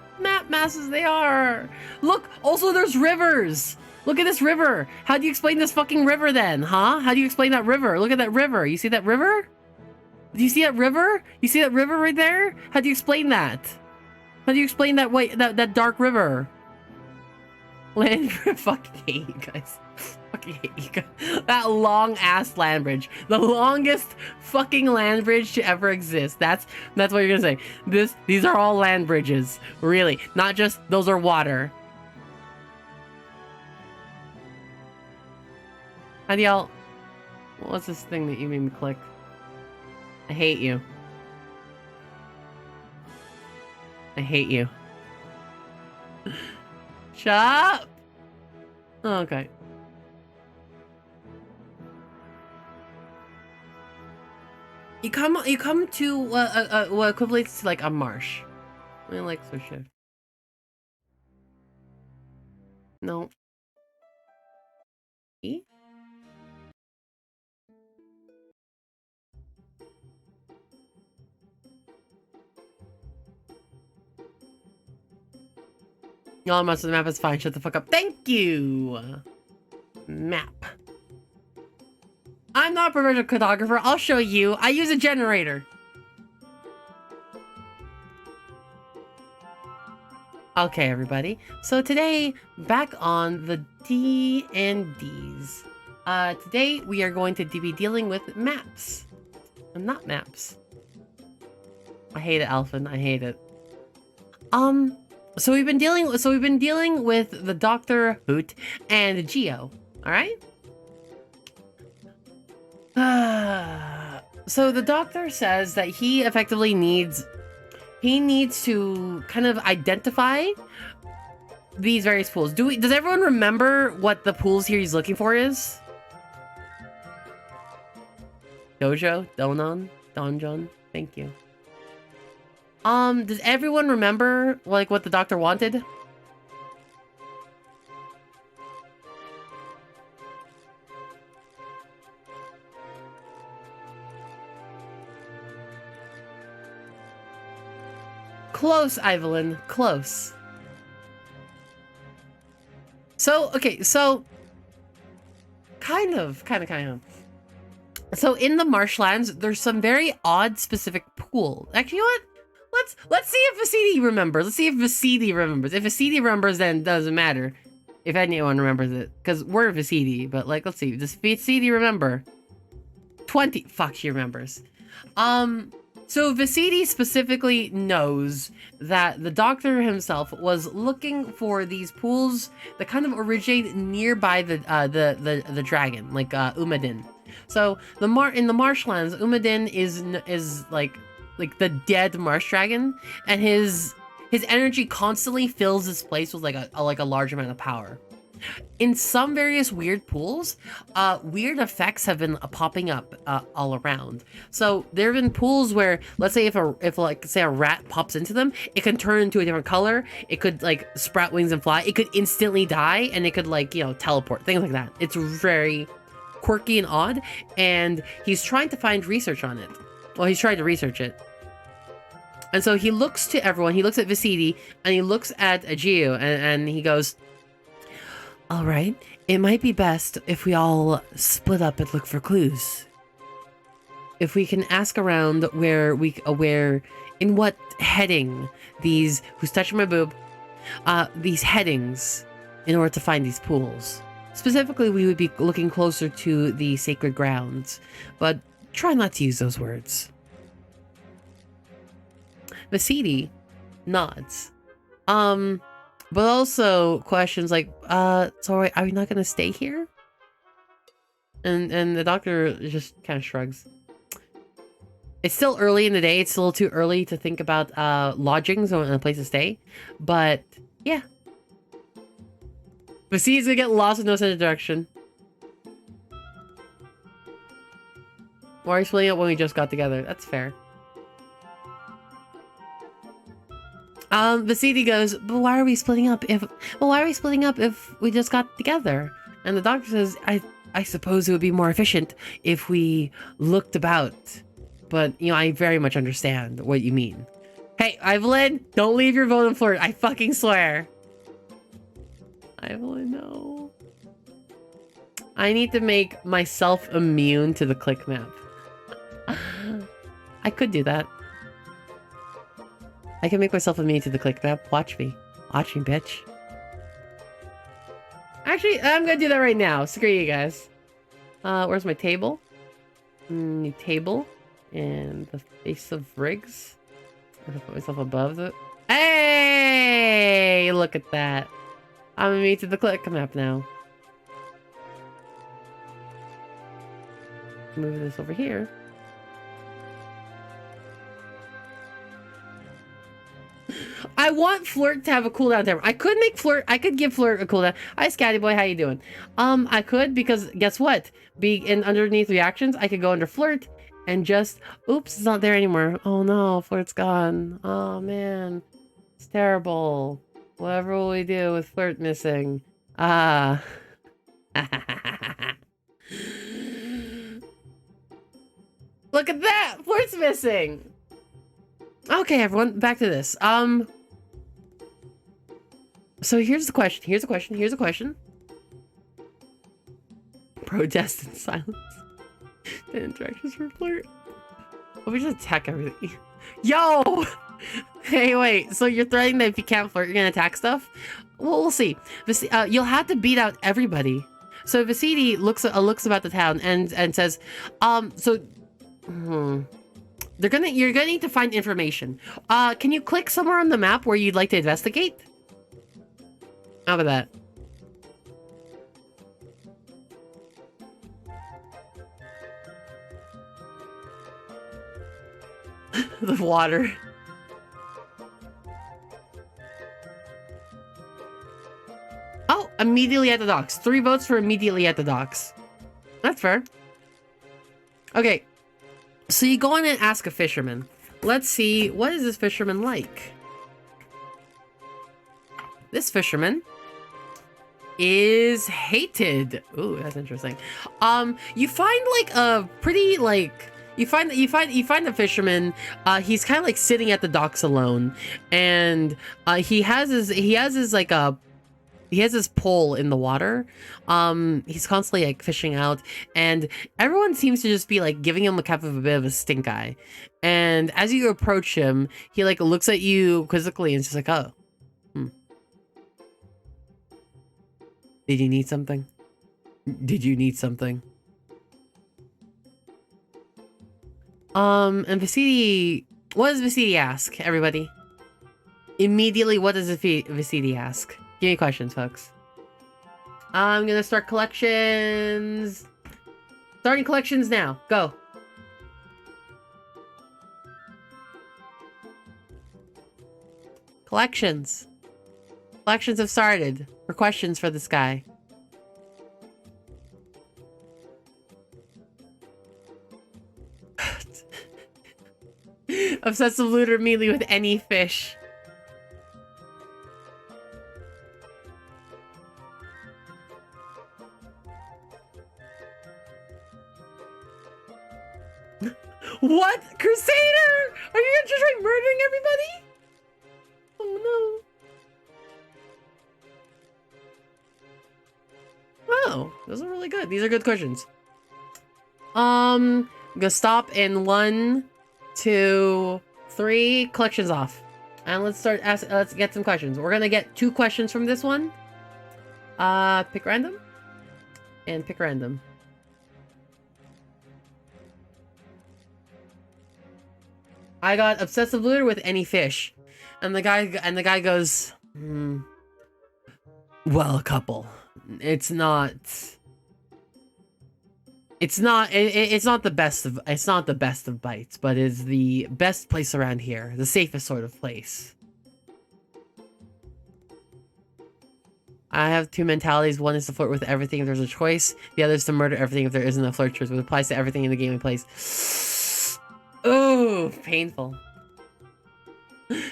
masses they are. Look, also there's rivers. Look at this river. How do you explain this fucking river then, huh? How do you explain that river? Look at that river. You see that river? Do you see that river? You see that river right there? How do you explain that? How do you explain that that dark river? Land fucking hate you guys. Fucking hate you guys. That long ass land bridge. The longest fucking land bridge to ever exist. That's what you're gonna say. These are all land bridges. Really. Not just those are water. How do y'all... What's this thing that you made me click? I hate you. I hate you. Shut up! Oh, okay. You come to what equates to like a marsh. I like so shit. No. E? Y'all most of the map is fine. Shut the fuck up. Thank you. Map. I'm not a professional cartographer. I'll show you. I use a generator. Okay, everybody. So today, back on the D&Ds. Today we are going to be dealing with maps. Not maps. I hate it, Alphen. I hate it. So we've been dealing with the Dr. Hoot and Geo. All right. So the doctor says that he effectively needs to kind of identify these various pools. Does everyone remember what the pools here he's looking for is? Dojo, Donjon. Thank you. Does everyone remember like what the doctor wanted? Close, Evelyn. Close. So, okay, so... Kind of. So in the marshlands, there's some very odd specific pool. Actually, you know what? Let's see if Viscidi remembers. Let's see if Viscidi remembers. If Viscidi remembers, then it doesn't matter. If anyone remembers it. Because we're Viscidi, but like, let's see. Does Viscidi remember? 20. Fuck, she remembers. So Viscidi specifically knows that the doctor himself was looking for these pools that kind of originate nearby the dragon, like Umadin. So in the marshlands, Umadin is like the dead marsh dragon, and his energy constantly fills this place with like a large amount of power. In some various weird pools, weird effects have been popping up all around. So there have been pools where, let's say if a rat pops into them, it can turn into a different color. It could like sprout wings and fly. It could instantly die, and it could like, you know, teleport, things like that. It's very quirky and odd, and he's trying to find research on it. Well, he's trying to research it. And so he looks to everyone. He looks at Viscidi, and he looks at Gio, and he goes, all right, it might be best if we all split up and look for clues. If we can ask around where in what heading these, who's touching my boob, these headings in order to find these pools. Specifically, we would be looking closer to the sacred grounds, but try not to use those words. Viscidi nods. But also questions like, so are we not gonna stay here? And the doctor just kind of shrugs. It's still early in the day. It's a little too early to think about lodgings and a place to stay. But yeah. Viscidi's gonna get lost in no sense of direction. Why are you splitting up when we just got together? That's fair. Viscidi goes, but why are we splitting up if we just got together? And the doctor says, I suppose it would be more efficient if we looked about. But, you know, I very much understand what you mean. Hey, Evelyn, don't leave your vote on flirt. I fucking swear. Evelyn, no. I need to make myself immune to the click map. I could do that. I can make myself immune to the click map. Watch me. Watch me, bitch. Actually, I'm gonna do that right now. Screw you guys. Where's my table? New table. And the face of Riggs. I'm gonna put myself above it. Hey! Look at that. I'm immune to the click map now. Move this over here. I want Flirt to have a cooldown timer. I could give Flirt a cooldown. Hi, Scatty Boy, how you doing? I could, because guess what? Underneath reactions, I could go under Flirt and just, oops, it's not there anymore. Oh no, Flirt's gone. Oh man, it's terrible. Whatever will we do with Flirt missing? Ah. Look at that, Flirt's missing. Okay, everyone, back to this. So here's the question. Protest in silence. The interactions for Flirt. Well, we just attack everything. Yo! Hey, wait, so you're threatening that if you can't flirt, you're gonna attack stuff? Well, we'll see. You'll have to beat out everybody. So Viscidi looks about the town and says, you're gonna need to find information. Can you click somewhere on the map where you'd like to investigate? How about that? The water. Oh, immediately at the docks. 3 votes for immediately at the docks. That's fair. Okay. So you go in and ask a fisherman. Let's see, what is this fisherman like? This fisherman is hated. Ooh, that's interesting. You find like a pretty like, You find the fisherman. He's kind of like sitting at the docks alone, and he has his pole in the water. He's constantly like fishing out, and everyone seems to just be like giving him a kind of a bit of a stink eye. And as you approach him, he like looks at you quizzically and is just like, "Oh, did you need something? Did you need something?" And Viscidi, what does Viscidi ask, everybody? Immediately, what does Viscidi ask? Give me questions, folks. I'm gonna start collections. Starting collections now. Go. Collections. Collections have started for questions for this guy. Obsessive looter immediately with any fish. What? Crusader? Are you gonna just try murdering everybody? Oh no. Oh, those are really good. These are good questions. I'm gonna stop in 1, 2, 3. Collections off. And let's get some questions. We're gonna get 2 questions from this one. Pick random. And pick random. I got obsessive looter with any fish. And the guy goes, well, a couple. It's not the best of bites, but it's the best place around here, the safest sort of place. I have 2 mentalities. One is to flirt with everything if there's a choice. The other is to murder everything if there isn't a flirt choice. It applies to everything in the game he plays. Oh, painful.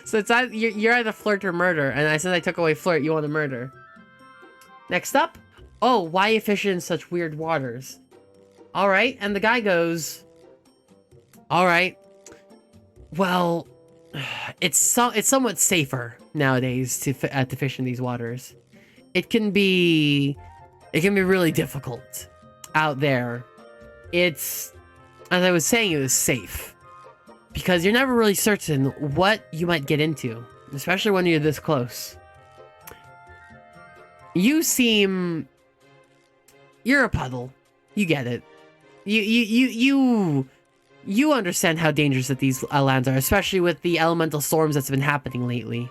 So it's either, you're either flirt or murder, and since I took away flirt, you want to murder. Next up, oh, why you fish in such weird waters? All right, and the guy goes, all right, well, it's somewhat safer nowadays to fish in these waters. It can be really difficult out there. It's, as I was saying, it was safe because you're never really certain what you might get into, especially when you're this close. You're a puddle. You get it. You understand how dangerous that these lands are, especially with the elemental storms that's been happening lately.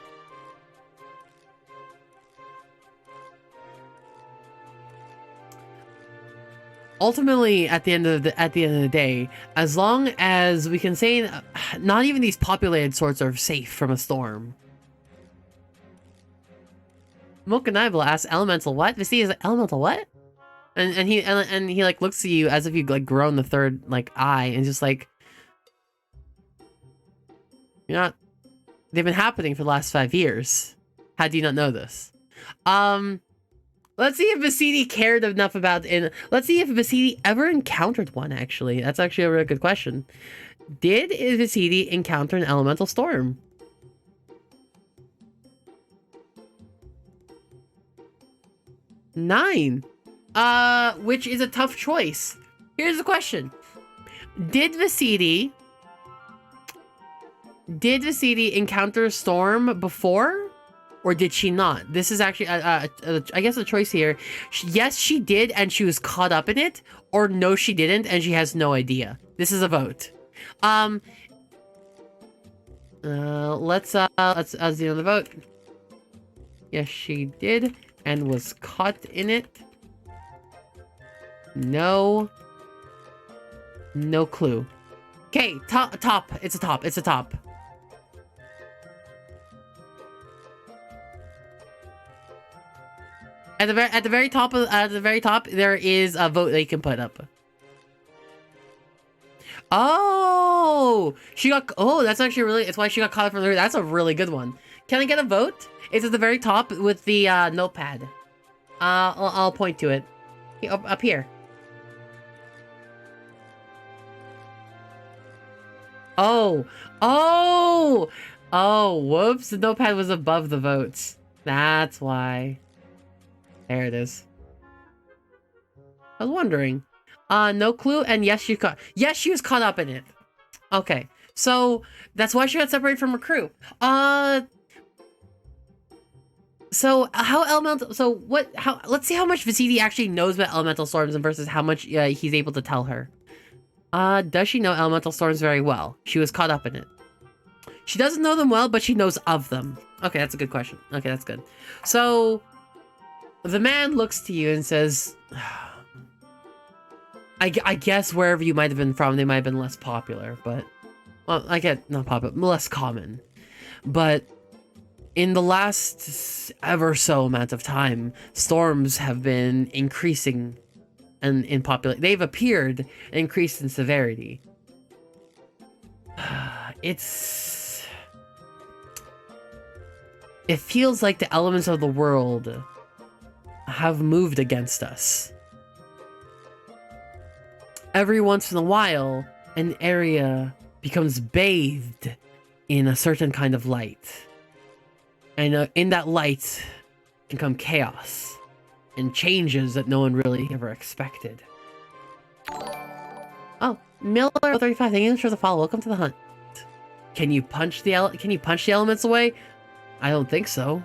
Ultimately, at the end of the day, as long as we can say not even these populated sorts are safe from a storm. Mokanibel asks, elemental what? Viscidi is elemental what? And he like looks at you as if you've like grown the third like eye and just like, you're not, they've been happening for the last 5 years. How do you not know this? Let's see if Viscidi cared enough about let's see if Viscidi ever encountered one, actually. That's actually a really good question. Did Viscidi encounter an elemental storm? Nine. Which is a tough choice. Here's the question. Did Viscidi encounter a storm before? Or did she not? This is actually, I guess, a choice here. Yes, she did, and she was caught up in it. Or no, she didn't, and she has no idea. This is a vote. Let's do another vote. Yes, she did, and was caught in it. No clue. Okay, top. It's a top. At the very top, there is a vote that you can put up. Oh, that's actually really. It's why she got caught up from there. That's a really good one. Can I get a vote? It's at the very top with the notepad. I'll point to it. Up here. Oh, oh, oh, whoops. The notepad was above the votes. That's why. There it is. I was wondering. No clue. And yes, she was caught up in it. Okay. So that's why she got separated from her crew. So let's see how much Viscidi actually knows about elemental storms versus how much he's able to tell her. Does she know elemental storms very well? She was caught up in it. She doesn't know them well, but she knows of them. Okay, that's a good question. Okay, that's good. So the man looks to you and says, I guess wherever you might have been from, they might have been less popular, but, well, I get not popular, less common. But in the last ever so amount of time, storms have been increasing and in popularity. They've appeared and increased in severity. It feels like the elements of the world have moved against us. Every once in a while, an area becomes bathed in a certain kind of light. And in that light can come chaos and changes that no one really ever expected. Oh, Miller 35, thank you for the follow. Welcome to the hunt. Can you punch the elements away? I don't think so.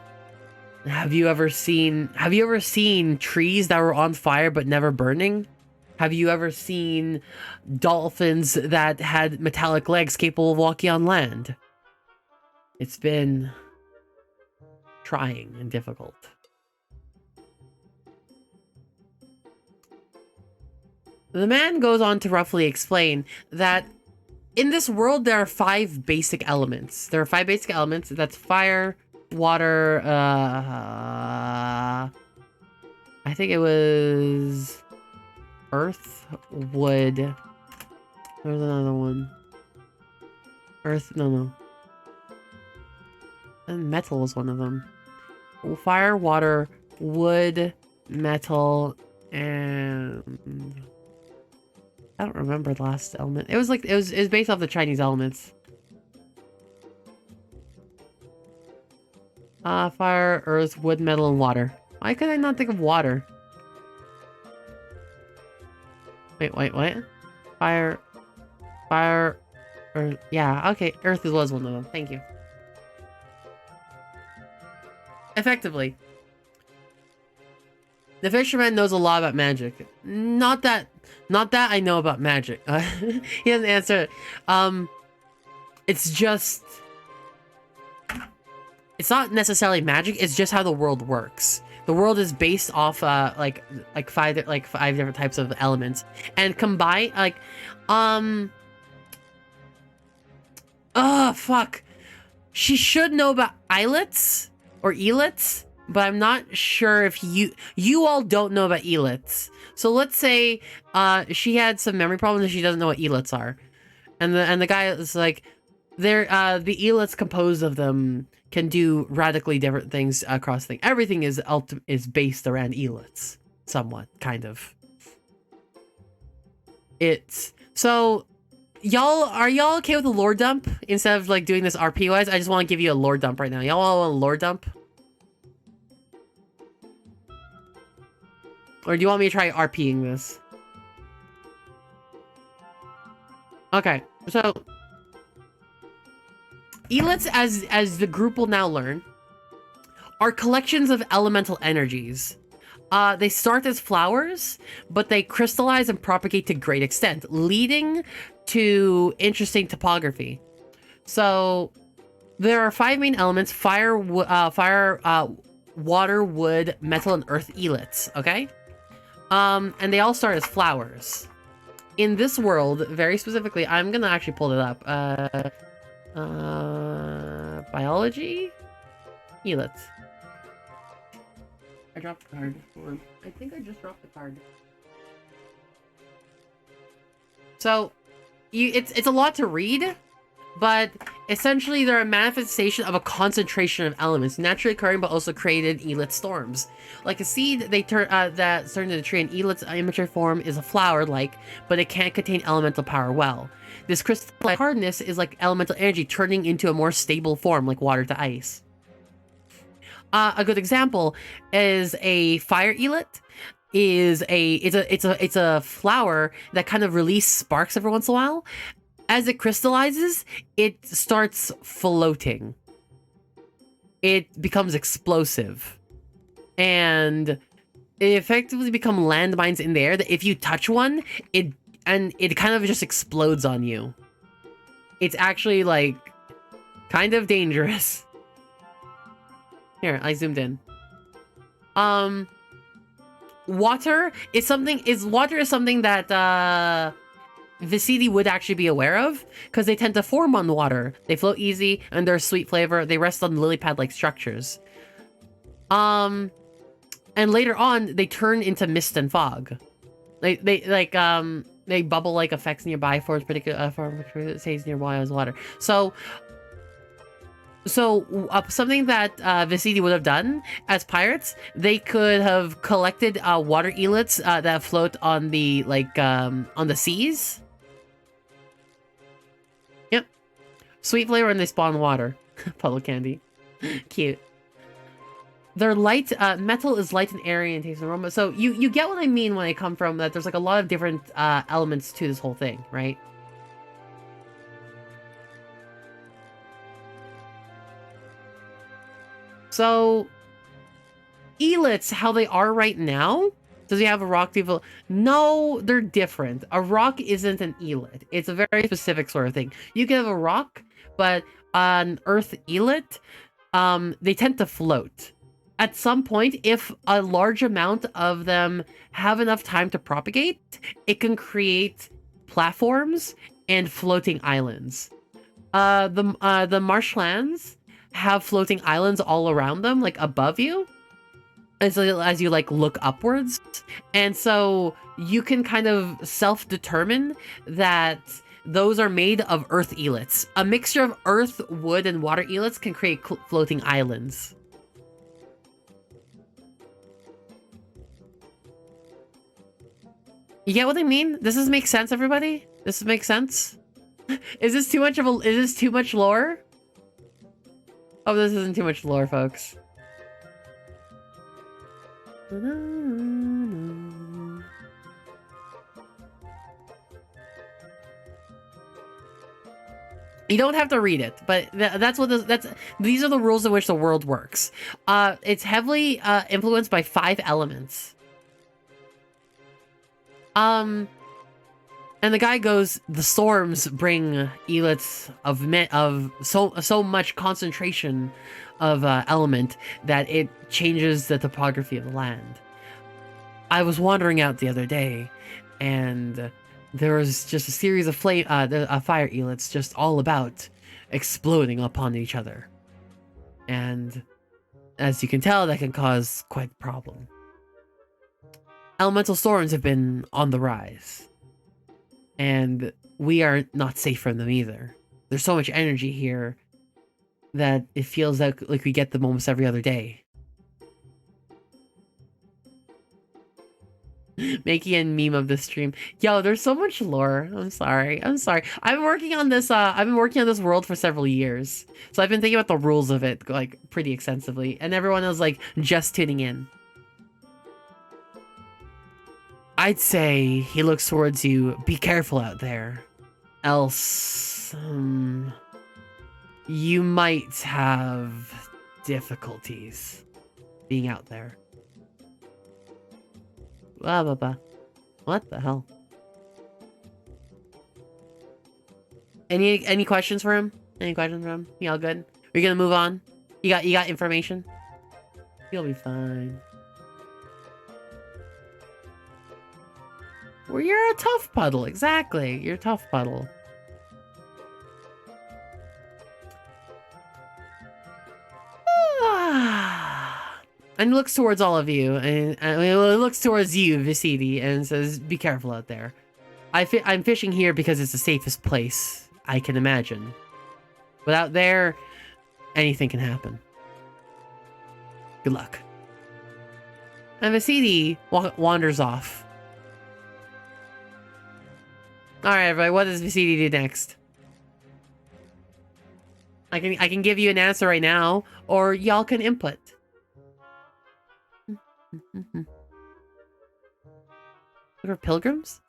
Have you ever seen trees that were on fire but never burning? Have you ever seen dolphins that had metallic legs capable of walking on land? It's been trying and difficult. The man goes on to roughly explain that in this world there are 5 basic elements. There are 5 basic elements. That's fire, water, I think it was earth, wood. There's another one. Earth, no. And metal was one of them. Fire, water, wood, metal, and I don't remember the last element. It was based off the Chinese elements. Fire, earth, wood, metal, and water. Why could I not think of water? Wait, what? Fire, earth. Yeah, okay. Earth was one of them. Thank you. Effectively, the fisherman knows a lot about magic. Not that I know about magic. He doesn't answer. It's just, it's not necessarily magic. It's just how the world works. The world is based off like five different types of elements and combine fuck. She should know about islets or elets, but I'm not sure if you all don't know about elets. So let's say she had some memory problems and she doesn't know what elets are, and the guy is like, the elets composed of them can do radically different things across things. Everything is based around elets, somewhat, kind of. It's so. Are y'all okay with a lore dump instead of like doing this RP wise? I just want to give you a lore dump right now. Y'all want a lore dump? Or do you want me to try RPing this? Okay, so elets, as the group will now learn, are collections of elemental energies. They start as flowers, but they crystallize and propagate to great extent, leading to interesting topography. So there are 5 main elements: fire, water, wood, metal, and earth elets. Okay, and they all start as flowers. In this world, very specifically, I'm gonna actually pull it up. Biology, elets. I dropped the card. I think I just dropped the card. So, it's a lot to read, but Essentially, they're a manifestation of a concentration of elements, naturally occurring but also created in Elit's storms. Like a seed, they turn that turned into a tree, and Elit's immature form is a flower-like, but it can't contain elemental power well. This crystalline hardness is like elemental energy turning into a more stable form, like water to ice. A good example is a fire elit. It's a flower that kind of releases sparks every once in a while. As it crystallizes, it starts floating. It becomes explosive. And it effectively become landmines in the air that if you touch one, it kind of just explodes on you. It's actually like kind of dangerous. Here, I zoomed in. Water is something that Viscidi would actually be aware of, because they tend to form on water. They float easy, and they're sweet flavor. They rest on lily pad-like structures. And later on, they turn into mist and fog. They bubble-like effects nearby for particular it stays nearby as water. So something that Viscidi would have done as pirates, they could have collected water elits that float on the on the seas. Yep, sweet flavor, and they spawn water. Puddle candy, cute. They're light. Metal is light and airy and tastes and aroma. So you get what I mean when I come from that. There's like a lot of different elements to this whole thing, right? So, Elits, how they are right now, does he have a rock default? No, they're different. A rock isn't an Elit. It's a very specific sort of thing. You can have a rock, but an Earth Elit, they tend to float. At some point, if a large amount of them have enough time to propagate, it can create platforms and floating islands. The marshlands have floating islands all around them, like above you, as you like look upwards. And so you can kind of self-determine that those are made of earth elits. A mixture of earth, wood, and water elits can create floating islands. You get what I mean? Does this make sense, everybody? Does this make sense? Is this too much lore? Oh, this isn't too much lore, folks. You don't have to read it, but these are the rules in which the world works. It's heavily influenced by 5 elements. And the guy goes, the storms bring elits of so much concentration of element that it changes the topography of the land. I was wandering out the other day, and there was just a series of fire elits just all about exploding upon each other. And as you can tell, that can cause quite a problem. Elemental storms have been on the rise. And we are not safe from them either. There's so much energy here that it feels like we get them almost every other day. Making a meme of this stream. Yo, there's so much lore. I'm sorry. I've been working on this world for several years. So I've been thinking about the rules of it like pretty extensively. And everyone is like just tuning in. I'd say he looks towards you. Be careful out there. Else, you might have difficulties being out there. Blah, blah, blah. What the hell? Any questions for him? Any questions for him? You all good? We're gonna move on? You got information? You'll be fine. Well, you're a tough puddle, exactly. You're a tough puddle. And looks towards all of you, and it looks towards you, Viscidi, and says, "Be careful out there. I'm fishing here because it's the safest place I can imagine. Without there, anything can happen. Good luck. And Viscidi wanders off. Alright, everybody, what does Viscidi do next? I can give you an answer right now, or y'all can input. What are pilgrims?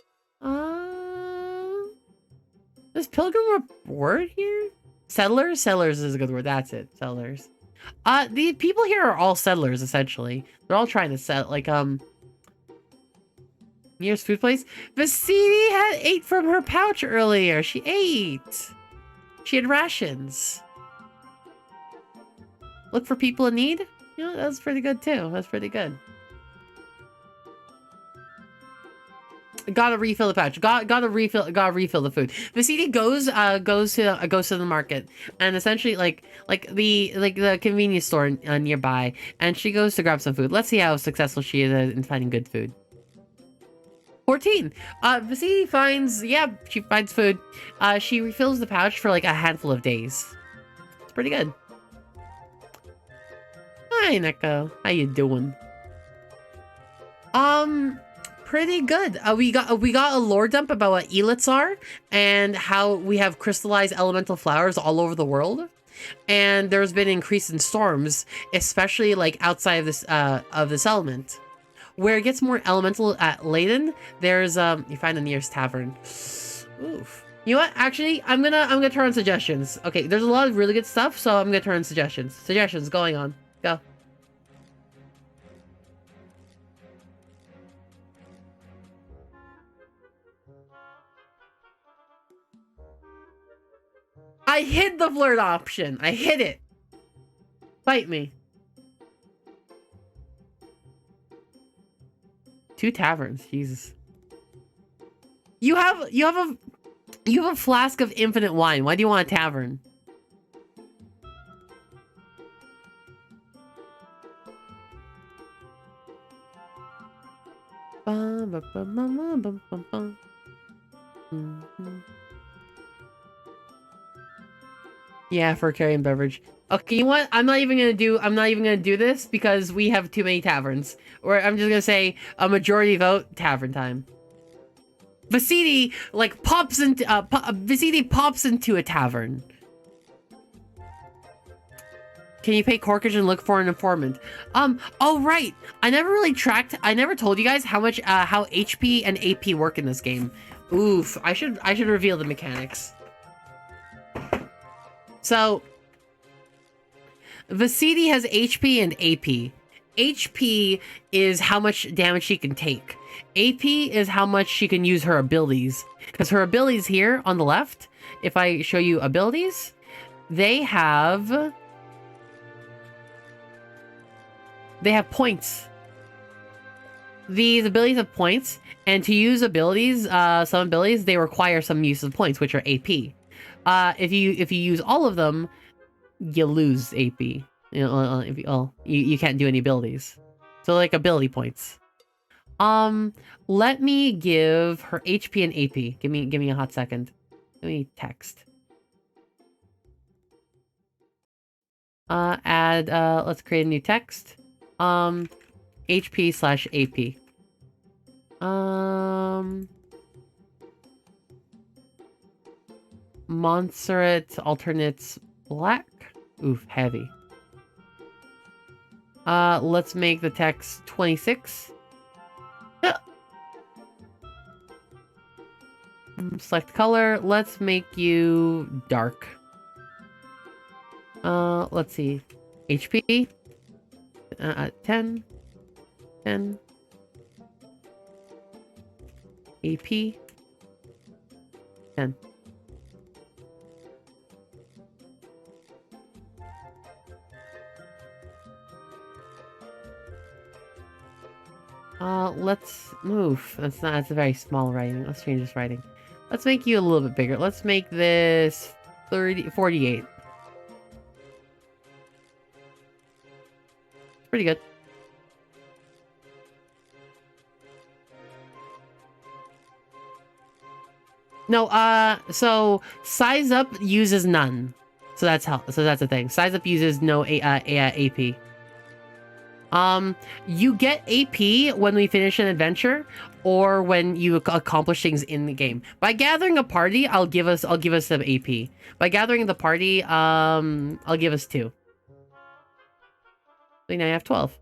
Does pilgrim word here? Settlers? Settlers is a good word. That's it. Settlers. The people here are all settlers, essentially. They're all trying to set, like, nearest food place. Viscidi had ate from her pouch earlier. She ate. She had rations. Look for people in need? You know, that's pretty good, too. That's pretty good. Gotta refill the pouch. Gotta refill the food. Viscidi goes to the market, and essentially like the convenience store nearby, and she goes to grab some food. Let's see how successful she is in finding good food. 14. Viscidi finds she finds food. She refills the pouch for like a handful of days. It's pretty good. Hi, Neko. How you doing? Pretty good. We got a lore dump about what elits are and how we have crystallized elemental flowers all over the world. And there's been an increase in storms, especially like outside of this element. Where it gets more elemental at Layton, there's you find the nearest tavern. Oof. You know what? Actually, I'm gonna turn on suggestions. Okay, there's a lot of really good stuff, so I'm gonna turn on suggestions. Suggestions going on. Go. I hid the flirt option. I hid it. Fight me. 2 taverns. Jesus. You have a flask of infinite wine. Why do you want a tavern? Yeah, for carrying beverage. Okay, you know what? I'm not even gonna do this because we have too many taverns. Or I'm just gonna say a majority vote, tavern time. Viscidi like pops into Viscidi pops into a tavern. Can you pay Corkage and look for an informant? Oh right. I never told you guys how much how HP and AP work in this game. Oof, I should reveal the mechanics. So Viscidi has HP and AP. HP is how much damage she can take. AP is how much she can use her abilities. Because her abilities here on the left, if I show you abilities, they have points. These abilities have points, and to use abilities, some abilities, they require some use of points, which are AP. If you use all of them, you lose AP. You know, you can't do any abilities. So like ability points. Let me give her HP and AP. Give me a hot second. Let me text. Let's create a new text. HP/AP. Montserrat alternates black. Oof, heavy. Let's make the text 26. Select color. Let's make you dark. Let's see. HP. 10. 10. AP. 10. Let's move. That's a very small writing. Let's change this writing. Let's make you a little bit bigger. Let's make this 48. Pretty good. No, so size up uses none. So that's how. So that's the thing. Size up uses no AP. You get AP when we finish an adventure, or when you accomplish things in the game. By gathering a party, I'll give us some AP. By gathering the party, I'll give us 2. So now you have 12.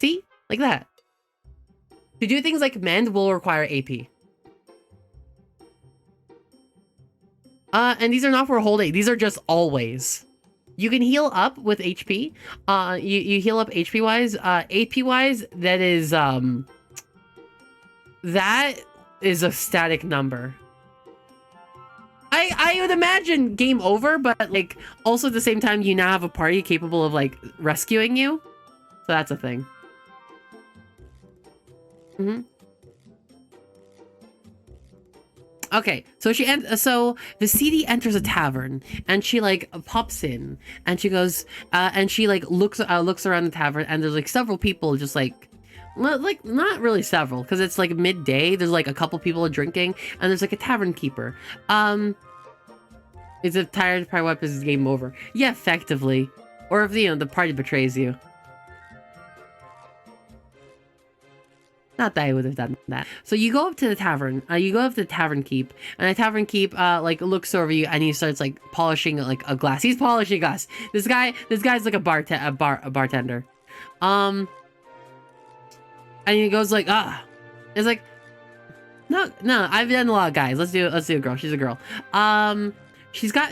See? Like that. To do things like mend will require AP. And these are not for a whole day. These are just always. You can heal up with HP. You heal up HP wise. AP wise, that is a static number. I would imagine game over, but like also at the same time you now have a party capable of like rescuing you. So that's a thing. Okay, so Viscidi enters a tavern, and she like pops in, and she goes, and she like looks around the tavern, and there's like several people just like not really several, because it's like midday. There's like a couple people drinking, and there's like a tavern keeper. Is it tired? Probably what is game over? Yeah, effectively, or if the party betrays you. Not that I would have done that. So you go up to the tavern. You go up to the tavern keep, and the tavern keep like looks over you, and he starts like polishing like a glass. He's polishing glass. This guy's like a bartender. And he goes like, it's like, no, I've done a lot of guys. Let's do a girl. She's a girl. She's got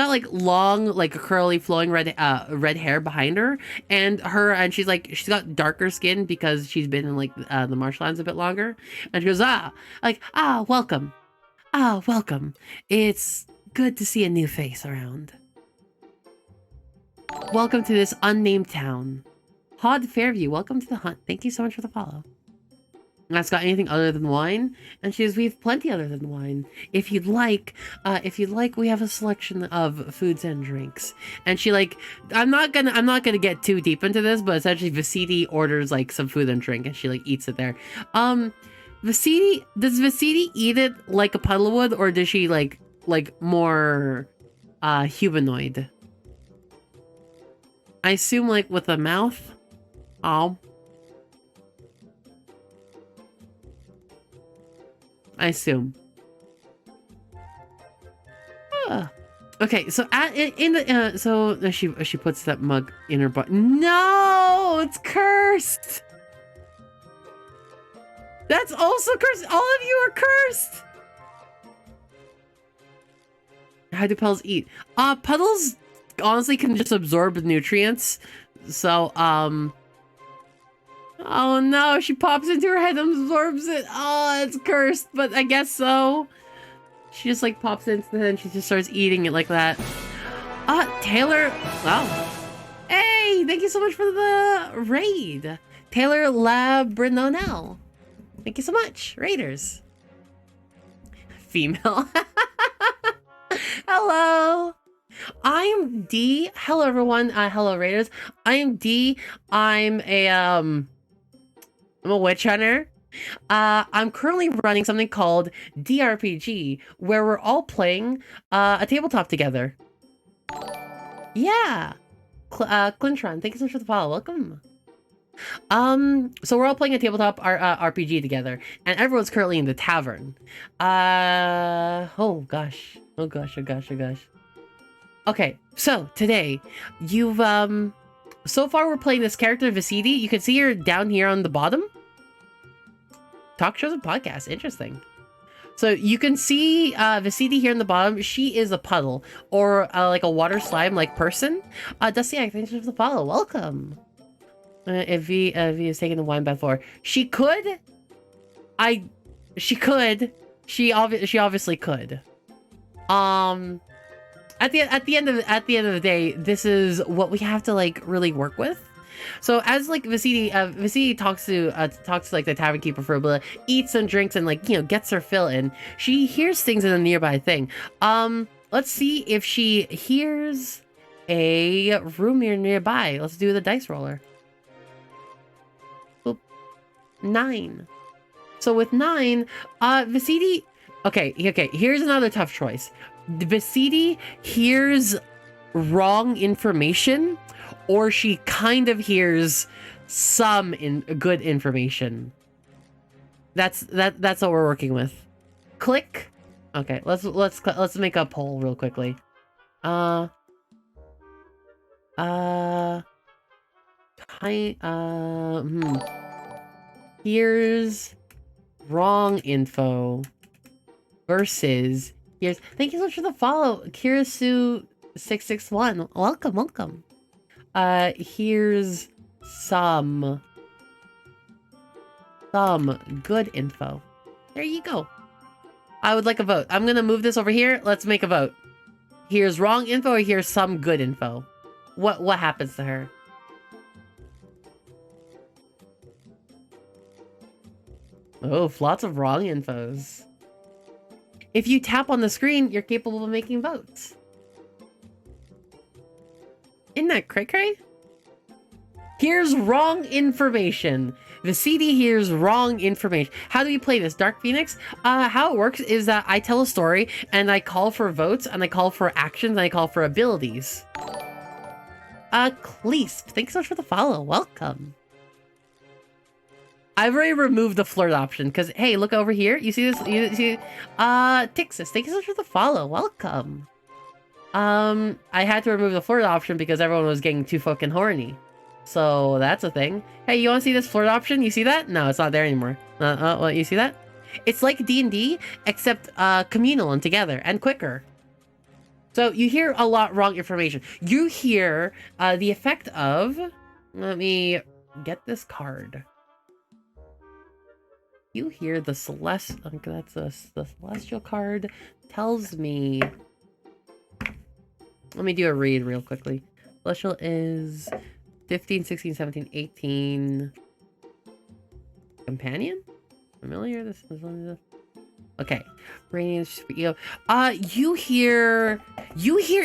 like long, like curly, flowing red hair behind her, and she's got darker skin because she's been in like the marshlands a bit longer, and she goes welcome, welcome. It's good to see a new face around. Welcome to this unnamed town, Hod Fairview. Welcome to the hunt. Thank you so much for the follow. That's got anything other than wine? And she says, we have plenty other than wine. If you'd like, we have a selection of foods and drinks. And she like, I'm not gonna get too deep into this, but essentially Viscidi orders like some food and drink, and she like eats it there. Does Viscidi eat it like a puddle would, or does she like more humanoid? I assume like with a mouth. I assume. Okay, so she puts that mug in her butt. No, it's cursed. That's also cursed. All of you are cursed. How do puddles eat? Puddles honestly can just absorb nutrients. So oh no, she pops into her head and absorbs it. Oh, it's cursed, but I guess so. She just like pops into the head and she just starts eating it like that. Taylor. Wow. Hey, thank you so much for the raid. Taylor Labrinonel. Thank you so much. Raiders. Female. Hello. I am D. Hello everyone. Hello Raiders. I am D. I'm a witch hunter. I'm currently running something called DRPG, where we're all playing a tabletop together. Yeah. Clintron, thank you so much for the follow. Welcome. So we're all playing a tabletop RPG together, and everyone's currently in the tavern. Oh gosh. Okay, so today you've so far we're playing this character Viscidi. You can see her down here on the bottom. Talk shows and podcasts. Interesting. So you can see Viscidi here in the bottom. She is a puddle, or like a water slime like person. Dusty, thanks for the follow. Welcome. If he is taking the wine bath for, she could. She obviously could. At the end of the day, this is what we have to like really work with. So as like Viscidi talks to like the tavern keeper for a bit, eats and drinks and like gets her fill in. She hears things in a nearby thing. Let's see if she hears a room nearby. Let's do the dice roller. Boop. 9. So with 9, Viscidi. Okay. Here's another tough choice. Viscidi hears wrong information, or she kind of hears some good information. That's what we're working with. Click. Okay, let's make a poll real quickly. Here's wrong info versus here's. Thank you so much for the follow, Kirasu661. Welcome. Here's some good info. There you go. I would like a vote. I'm gonna move this over here. Let's make a vote. Here's wrong info or here's some good info. What happens to her? Oh, lots of wrong infos. If you tap on the screen, you're capable of making votes. Isn't that cray-cray? Here's wrong information. Viscidi hears wrong information. How do we play this? Dark Phoenix? How it works is that I tell a story, and I call for votes, and I call for actions, and I call for abilities. Cleasp, thanks so much for the follow. Welcome. I've already removed the flirt option, because, hey, look over here. You see this? You see? Tixus, thank you so much for the follow. Welcome. I had to remove the flirt option because everyone was getting too fucking horny. So that's a thing. Hey, you want to see this flirt option? You see that? No, it's not there anymore. What, you see that? It's like D&D, except communal and together and quicker. So you hear a lot wrong information. You hear the effect of... Let me get this card. You hear the celestial... That's the celestial card. Tells me... Let me do a read real quickly. Celestial is... 15, 16, 17, 18. Companion? Familiar? This is one of the... Okay. Radiance, you hear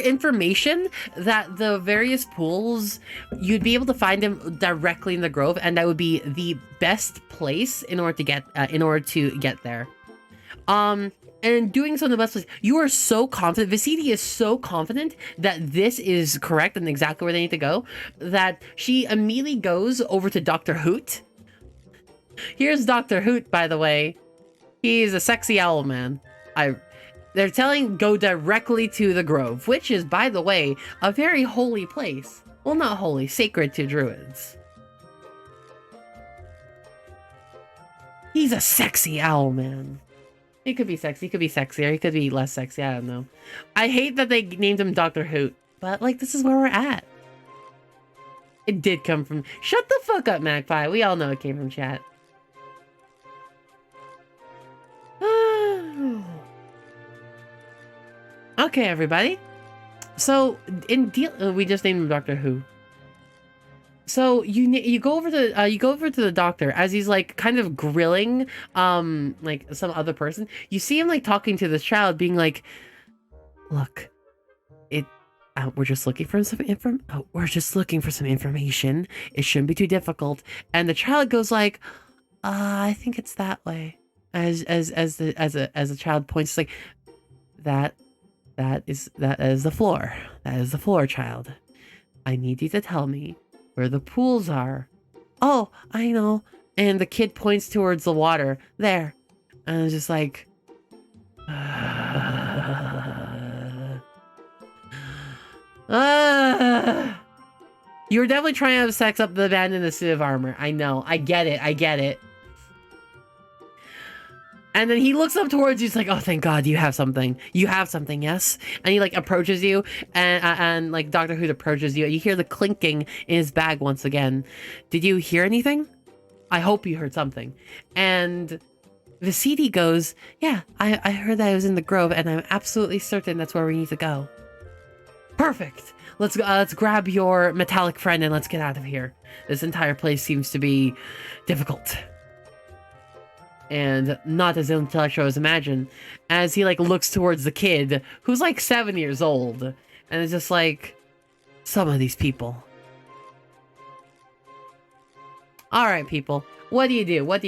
information that the various pools, you'd be able to find them directly in the grove, and that would be the best place in order to get there. And doing so in the best place, you are so confident. Viscidi is so confident that this is correct and exactly where they need to go, that she immediately goes over to Dr. Hoot. Here's Dr. Hoot, by the way. He's a sexy owl man. They're telling go directly to the grove, which is, by the way, a very holy place. Well, not holy, sacred to druids. He's a sexy owl man. He could be sexy, he could be sexier, he could be less sexy, I don't know. I hate that they named him Dr. Hoot, but, like, this is where we're at. It did come from... Shut the fuck up, Magpie. We all know it came from chat. Okay, everybody. So, we just named him Doctor Who. So you go over to the doctor as he's like kind of grilling like some other person. You see him like talking to this child, being like, "Look, we're just looking for some information. It shouldn't be too difficult." And the child goes like, "I think it's that way." As a child points, like, that is the floor. That is the floor, child. I need you to tell me where the pools are. Oh, I know. And the kid points towards the water. There. And it's just like... You were definitely trying to have sex up the band in the suit of armor. I know. I get it. And then he looks up towards you. He's like, "Oh, thank God, you have something. You have something, yes?" And he like approaches you, and like Dr. Hoot approaches you. You hear the clinking in his bag once again. "Did you hear anything? I hope you heard something." And Viscidi goes, "Yeah, I heard that it was in the grove, and I'm absolutely certain that's where we need to go." "Perfect. Let's grab your metallic friend and let's get out of here. This entire place seems to be difficult." And not as intellectual as imagined, as he like looks towards the kid who's like 7 years old, and it's just like, some of these people. All right, people, what do you do? What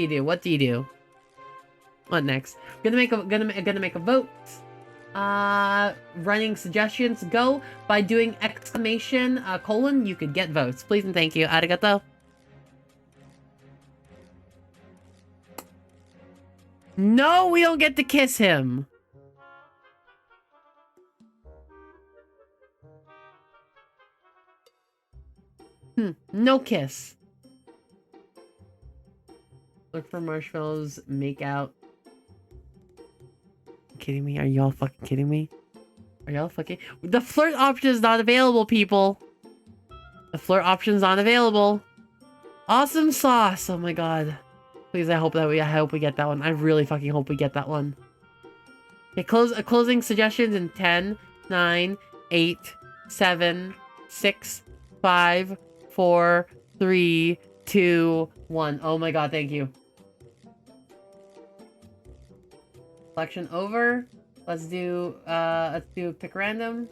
next? Gonna make a vote. Running suggestions go by doing exclamation colon. You could get votes. Please and thank you. Arigato. No, we don't get to kiss him. No kiss. Look for marshmallows, make out. Kidding me? Are y'all fucking kidding me? Are y'all fucking... The flirt option is not available, people. The flirt option is not available. Awesome sauce. Oh my god. Please, I hope we get that one. I really fucking hope we get that one. Okay, closing suggestions in 10, 9, 8, 7, 6, 5, 4, 3, 2, 1. Oh my god, thank you. Selection over. Let's do pick random.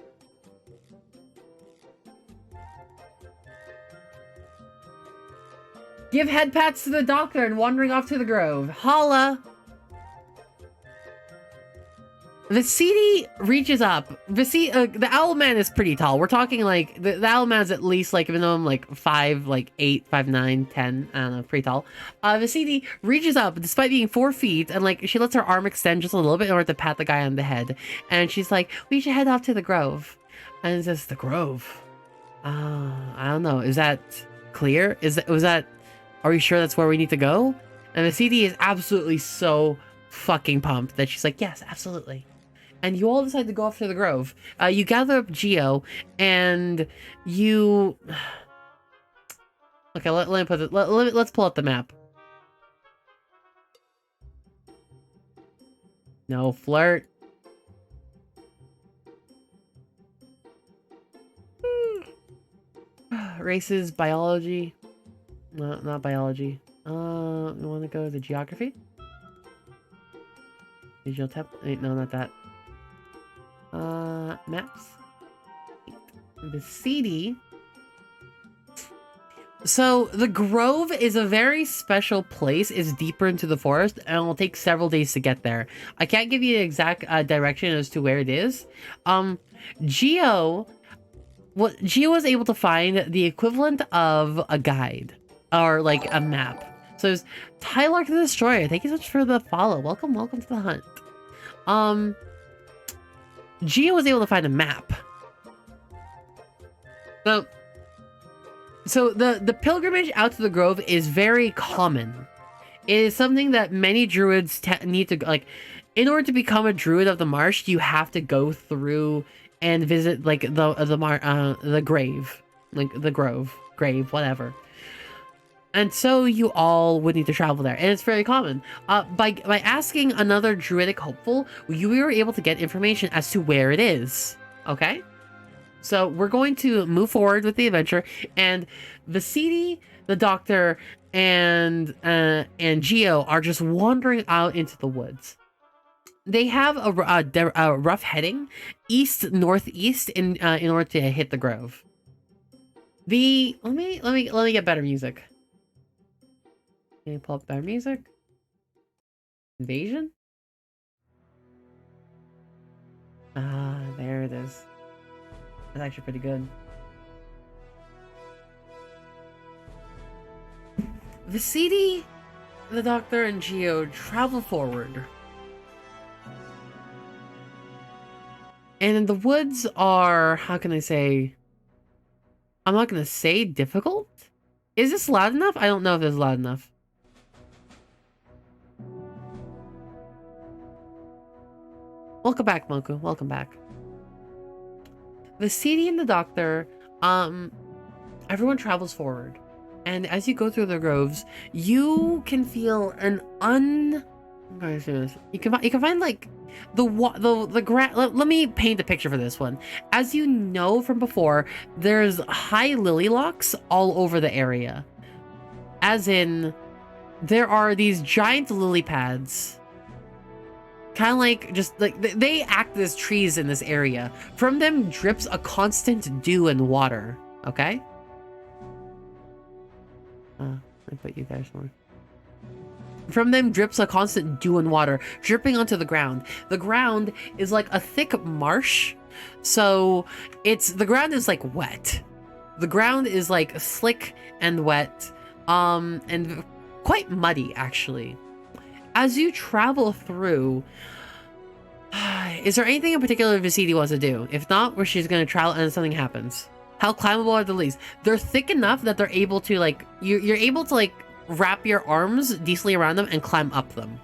Give head pats to the doctor and wandering off to the grove. Holla! Viscidi reaches up. The owl man is pretty tall. We're talking like the owl man is at least like, even though I'm like 5, like 8, 5, 9, 10. I don't know, pretty tall. Viscidi reaches up despite being 4 feet, and like she lets her arm extend just a little bit in order to pat the guy on the head. And she's like, "We should head off to the grove." And it says the grove. I don't know. Is that clear? Are you sure that's where we need to go? And Viscidi is absolutely so fucking pumped that she's like, "Yes, absolutely." And you all decide to go off to the grove. You gather up Geo, and you... Okay, let me put it... Let's pull up the map. No flirt. Races, biology. No, not biology. We want to go to geography? Digital temp... Wait, no, not that. Maps. Viscidi. So the grove is a very special place. It's deeper into the forest, and it'll take several days to get there. I can't give you the exact direction as to where it is. Geo was able to find the equivalent of a guide or like a map. So there's Tylark the Destroyer. Thank you so much for the follow. Welcome to the hunt. Geo was able to find a map. So the pilgrimage out to the grove is very common. It is something that many druids need to, like, in order to become a druid of the marsh, you have to go through and visit like the grave, like the grave, whatever. And so you all would need to travel there, and it's very common. By asking another druidic hopeful, you were able to get information as to where it is. Okay, so we're going to move forward with the adventure, and Viscidi, the doctor, and Geo are just wandering out into the woods. They have a rough heading east northeast in order to hit the grove. Let me get better music. Can you pull up better music? Invasion? Ah, there it is. That's actually pretty good. Viscidi, the doctor, and Geo travel forward. And the woods are, how can I say? I'm not going to say difficult. Is this loud enough? I don't know if it's loud enough. Welcome back, Moku. Welcome back. Viscidi and the doctor, everyone travels forward. And as you go through the groves, you can feel an I'm going to say this. You can find like let me paint a picture for this one. As you know from before, there's high lily locks all over the area. As in, there are these giant lily pads. Kind of like, just like, they act as trees in this area. From them drips a constant dew and water. Okay? Let me put you guys more. From them drips a constant dew and water, dripping onto the ground. The ground is like a thick marsh, so the ground is like wet. The ground is like slick and wet, and quite muddy, actually. As you travel through, is there anything in particular Viscidi wants to do? If not, where she's going to travel and something happens. How climbable are the lilies? They're thick enough that they're able to, like, you're able to, like, wrap your arms decently around them and climb up them.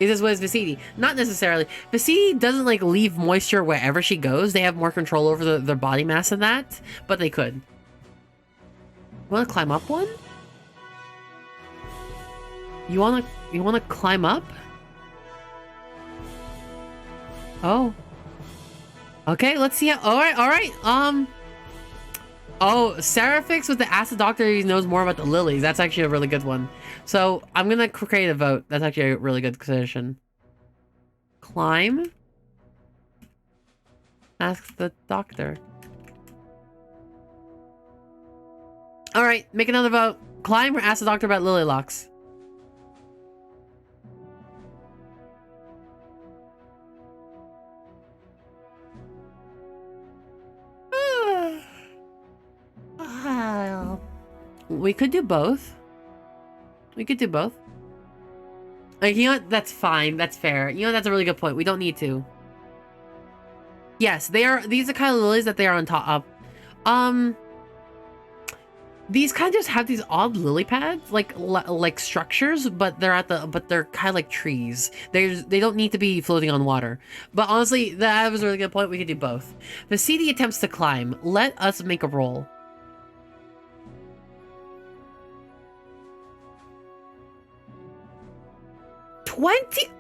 Is this what is Viscidi? Not necessarily. Viscidi doesn't, like, leave moisture wherever she goes. They have more control over their body mass than that, but they could. Want to climb up one? You wanna climb up? Oh. Okay, let's see how. Alright. Oh, Seraphix with the acid doctor, he knows more about the lilies. That's actually a really good one. So I'm gonna create a vote. That's actually a really good suggestion. Climb. Ask the doctor. Alright, make another vote. Climb or ask the doctor about lily locks. We could do both. We could do both. Like, you know what? That's fine. That's fair. You know, that's a really good point. We don't need to. Yes, these are kind of lilies that they are on top of. These kind of just have these odd lily pads, like structures, but they're kind of like trees. They don't need to be floating on water. But honestly, that was a really good point. We could do both. Viscidi attempts to climb. Let us make a roll. 20?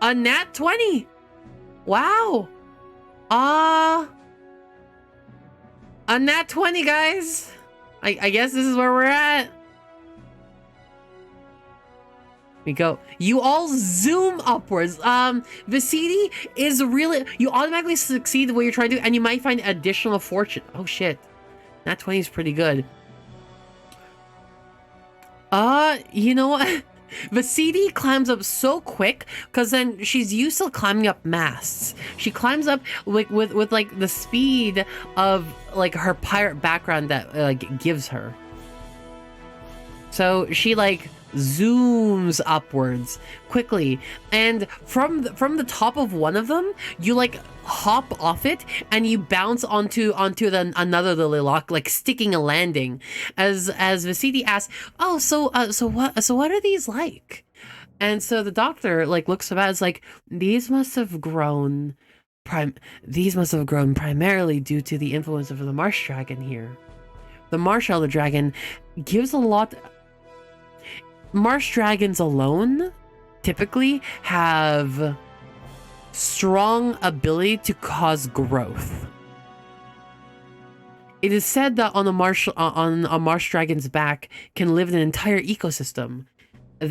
A nat 20? Wow. A nat 20, guys. I guess this is where we're at. We go. You all zoom upwards. Viscidi is really... You automatically succeed what you're trying to do, and you might find additional fortune. Oh, shit. Nat 20 is pretty good. You know what? Viscidi climbs up so quick because then she's used to climbing up masts. She climbs up with like the speed of like her pirate background that like gives her. So she like zooms upwards quickly, and from the top of one of them, you like hop off it and you bounce onto another lily lock, like sticking a landing. As Viscidi asks, "Oh, so what are these like?" And so the doctor like looks about. It's like, these must have grown primarily due to the influence of the marsh dragon here. The marsh elder dragon gives a lot. Marsh dragons alone typically have strong ability to cause growth. It is said that on a marsh dragon's back can live an entire ecosystem,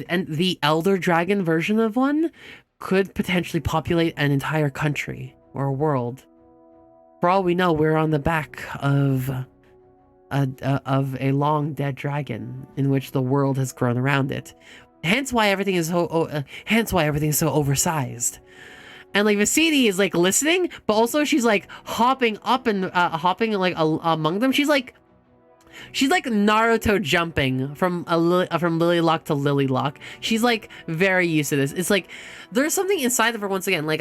and the elder dragon version of one could potentially populate an entire country or a world. For all we know, we're on the back of a long dead dragon in which the world has grown around it. Hence why everything is so oversized. And like Viscidi is like listening, but also she's like hopping up and hopping like among them. She's like Naruto jumping from lily lock to lily lock. She's like very used to this. It's like there's something inside of her once again, like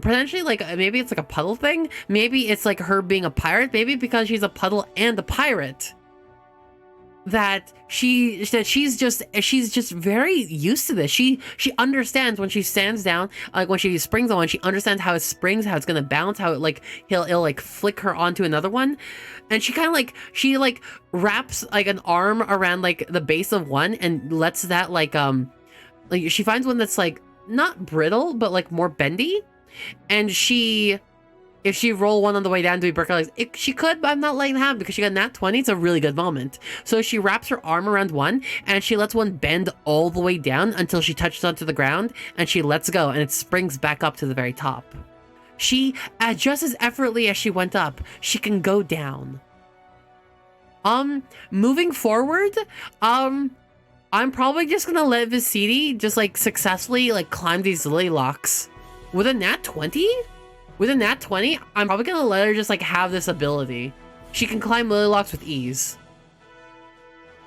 potentially like maybe it's like a puddle thing, maybe it's like her being a pirate, maybe because she's a puddle and a pirate, that she's just very used to this. She understands when she stands down, like when she springs on one, she understands how it springs, how it's gonna bounce, how it like it'll like flick her onto another one. And she kind of like wraps like an arm around like the base of one and lets that like she finds one that's like not brittle but like more bendy. And if she roll one on the way down, do we break her legs? She could, but I'm not letting it happen because she got nat 20. It's a really good moment. So she wraps her arm around one and she lets one bend all the way down until she touches onto the ground, and she lets go and it springs back up to the very top. She, just as effortlessly as she went up, she can go down. Moving forward, I'm probably just gonna let Viscidi just like successfully like climb these lily locks. With a nat 20? With a nat 20, I'm probably gonna let her just like have this ability. She can climb lily locks with ease.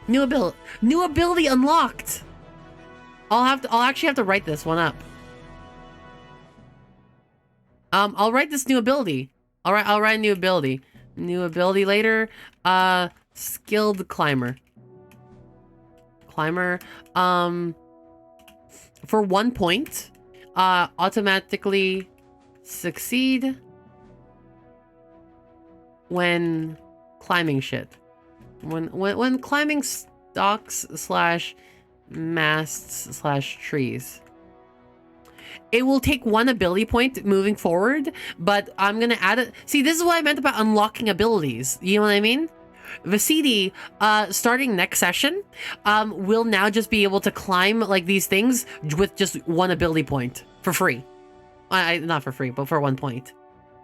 New ability unlocked. I'll actually have to write this one up. I'll write this new ability. I'll write a new ability. New ability later. Skilled climber. Climber. For 1 point, automatically succeed when climbing shit. When climbing stalks slash masts slash trees. It will take 1 ability point moving forward, but I'm gonna add it. See, this is what I meant about unlocking abilities. You know what I mean? Viscidi, starting next session, will now just be able to climb like these things with just 1 ability point for free. Not for free, but for 1 point.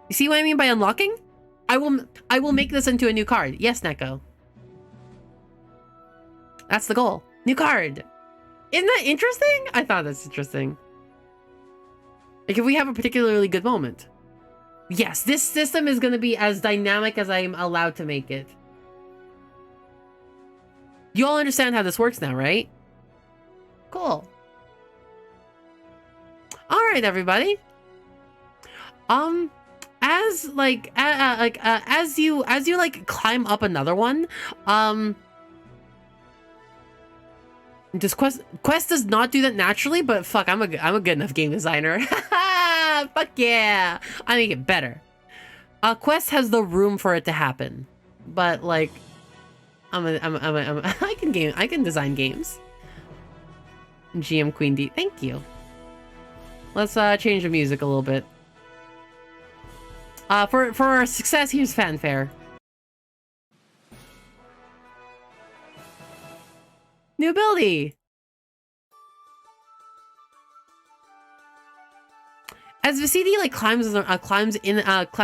You see what I mean by unlocking? I will make this into a new card. Yes, Neko. That's the goal. New card. Isn't that interesting? I thought that's interesting. Like if we have a particularly good moment. Yes, this system is going to be as dynamic as I'm allowed to make it. You all understand how this works now, right? Cool. All right, everybody. As you like climb up another one, this quest does not do that naturally, but fuck, I'm a good enough game designer. Fuck yeah, I make it better. Quest has the room for it to happen, but like, I can design games. GM Queen D, thank you. Let's change the music a little bit. For our success, here's fanfare. New ability. As Viscidi like climbs in, asks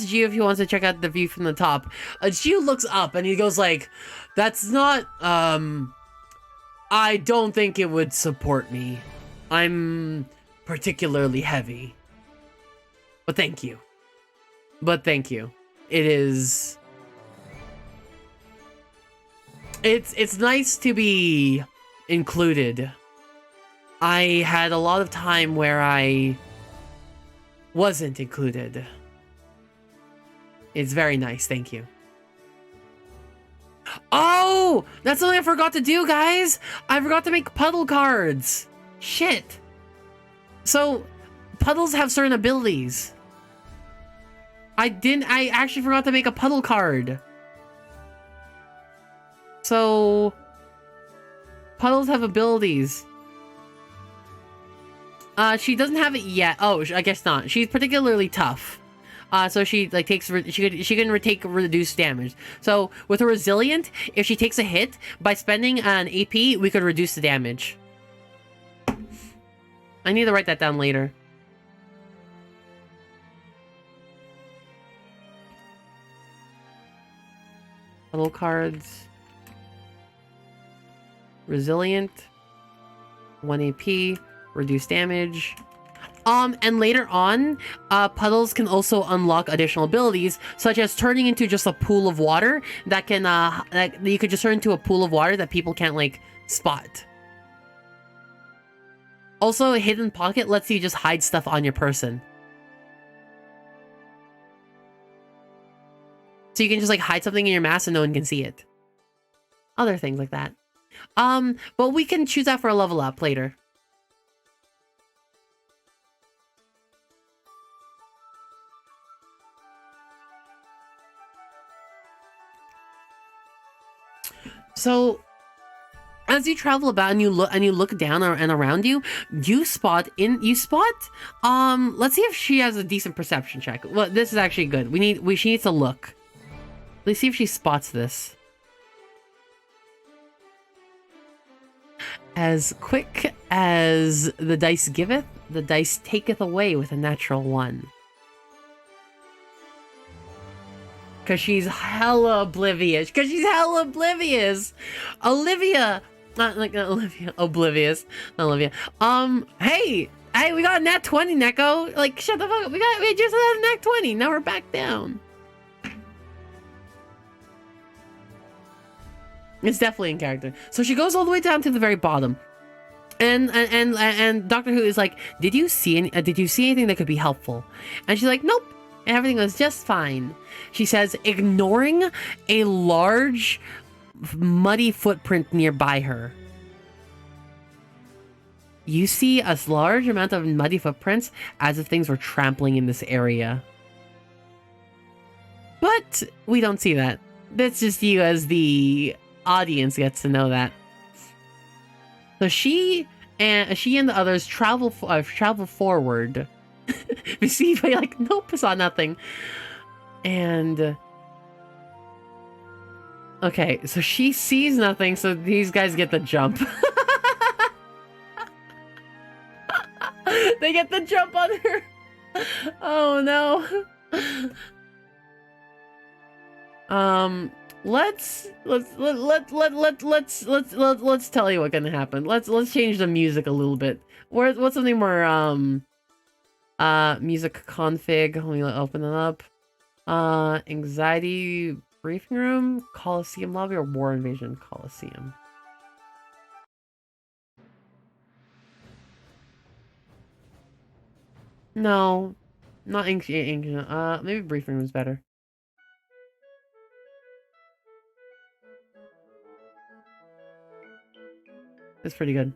Gio if he wants to check out the view from the top. Gio looks up and he goes like, "That's not. I don't think it would support me. I'm particularly heavy. But thank you. It is. It's nice to be included. I had a lot of time where I wasn't included. It's very nice, thank you." Oh, that's something I forgot to do, guys. I forgot to make puddle cards. Shit. So, puddles have certain abilities. I actually forgot to make a puddle card. So, puddles have abilities. She doesn't have it yet. Oh, I guess not. She's particularly tough. So she like takes she can take reduced damage. So with a resilient, if she takes a hit by spending an AP, we could reduce the damage. I need to write that down later. Puddle cards. Resilient. 1 AP. Reduce damage. And later on, puddles can also unlock additional abilities, such as turning into just a pool of water that can, that you could just turn into a pool of water that people can't, like, spot. Also, a hidden pocket lets you just hide stuff on your person. So you can just, like, hide something in your mask and no one can see it. Other things like that. But we can choose that for a level up later. So, as you travel about and you look down and around you, you spot, let's see if she has a decent perception check. Well, this is actually good. She needs to look. Let's see if she spots this. As quick as the dice giveth, the dice taketh away with a natural 1. Because she's hella oblivious. Olivia. Not Olivia. Oblivious. Not Olivia. Hey, we got a nat 20, Neko. Like, shut the fuck up. We just had a nat 20. Now we're back down. It's definitely in character. So she goes all the way down to the very bottom. And Doctor Who is like, did you see anything that could be helpful? And she's like, nope. Everything was just fine. She says, ignoring a large, muddy footprint nearby her. You see a large amount of muddy footprints as if things were trampling in this area. But we don't see that. That's just you as the audience gets to know that. So she and the others travel forward. We see, like, nope, I saw nothing. And okay, so she sees nothing, so these guys get the jump. They get the jump on her. Oh no. Let's tell you what's gonna happen. Let's change the music a little bit. What's something more music config? Let me open it up. Anxiety briefing room, Coliseum lobby, or War Invasion Coliseum. No, not ancient. Maybe briefing room's better. It's pretty good.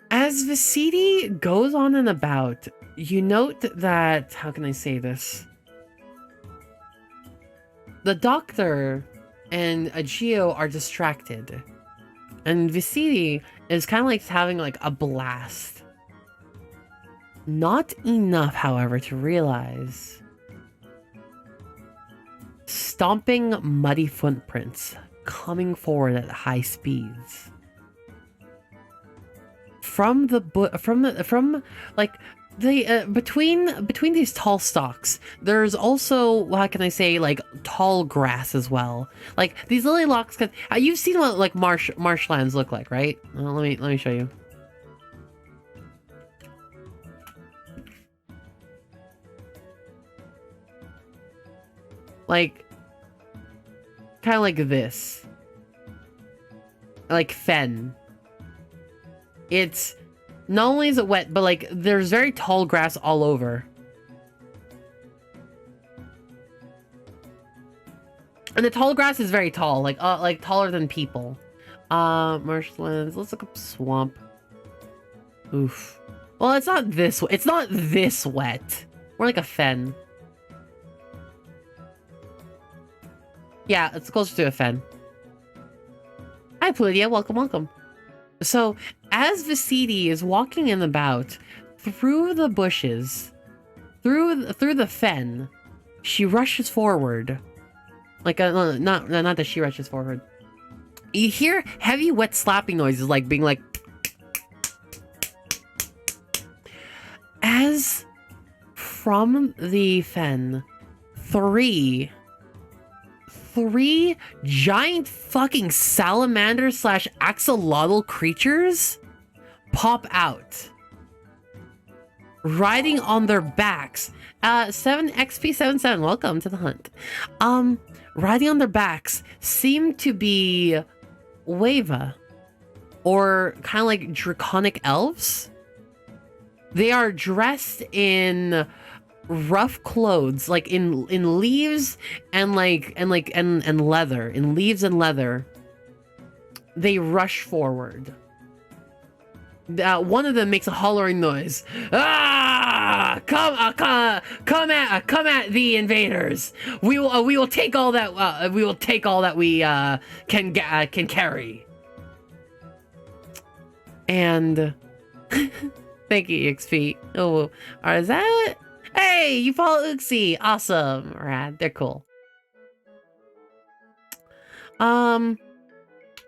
As Viscidi goes on and about, you note that, how can I say this? The Doctor and Agio are distracted. And Viscidi is kind of like having like a blast. Not enough, however, to realize stomping muddy footprints coming forward at high speeds. From between these tall stalks, there's also, how can I say, like tall grass as well. Like these lily locks. You've seen what like marshlands look like, right? Let me show you. Like, kind of like this. Like fen. It's not only is it wet, but like there's very tall grass all over. And the tall grass is very tall, like taller than people. Marshlands. Let's look up swamp. Oof. Well, it's not this wet. More like a fen. Yeah, it's closer to a fen. Hi, Plutia. Welcome. So, as Viscidi is walking in about through the bushes, through the fen, she rushes forward. Like, not that she rushes forward. You hear heavy, wet slapping noises, like being like. As from the fen, three giant fucking salamander / axolotl creatures pop out, riding on their backs. 7XP77, welcome to the hunt. Riding on their backs seem to be Wava, or kind of like draconic elves. They are dressed in rough clothes, like in leaves and leather. In leaves and leather, they rush forward. One of them makes a hollering noise. Ah! Come at the invaders. We will take all that. We will take all that we can carry. And thank you, EXP. Oh, is that? Hey, you follow Uxie. Awesome. Rad. They're cool.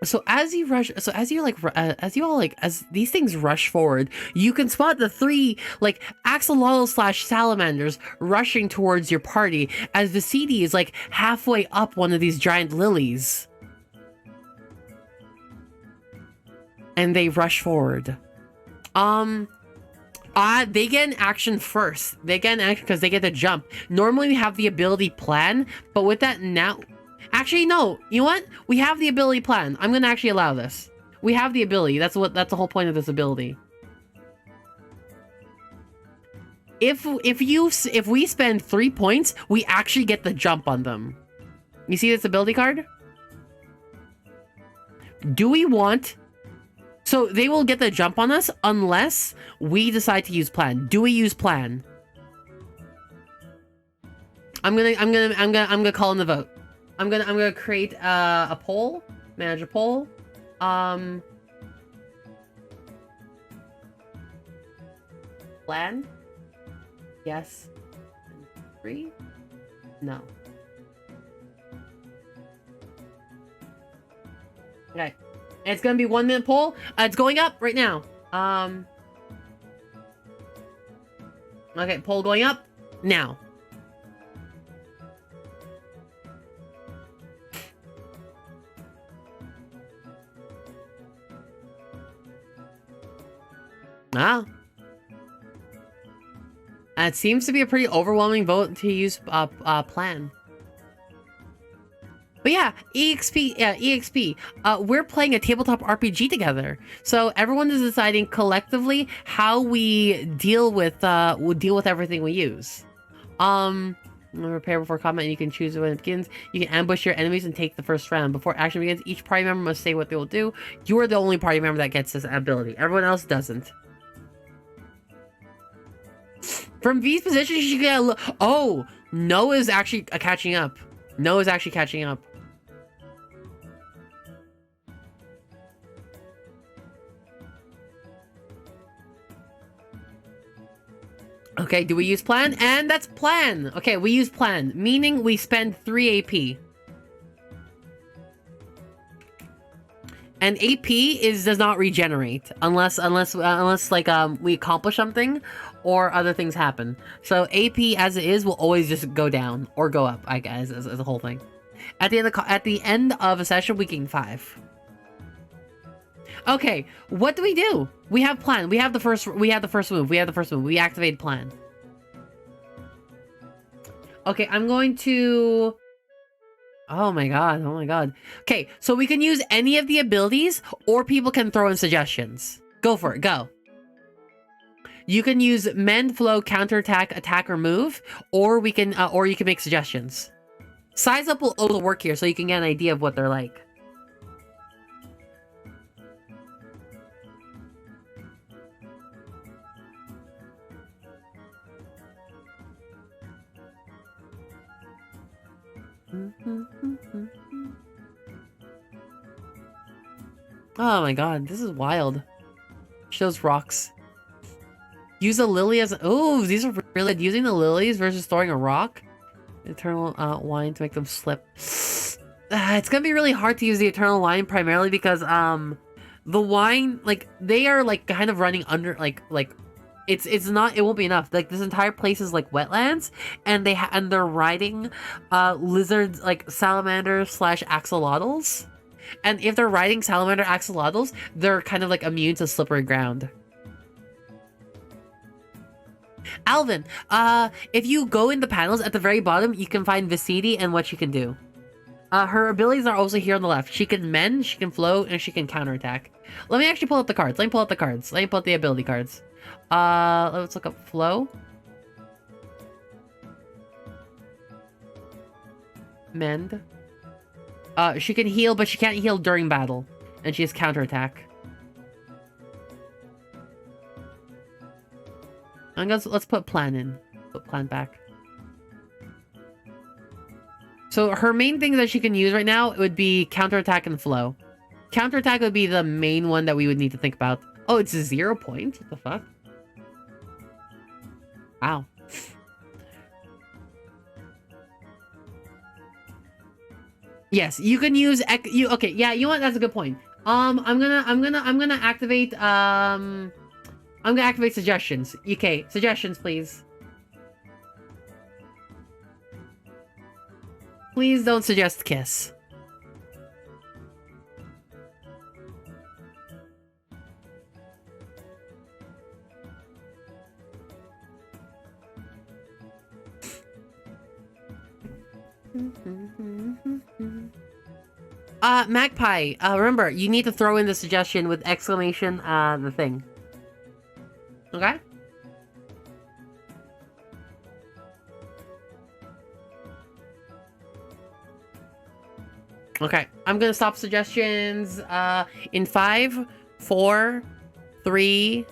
So as you rush, so as you like, as you all like, as these things rush forward, you can spot the three like axolotl slash salamanders rushing towards your party as Viscidi is like halfway up one of these giant lilies. And they rush forward. They get an action first. They get an action because they get to jump. Normally we have the ability plan, but with that now... Actually, no. You know what? We have the ability plan. I'm gonna actually allow this. We have the ability. That's the whole point of this ability. If we spend 3 points, we actually get the jump on them. You see this ability card? Do we want... So they will get the jump on us unless we decide to use plan. Do we use plan? I'm gonna call in the vote. I'm gonna create a poll, manage a poll. Plan? Yes. 3? No. Okay. And it's gonna be 1 minute poll. It's going up right now. Okay, poll going up now. Ah. It seems to be a pretty overwhelming vote to use plan. But yeah, EXP. We're playing a tabletop RPG together, so everyone is deciding collectively how we deal with everything we use. Prepare before combat, and you can choose when it begins. You can ambush your enemies and take the first round. Before action begins, each party member must say what they will do. You are the only party member that gets this ability. Everyone else doesn't. From V's position, you get a oh, Noah's actually catching up. Noah's actually catching up. Okay, do we use plan? And that's plan. Okay, we use plan, meaning we spend 3 AP. And AP does not regenerate unless like we accomplish something or other things happen. So AP as it is will always just go down or go up, I guess, as a whole thing. At the end of a session, we gain 5. Okay, what do? We have plan. We have the first move. We activate plan. Okay, I'm going to... Oh my god. Okay, so we can use any of the abilities, or people can throw in suggestions. Go for it, go. You can use mend, flow, counterattack, attack, or move, or you can make suggestions. Size up will also work here, so you can get an idea of what they're like. Oh my god, this is wild. Shows rocks. Use a lily as... Oh, these are really good. Using the lilies versus throwing a rock. Eternal wine to make them slip. It's gonna be really hard to use the eternal wine primarily because the wine, like, they are like kind of running under like it's not, it won't be enough. Like, this entire place is like wetlands, and they're riding lizards, like salamanders slash axolotls. And if they're riding salamander axolotls, they're kind of like immune to slippery ground. Alvin, if you go in the panels at the very bottom, you can find Viscidi and what she can do. Her abilities are also here on the left. She can mend, she can float, and she can counterattack. Let me actually pull up the cards. Let me pull up the ability cards. Let's look up flow. Mend. She can heal, but she can't heal during battle. And she has counterattack. And let's put plan in. Put plan back. So her main thing that she can use right now would be counterattack and flow. Counterattack would be the main one that we would need to think about. Oh, it's 0 points? What the fuck? Wow. Yes, you can use okay, yeah, you know what? That's a good point. I'm gonna activate I'm gonna activate suggestions. Okay, suggestions, please. Please don't suggest kiss. Magpie, remember, you need to throw in the suggestion with exclamation, the thing. Okay? Okay, I'm gonna stop suggestions, in 5, 4, 3,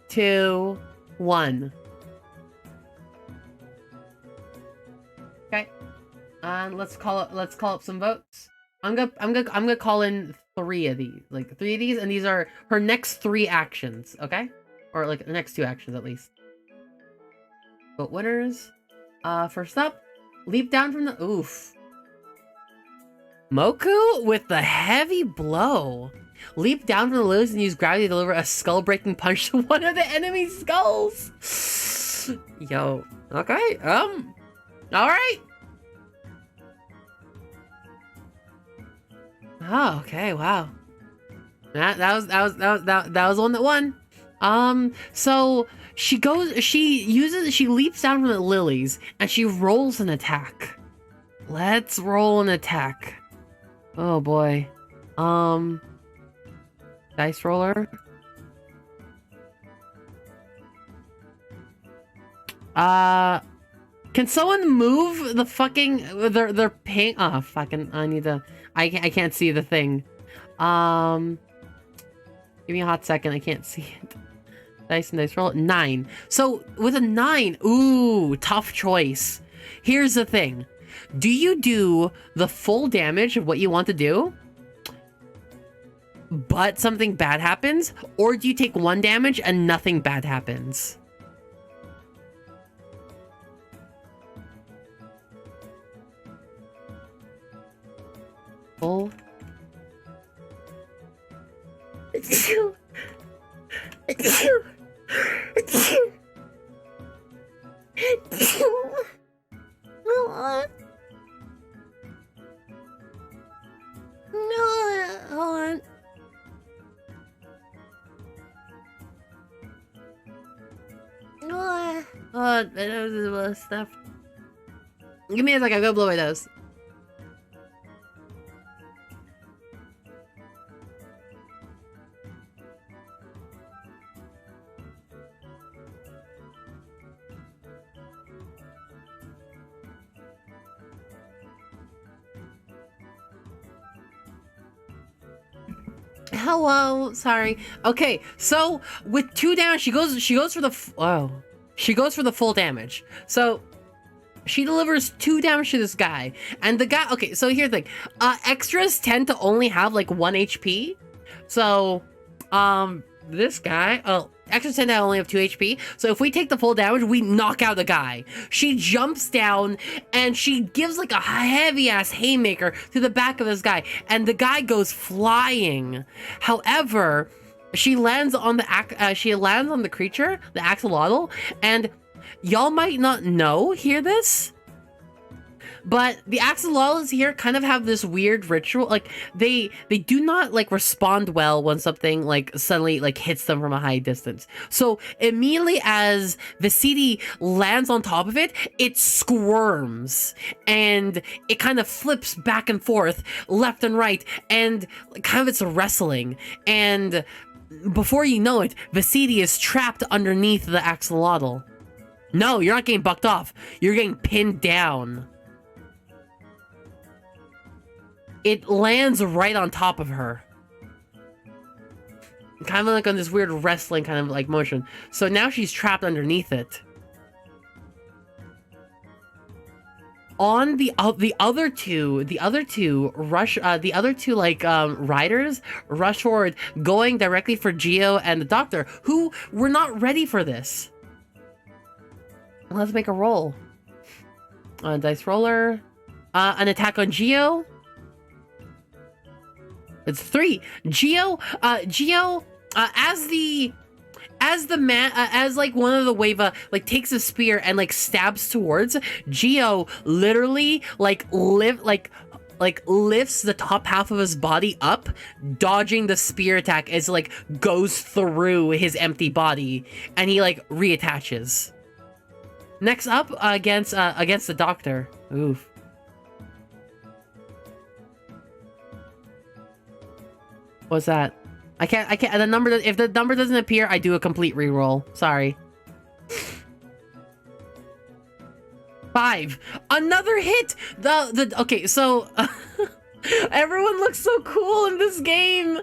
2, 1. Okay. Let's call up some votes. I'm gonna call in 3 of these. Like 3 of these, and these are her next 3 actions, okay? Or like the next 2 actions at least. Vote winners. First up, leap down from the oof. Moku with the heavy blow. Leap down from the lilies and use gravity to deliver a skull-breaking punch to one of the enemy's skulls. Yo. Okay. Alright. Oh, okay, wow. That was one that won. So she leaps down from the lilies and she rolls an attack. Let's roll an attack. Oh boy. Dice roller. Can someone move the fucking their ping? Oh fucking I can't see the thing. Give me a hot second. I can't see it. Dice and dice roll. 9. So with a 9, ooh, tough choice. Here's the thing. Do you do the full damage of what you want to do, but something bad happens? Or do you take 1 damage and nothing bad happens? Full. Hold on. Oh, my nose is well stuffed. Give me a second, I'll go blow my nose. Hello, sorry. Okay, so with 2 damage, she goes for the she goes for the full damage. So she delivers 2 damage to this guy, and the guy. Okay, so here's the thing. Extras tend to only have like 1 HP. So, this guy. Oh, extras tend to only have 2 HP. So if we take the full damage, we knock out the guy. She jumps down and she gives like a heavy ass haymaker to the back of this guy, and the guy goes flying. However, she lands on the creature, the axolotl, and y'all might not hear this, but the axolotls here kind of have this weird ritual. Like they do not like respond well when something like suddenly like hits them from a high distance. So immediately as Viscidi lands on top of it, it squirms and it kind of flips back and forth, left and right, and kind of it's wrestling. And before you know it, Viscidi is trapped underneath the axolotl. No, you're not getting bucked off. You're getting pinned down. It lands right on top of her. Kind of like on this weird wrestling kind of like motion. So now she's trapped underneath it. On the other two riders rush forward, going directly for Geo and the doctor, who were not ready for this. Let's make a roll. Dice roller. An attack on Geo. It's 3. Geo, as the man, as like one of the Wava like takes a spear and like stabs towards, Geo literally like lifts the top half of his body up, dodging the spear attack as it like goes through his empty body, and he like reattaches. Next up, against the doctor. Oof. What's that? I can't, the number, if the number doesn't appear, I do a complete reroll. Sorry. 5. Another hit! Okay, so... everyone looks so cool in this game!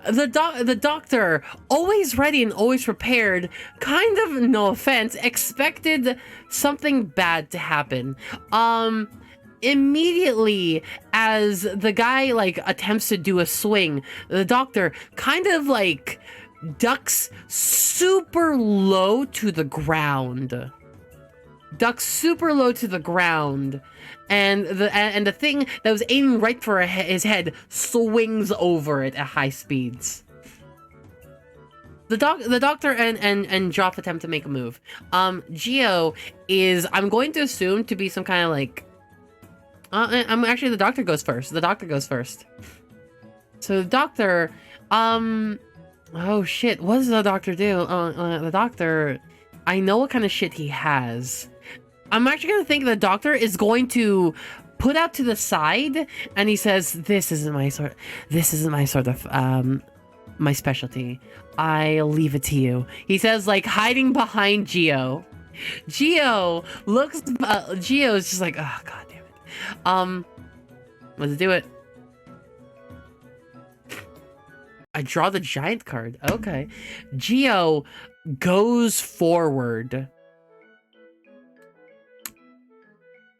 The doctor, always ready and always prepared, kind of, no offense, expected something bad to happen. Immediately as the guy like attempts to do a swing, the doctor kind of like ducks super low to the ground. And the thing that was aiming right for his head swings over it at high speeds. The doctor and Joff attempt to make a move. Geo is, I'm going to assume, to be some kind of like I'm actually, the doctor goes first. So the doctor, oh shit, what does the doctor do? The doctor, I know what kind of shit he has. I'm actually gonna think the doctor is going to put out to the side, and he says, this isn't my sort of, my specialty. I'll leave it to you. He says, like, hiding behind Geo. Geo looks, Geo's just like, oh, god damn it. Let's do it. I draw the giant card. Okay. Geo goes forward.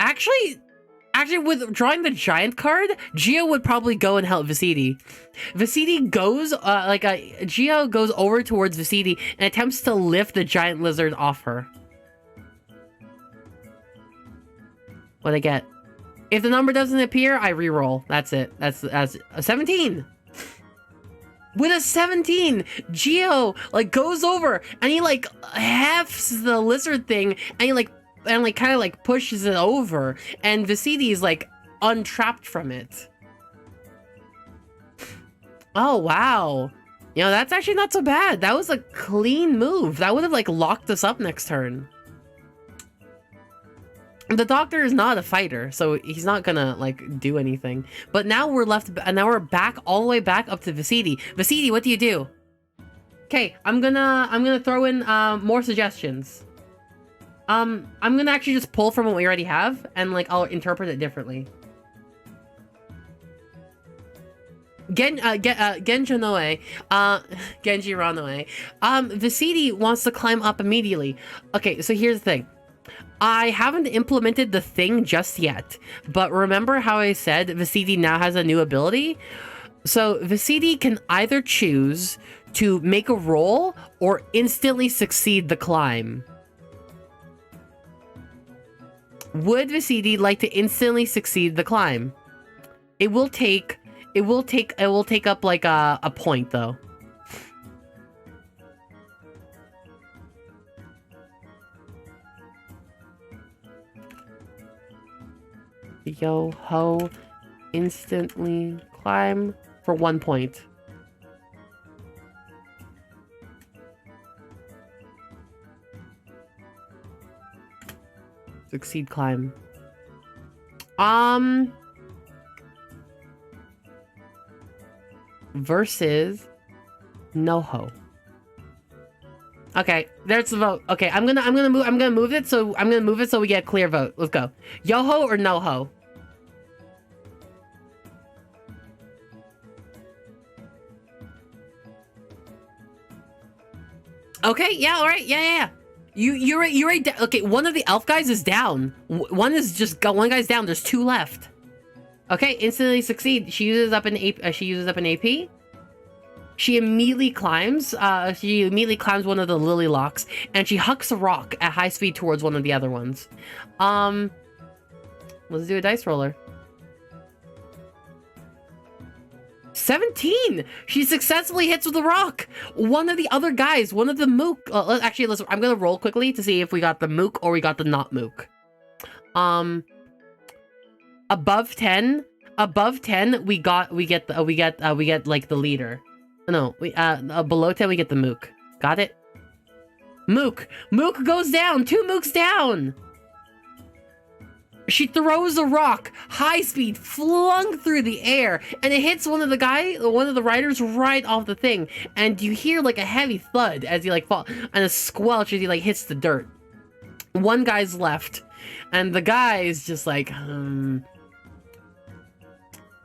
Actually, with drawing the giant card, Geo would probably go and help Viscidi. Viscidi goes, Geo goes over towards Viscidi and attempts to lift the giant lizard off her. What'd I get? If the number doesn't appear, I re-roll. That's it. That's a 17. With a 17, Geo like goes over and he like hefts the lizard thing and he like kind of like pushes it over, and Viscidi is like untrapped from it. Oh wow. You know, that's actually not so bad. That was a clean move. That would have like locked us up next turn. The doctor is not a fighter, so he's not gonna like do anything. But now we're left, and now we're back all the way back up to Viscidi. Viscidi, what do you do? Okay, I'm gonna throw in more suggestions. I'm gonna actually just pull from what we already have, and like I'll interpret it differently. Genji Ranoe, Viscidi wants to climb up immediately. Okay, so here's the thing. I haven't implemented the thing just yet, but remember how I said Viscidi now has a new ability? So Viscidi can either choose to make a roll or instantly succeed the climb. Would Viscidi like to instantly succeed the climb? It will take up like a point though. Yo ho, instantly climb for 1 point. Succeed climb. Versus no ho. Okay, there's the vote. Okay, I'm gonna move it so we get a clear vote. Let's go. Yo ho or no ho? Okay, yeah, all right, yeah. You're right. Okay, one of the elf guys is down. One guy's down. There's 2 left. Okay, instantly succeed. She uses up an AP. She immediately climbs. One of the lily locks, and she hucks a rock at high speed towards one of the other ones. Let's do a dice roller. 17. She successfully hits with a rock. One of the other guys, one of the mook. Actually, I'm gonna roll quickly to see if we got the mook or we got the not mook. Above 10, we get like the leader. No, below 10 we get the mook. Got it? Mook goes down. 2 mooks down. She throws a rock, high speed, flung through the air, and it hits one of the riders right off the thing. And you hear like a heavy thud as he like fall, and a squelch as he like hits the dirt. One guy's left, and the guy is just like,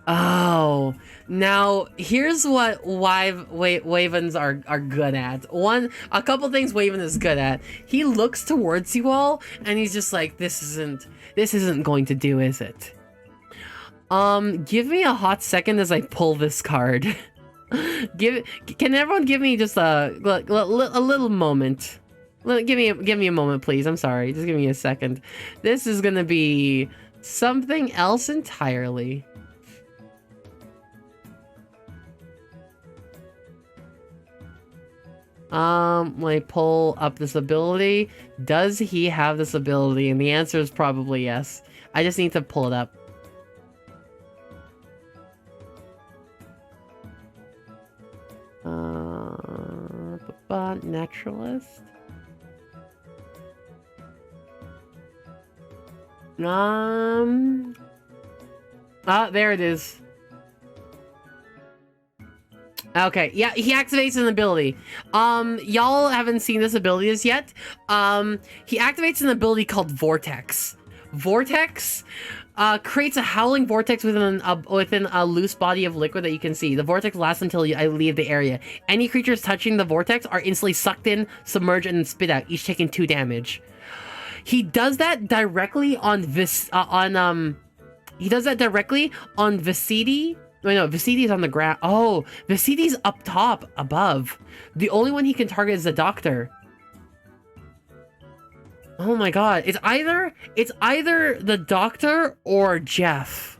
Oh, now here's what Wavens are good at. A couple things Waven is good at. He looks towards you all, and he's just like, this isn't going to do, is it? Give me a hot second as I pull this card. Can everyone give me just a little moment? Give me a moment, please. I'm sorry. Just give me a second. This is gonna be something else entirely. When I pull up this ability, does he have this ability? And the answer is probably yes. I just need to pull it up. Naturalist. There it is. Okay, yeah, he activates an ability. Y'all haven't seen this ability as yet. He activates an ability called Vortex. Vortex creates a howling vortex within a loose body of liquid that you can see. The vortex lasts until I leave the area. Any creatures touching the vortex are instantly sucked in, submerged, and spit out, each taking 2 damage. He does that directly on Viscidi. Wait, no, Viscidi's on the ground. Oh, Viscidi's up top, above. The only one he can target is the doctor. Oh my god, it's either the doctor or Jeff.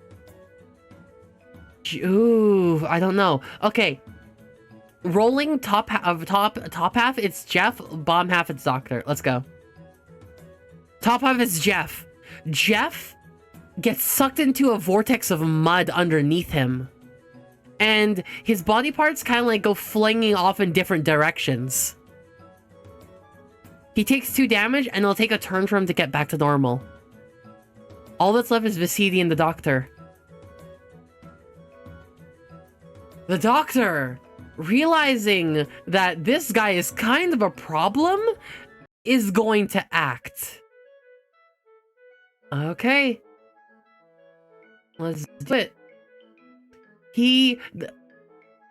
Ooh, I don't know. Okay, rolling top half, it's Jeff. Bottom half, it's doctor. Let's go. Top half is Jeff. Jeff gets sucked into a vortex of mud underneath him, and his body parts kind of like go flinging off in different directions. He takes 2 damage, and it'll take a turn for him to get back to normal. All that's left is Viscidi and the doctor. The doctor, realizing that this guy is kind of a problem, is going to act. Okay. Let's do it.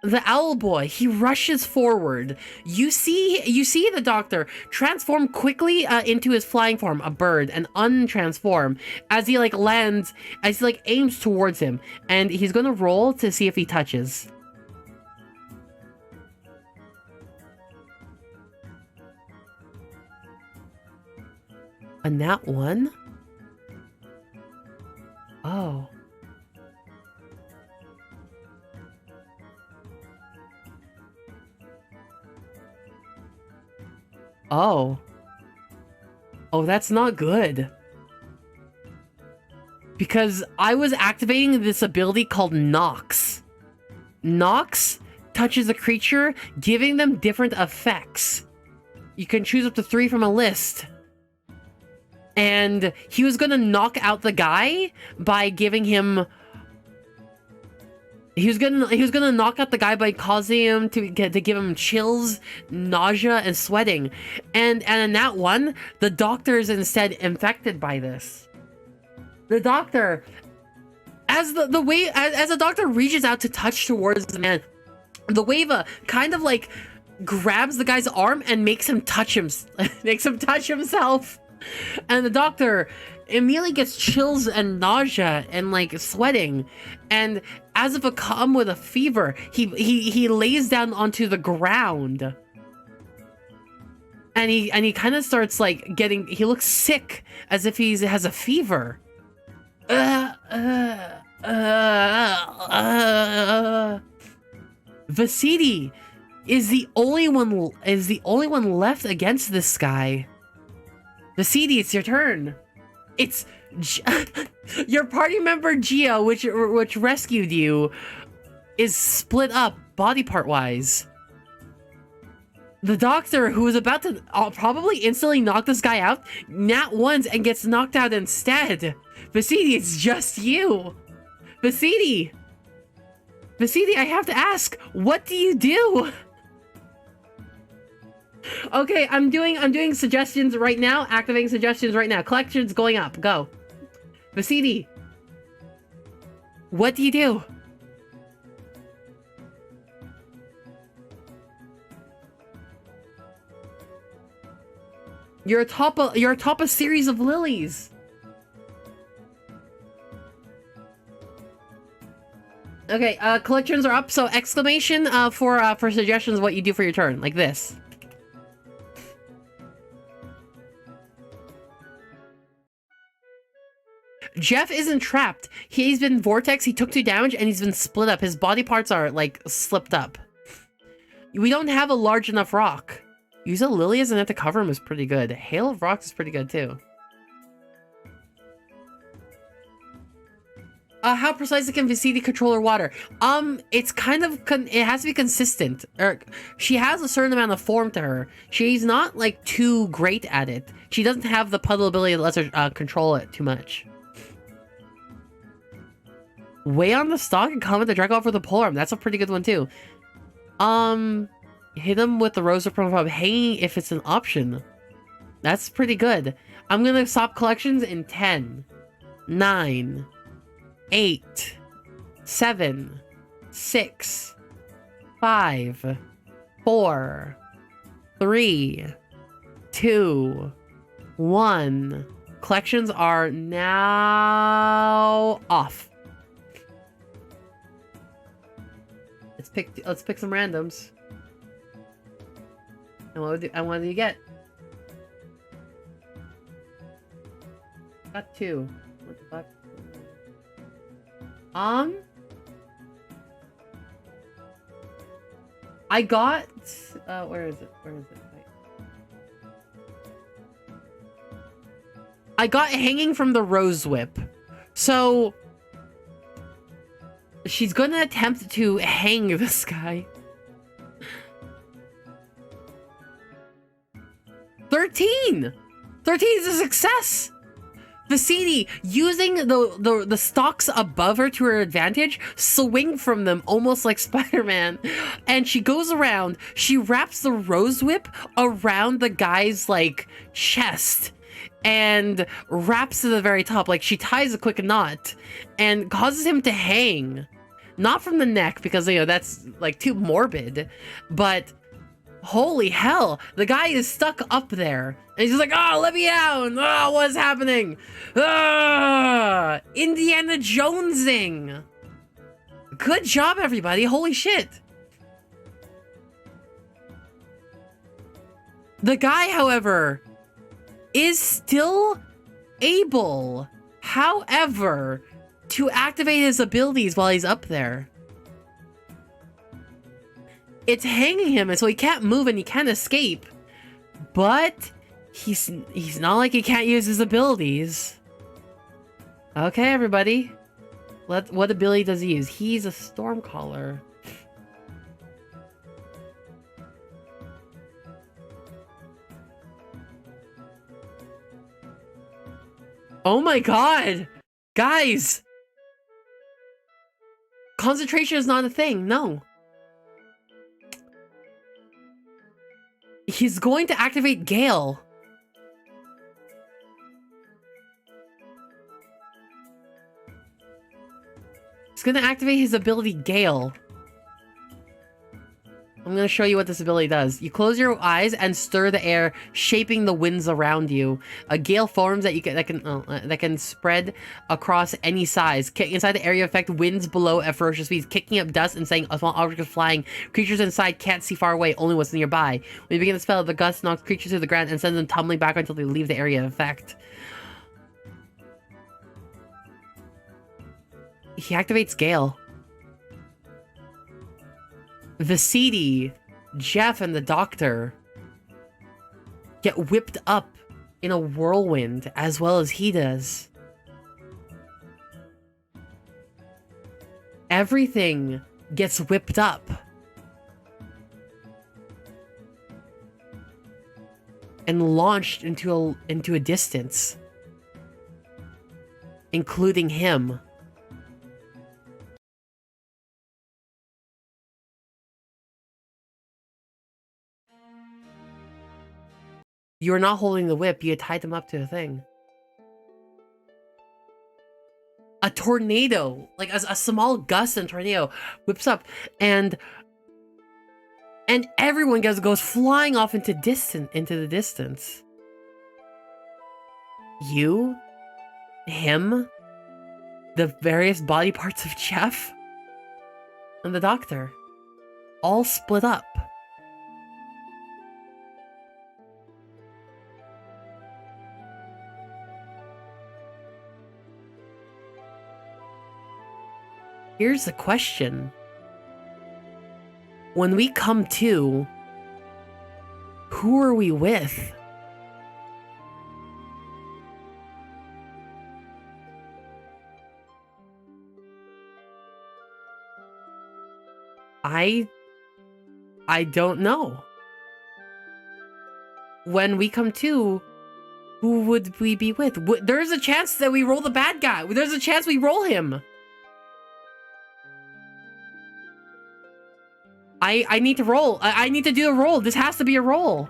The owl boy, he rushes forward. You see the doctor transform quickly into his flying form, a bird, and untransform as he like lands, as he like aims towards him, and he's gonna roll to see if he touches. A nat 1? Oh. Oh. Oh, that's not good. Because I was activating this ability called Nox. Nox touches a creature, giving them different effects. You can choose up to 3 from a list. And he was gonna knock out the guy by giving him... He was gonna knock out the guy by causing him to give him chills, nausea, and sweating. And in that one, the doctor is instead infected by this. The doctor, as the doctor reaches out to touch towards the man, the Wava kind of like grabs the guy's arm and makes him touch himself. And the doctor immediately gets chills and nausea and like sweating, and as if come with a fever, he lays down onto the ground, and he kind of starts like he looks sick, as if he has a fever. Viscidi is the only one left against this guy. Viscidi, it's your turn. It's your party member Gia, which rescued you, is split up body part wise. The doctor, who was about to probably instantly knock this guy out, nat once and gets knocked out instead. Viscidi, it's just you. Viscidi, I have to ask, what do you do? Okay, I'm doing suggestions right now. Activating suggestions right now. Collections going up. Go. Viscidi, what do you do? You're atop a series of lilies. Okay, collections are up, so exclamation for suggestions what you do for your turn, like this. Jeff isn't trapped. He's been vortex, he took 2 damage, and he's been split up. His body parts are, like, slipped up. We don't have a large enough rock. Use a lily as a net to cover him is pretty good. Hail of rocks is pretty good, too. How precisely can Viscidi control her water? It's kind of, it has to be consistent. She has a certain amount of form to her. She's not, like, too great at it. She doesn't have the puddle ability that lets her control it too much. Weigh on the stalk and comment the Draco for the polearm. That's a pretty good one, too. Hit him with the rose of profile hanging if it's an option. That's pretty good. I'm gonna stop collections in 10, 9, 8, 7, 6, 5, 4, 3, 2, 1. Collections are now off. Let's pick some randoms. And what do you get? Got 2. What the fuck? I got where is it? Wait. I got hanging from the rose whip. So she's gonna attempt to hang this guy. 13! 13 is a success! Viscidi, using the stalks above her to her advantage, swing from them almost like Spider-Man. And she goes around, she wraps the rose whip around the guy's, like, chest. And wraps to the very top, like she ties a quick knot. And causes him to hang. Not from the neck, because, you know, that's, like, too morbid. But holy hell, the guy is stuck up there. And he's just like, oh, let me out. Oh, what's happening? Indiana Jonesing. Good job, everybody. Holy shit. The guy, however, is still able, however, to activate his abilities while he's up there. It's hanging him, and so he can't move and he can't escape. But he's not like he can't use his abilities. Okay, everybody. What ability does he use? He's a Stormcaller. Oh my god! Guys! Concentration is not a thing, no. He's going to activate Gale. He's going to activate his ability Gale. I'm going to show you what this ability does. You close your eyes and stir the air, shaping the winds around you. A gale forms that can spread across any size. Inside the area effect, winds below at ferocious speeds, kicking up dust and setting a small object is flying. Creatures inside can't see far away, only what's nearby. When you begin the spell, the gust knocks creatures to the ground and sends them tumbling back until they leave the area of effect. He activates Gale. Viscidi, Jeff, and the doctor get whipped up in a whirlwind as well as he does. Everything gets whipped up. And launched into a distance. Including him. You're not holding the whip, you tied him up to a thing. A tornado, like a small gust and tornado whips up, and everyone goes flying off into the distance. You, him, the various body parts of Jeff, and the doctor, all split up. Here's the question. When we come to, who are we with? I don't know. When we come to, who would we be with? There's a chance that we roll the bad guy. There's a chance we roll him. I need to roll. I need to do a roll. This has to be a roll.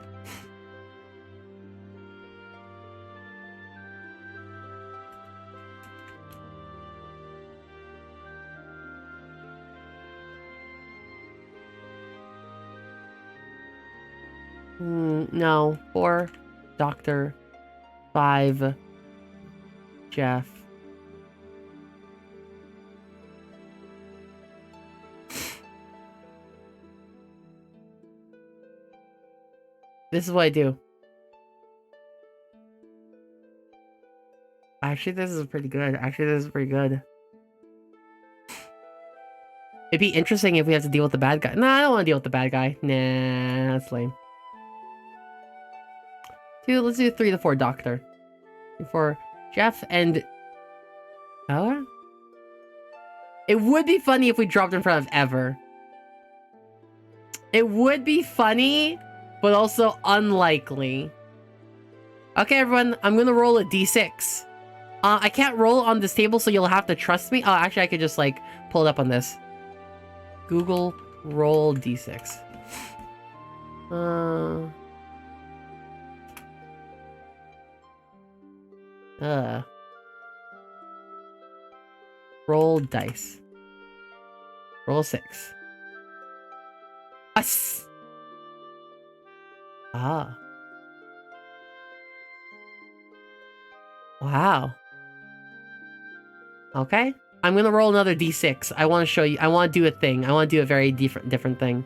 No. 4, Doctor. 5, Jeff. This is what I do. Actually, this is pretty good. It'd be interesting if we have to deal with the bad guy. Nah, I don't want to deal with the bad guy. Nah, that's lame. 2, let's do 3 to 4, Doctor. 4, Jeff, and... Oh? It would be funny if we dropped in front of Ever. It would be funny, but also unlikely. Okay, everyone, I'm gonna roll a d6. I can't roll on this table, so you'll have to trust me. Oh, actually, I could just, like, pull it up on this. Google roll d6. Roll dice. Roll 6. Ah. Wow. Okay. I'm gonna roll another d6. I want to show you. I want to do a thing. I want to do a very different thing.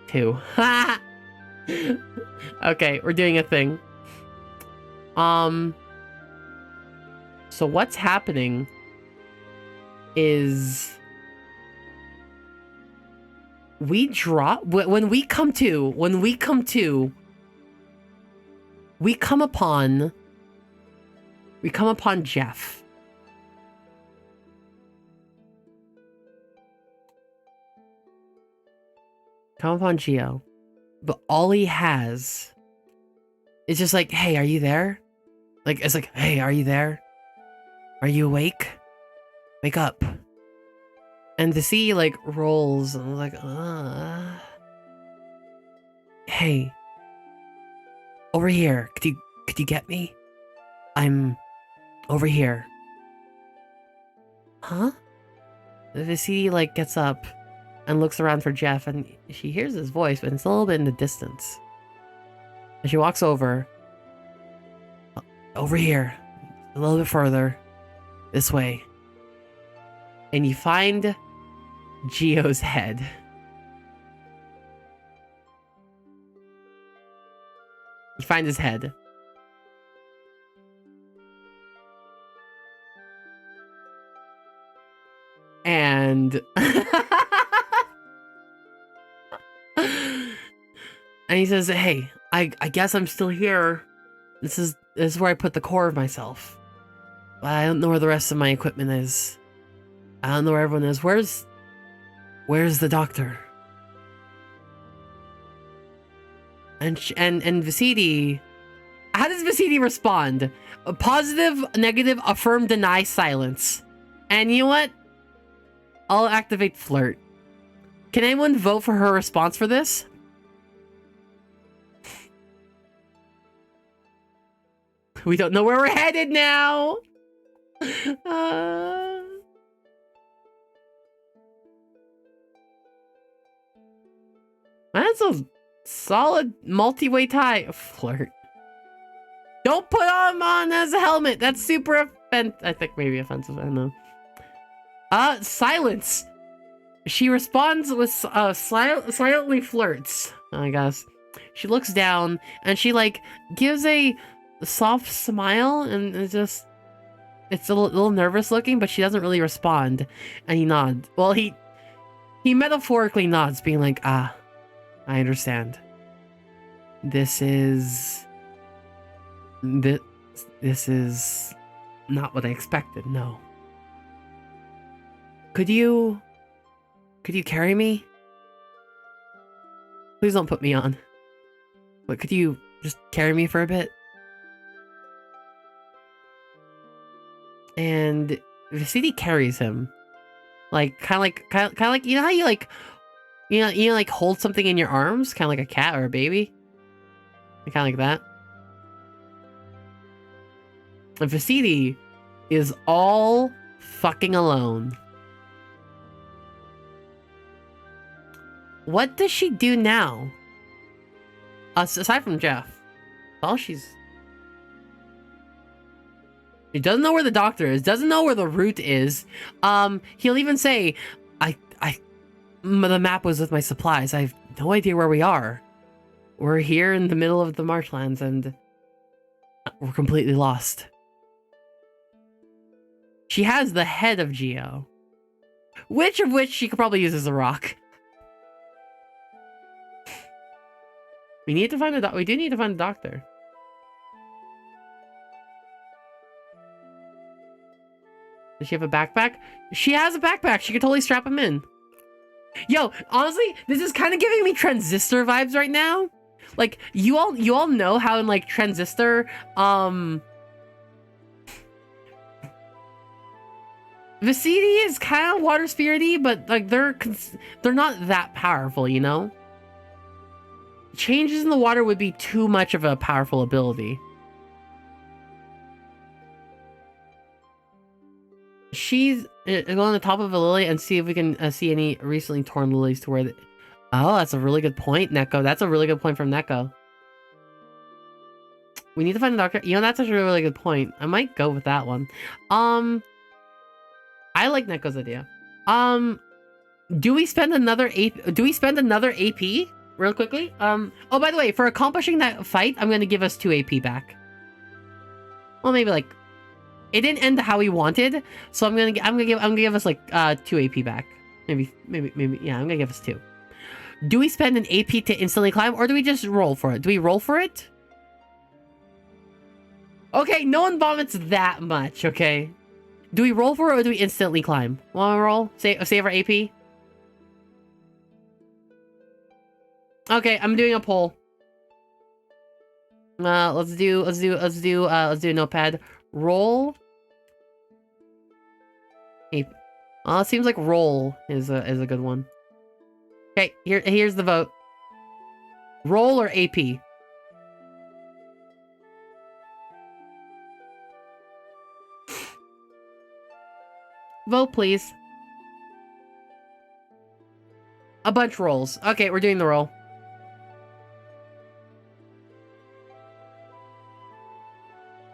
2. Okay, we're doing a thing. So what's happening is we drop when we come upon Jeff. Come upon Geo. But all he has is just like, hey, are you there? Like, it's like, hey, are you there? Are you awake? Wake up. And to see, like, rolls, and I was like, hey. Over here. Could you get me? I'm over here. Huh? The CD, like, gets up and looks around for Jeff, and she hears his voice, but it's a little bit in the distance. And she walks over. Over here. A little bit further. This way. And you find Geo's head. You find his head. And And he says, hey, I guess I'm still here. This is where I put the core of myself. But I don't know where the rest of my equipment is. I don't know where everyone is. Where's the doctor? And Viscidi, how does Viscidi respond? A positive, negative, affirm, deny, silence. And you know what? I'll activate flirt. Can anyone vote for her response for this? We don't know where we're headed now. That's a solid multi-way tie. Flirt. Don't put on as a helmet. That's super I think maybe offensive. I don't know. Silence. She responds with silently flirts, I guess. She looks down and she like gives a soft smile and it's a little nervous looking, but she doesn't really respond. And he nods. Well, he metaphorically nods, being like, I understand. This is not what I expected. No. Could you carry me? Please don't put me on. But could you just carry me for a bit? And Viscidi carries him. Like kind of like you know how you like like hold something in your arms, kind of like a cat or a baby? Kind of like that. And Viscidi is all fucking alone. What does she do now? Aside from Jeff. Well, she doesn't know where the doctor is, doesn't know where the route is. He'll even say, the map was with my supplies. I have no idea where we are. We're here in the middle of the marshlands and we're completely lost. She has the head of Geo. Which of which she could probably use as a rock. We need to find we do need to find a doctor. Does she have a backpack? She has a backpack. She could totally strap him in. Yo, honestly, this is kind of giving me Transistor vibes right now. Like, you all know how in like Transistor, Viscidi is kind of water spirity, but like they're not that powerful, you know? Changes in the water would be too much of a powerful ability. She's go on the top of a lily and see if we can see any recently torn lilies to where the... Oh, that's a really good point, Neko. That's a really good point from Neko. We need to find a doctor. You know, that's actually a really good point. I might go with that one. I like Neko's idea. Do we spend another AP real quickly? Oh, by the way, for accomplishing that fight, I'm gonna give us 2 AP back. Well, maybe like it didn't end how we wanted, so I'm gonna give us like 2 AP back. Maybe yeah, I'm gonna give us 2. Do we spend an AP to instantly climb, or do we just roll for it? Do we roll for it? Okay, no one vomits that much. Okay, do we roll for it or do we instantly climb? Wanna roll? Save our AP. Okay, I'm doing a poll. Let's do a notepad. Roll. It seems like roll is a good one. Okay, here's the vote. Roll or AP? Vote, please. A bunch rolls. Okay, we're doing the roll.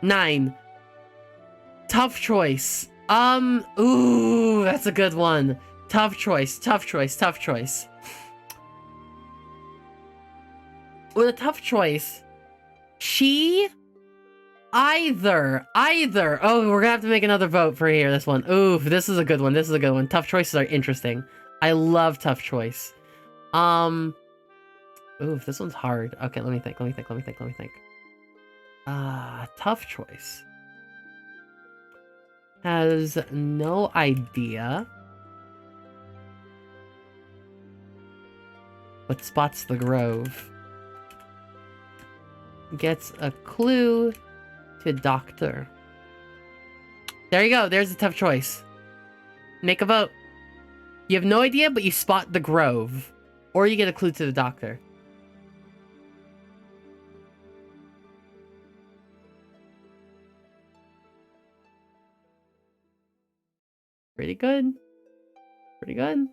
Nine. Tough choice. Ooh, that's a good one. Tough choice. With a tough choice, she either. Oh, we're gonna have to make another vote for here. This one. Ooh, this is a good one. Tough choices are interesting. I love tough choice. Ooh, this one's hard. Okay, let me think. Tough choice. Has no idea. But spots the grove. Gets a clue to doctor. There you go. There's a tough choice. Make a vote. You have no idea, but you spot the grove. Or you get a clue to the doctor. Pretty good. Pretty good.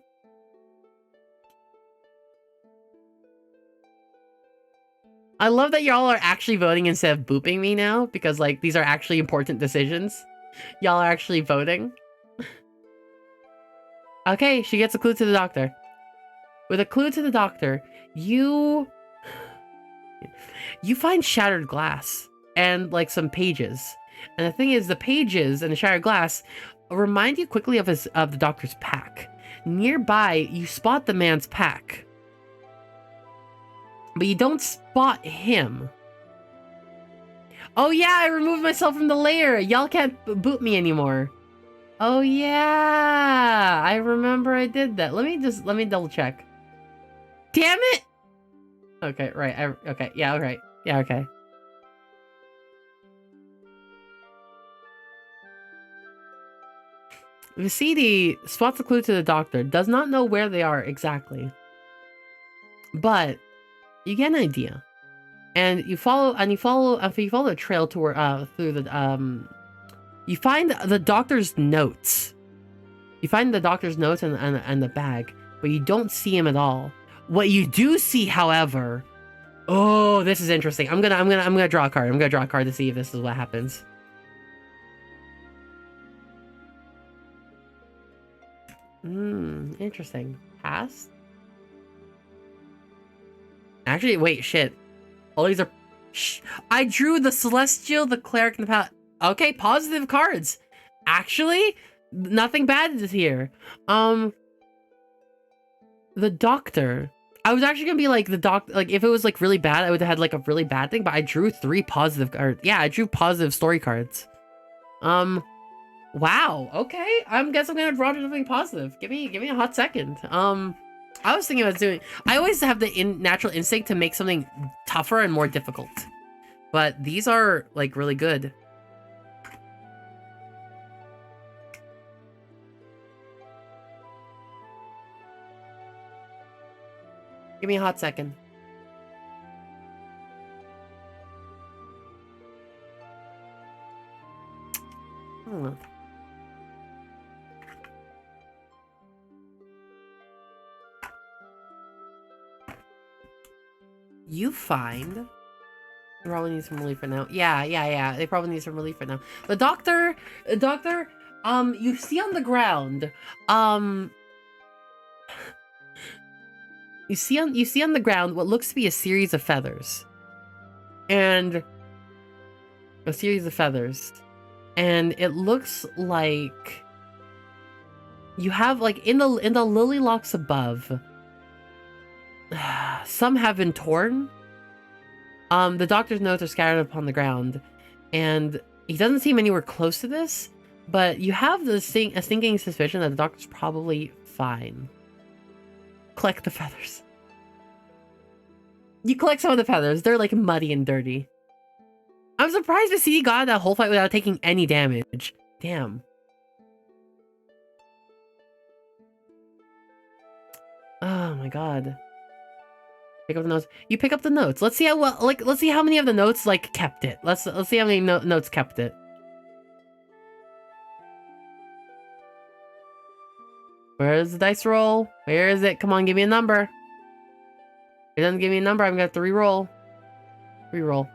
I love that y'all are actually voting instead of booping me now, because, like, these are actually important decisions. Y'all are actually voting. Okay, she gets a clue to the doctor. With a clue to the doctor, you find shattered glass and, like, some pages. And the thing is, the pages and the shattered glass remind you quickly of the doctor's pack. Nearby, you spot the man's pack. But you don't spot him. Oh yeah, I removed myself from the layer. Y'all can't boot me anymore. Oh yeah, I remember I did that. Let me double check. Damn it! Okay, right. Okay, yeah, alright. Yeah, okay. Viscidi spots a clue to the doctor. Does not know where they are exactly. But you get an idea. And if you follow the trail toward through the you find the doctor's notes. You find the doctor's notes and the bag, but you don't see him at all. What you do see, however, oh, this is interesting. I'm gonna draw a card. I'm gonna draw a card to see if this is what happens. Interesting. Past. Actually, wait, shit. All these are... I drew the Celestial, the Cleric, and the Paladin. Okay, positive cards. Actually, nothing bad is here. The Doctor. I was actually gonna be like, the Doctor... Like, if it was, like, really bad, I would have had, like, a really bad thing, but I drew 3 positive cards. Yeah, I drew positive story cards. Wow, okay. I guess I'm gonna draw something positive. Give me a hot second. I was thinking about doing... I always have the natural instinct to make something tougher and more difficult. But these are, like, really good. Give me a hot second. I don't know. You find... They probably need some relief right now. Yeah. They probably need some relief right now. The doctor, you see on the ground, you see on the ground what looks to be a series of feathers. And it looks like you have, like, in the lily locks above, some have been torn. The doctor's notes are scattered upon the ground, and he doesn't seem anywhere close to this, but you have a stinking suspicion that the doctor's probably fine. Collect the feathers. You collect some of the feathers. They're, like, muddy and dirty. I'm surprised Viscidi got that whole fight without taking any damage. Damn. Oh my god. Pick up the notes. You pick up the notes. Let's see how well, like, let's see how many of the notes, like, kept it. Let's see how many notes kept it. Where's the dice roll? Where is it? Come on, give me a number. If it doesn't give me a number, I'm gonna have to re-roll. Re-roll.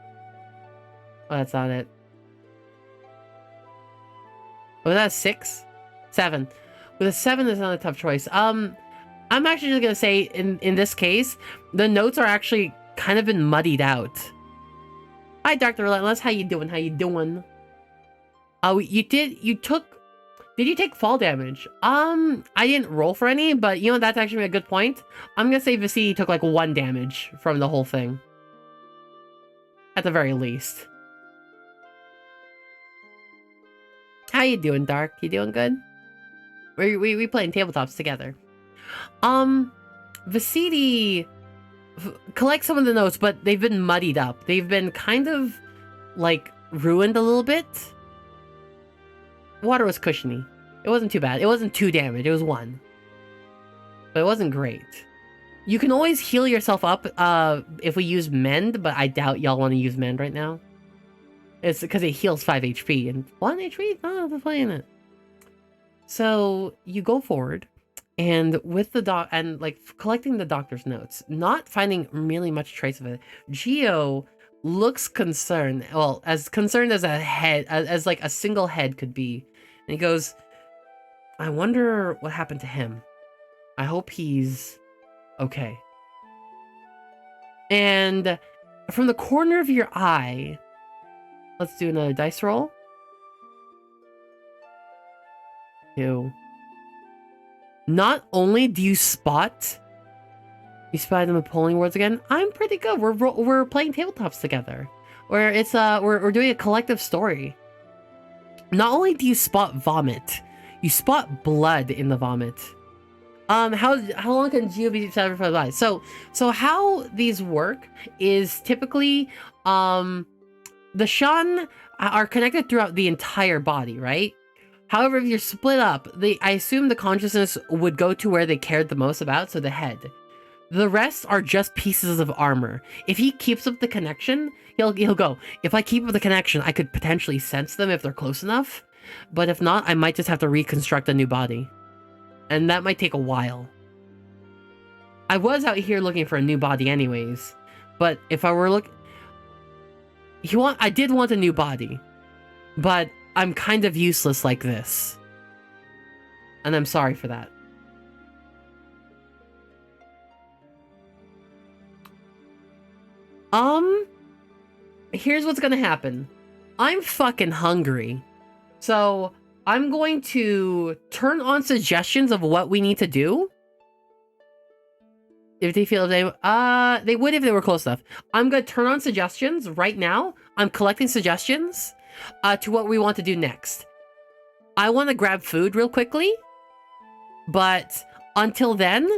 Oh, that's not it. Was that 6? 7. With a 7, it's not a tough choice. I'm actually just gonna say, in this case, the notes are actually kind of been muddied out. Hi, Dr. Relentless. How you doing? How you doing? You took Did you take fall damage? I didn't roll for any, but you know, that's actually a good point. I'm gonna say Viscidi took like 1 damage from the whole thing. At the very least. How you doing, Dark? You doing good? We playing tabletops together. Viscidi collect some of the notes, but they've been muddied up. They've been kind of like ruined a little bit. Water was cushiony. It wasn't too bad. It wasn't 2 damage. It was 1. But it wasn't great. You can always heal yourself up if we use Mend, but I doubt y'all want to use Mend right now. It's because it heals 5 HP and 1 HP? Oh, that's playing it. So you go forward, and with the and like collecting the doctor's notes, not finding really much trace of it. Geo looks concerned. Well, as concerned as a head, as like a single head could be. And he goes, I wonder what happened to him. I hope he's okay. And from the corner of your eye, let's do another dice roll. 2. Not only do you spot them pulling words again. I'm pretty good. We're playing tabletops together, where it's we're doing a collective story. Not only do you spot vomit, you spot blood in the vomit. How long can Geo be severed from the body? So how these work is typically the Shan are connected throughout the entire body, right? However, if you're split up, I assume the consciousness would go to where they cared the most about, so the head. The rest are just pieces of armor. If he keeps up the connection, he'll go, if I keep up the connection, I could potentially sense them if they're close enough. But if not, I might just have to reconstruct a new body. And that might take a while. I was out here looking for a new body anyways. But if I were I did want a new body. But I'm kind of useless like this. And I'm sorry for that. Here's what's gonna happen. I'm fucking hungry. So I'm going to turn on suggestions of what we need to do. If they feel they would if they were close enough. I'm gonna turn on suggestions right now. I'm collecting suggestions to what we want to do next. I want to grab food real quickly, but until then,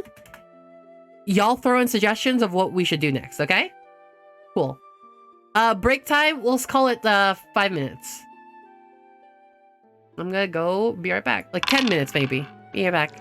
y'all throw in suggestions of what we should do next, okay? Cool. Break time, we'll call it 5 minutes. I'm gonna go, be right back. Like 10 minutes maybe. Be right back.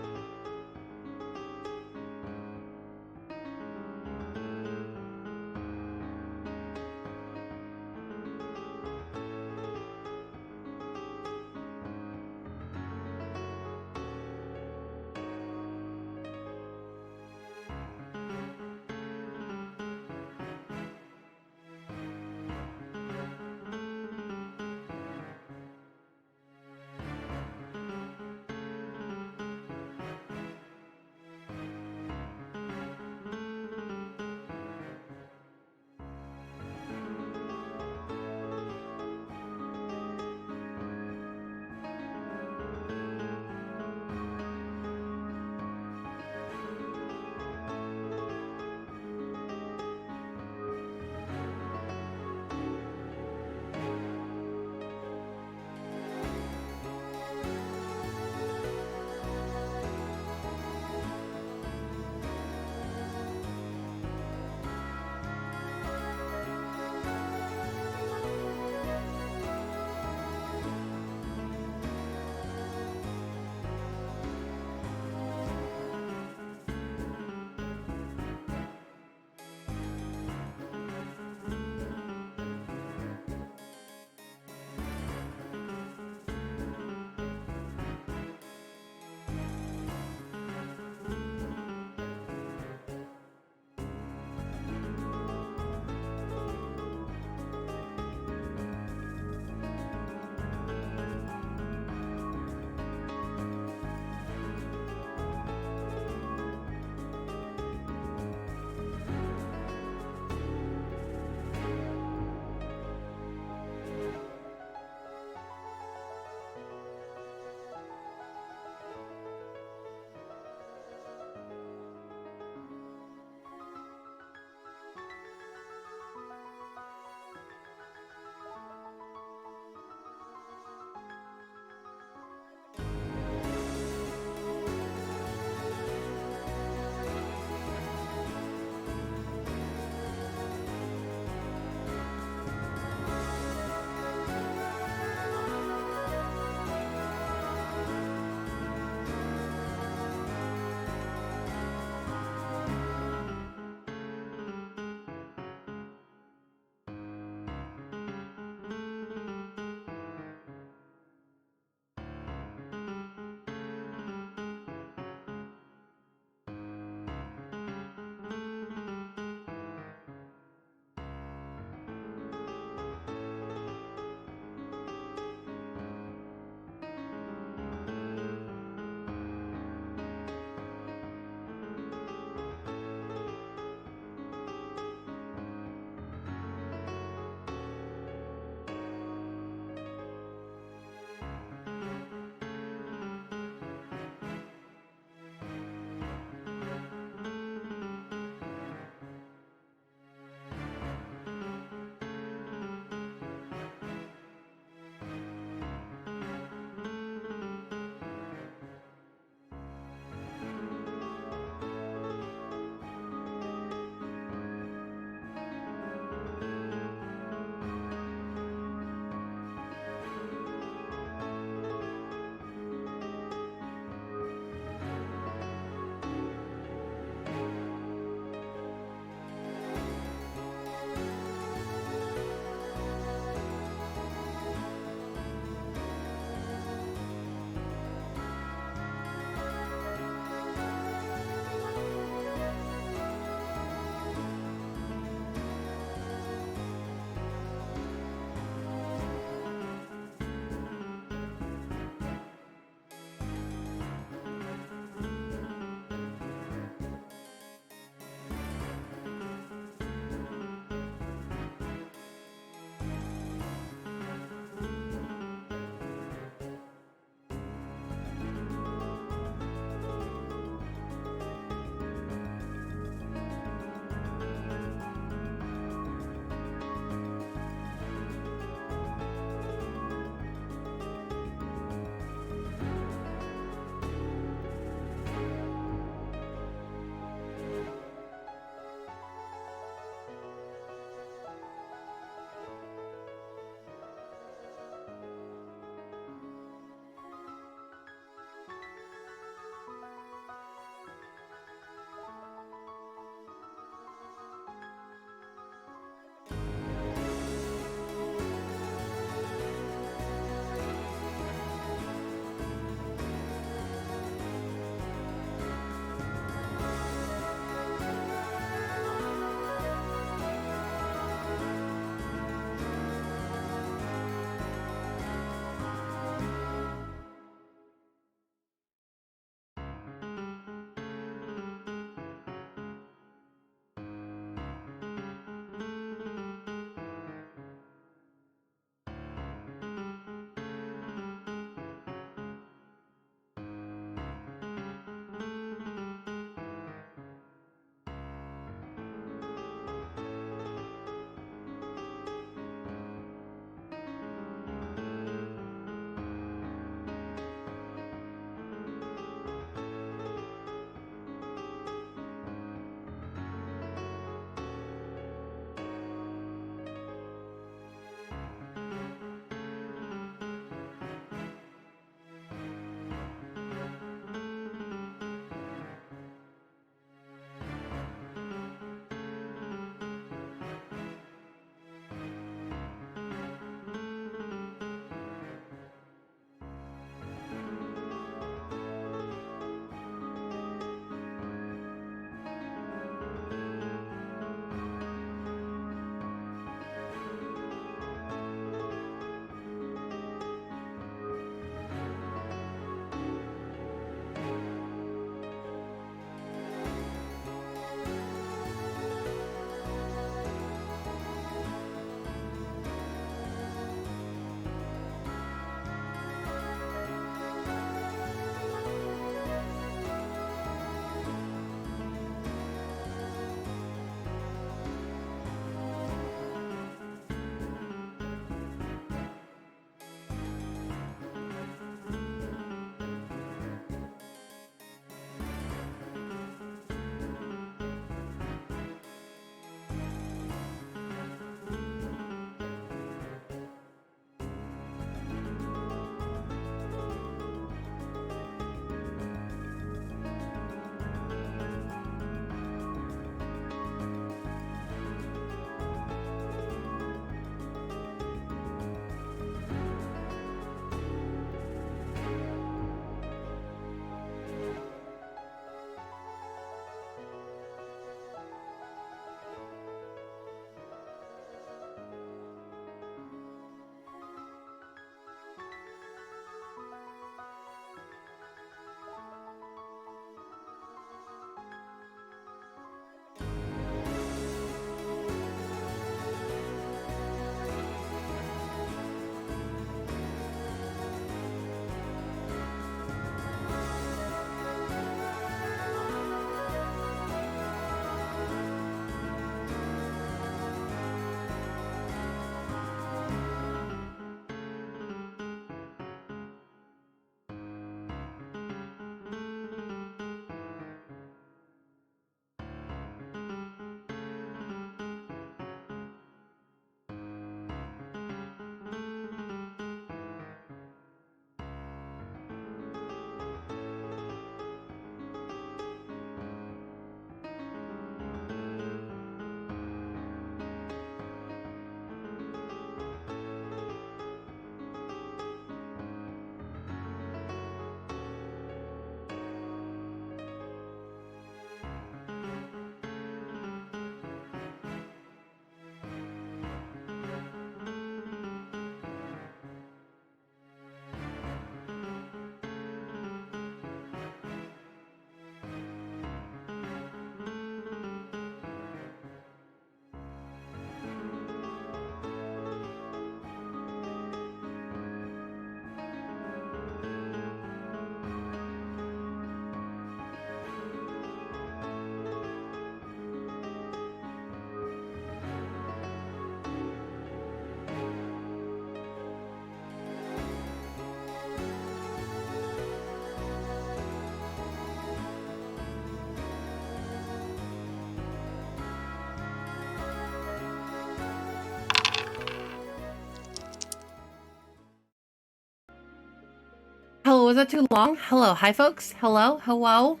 was that too long? Hello. Hi, folks. Hello. Hello.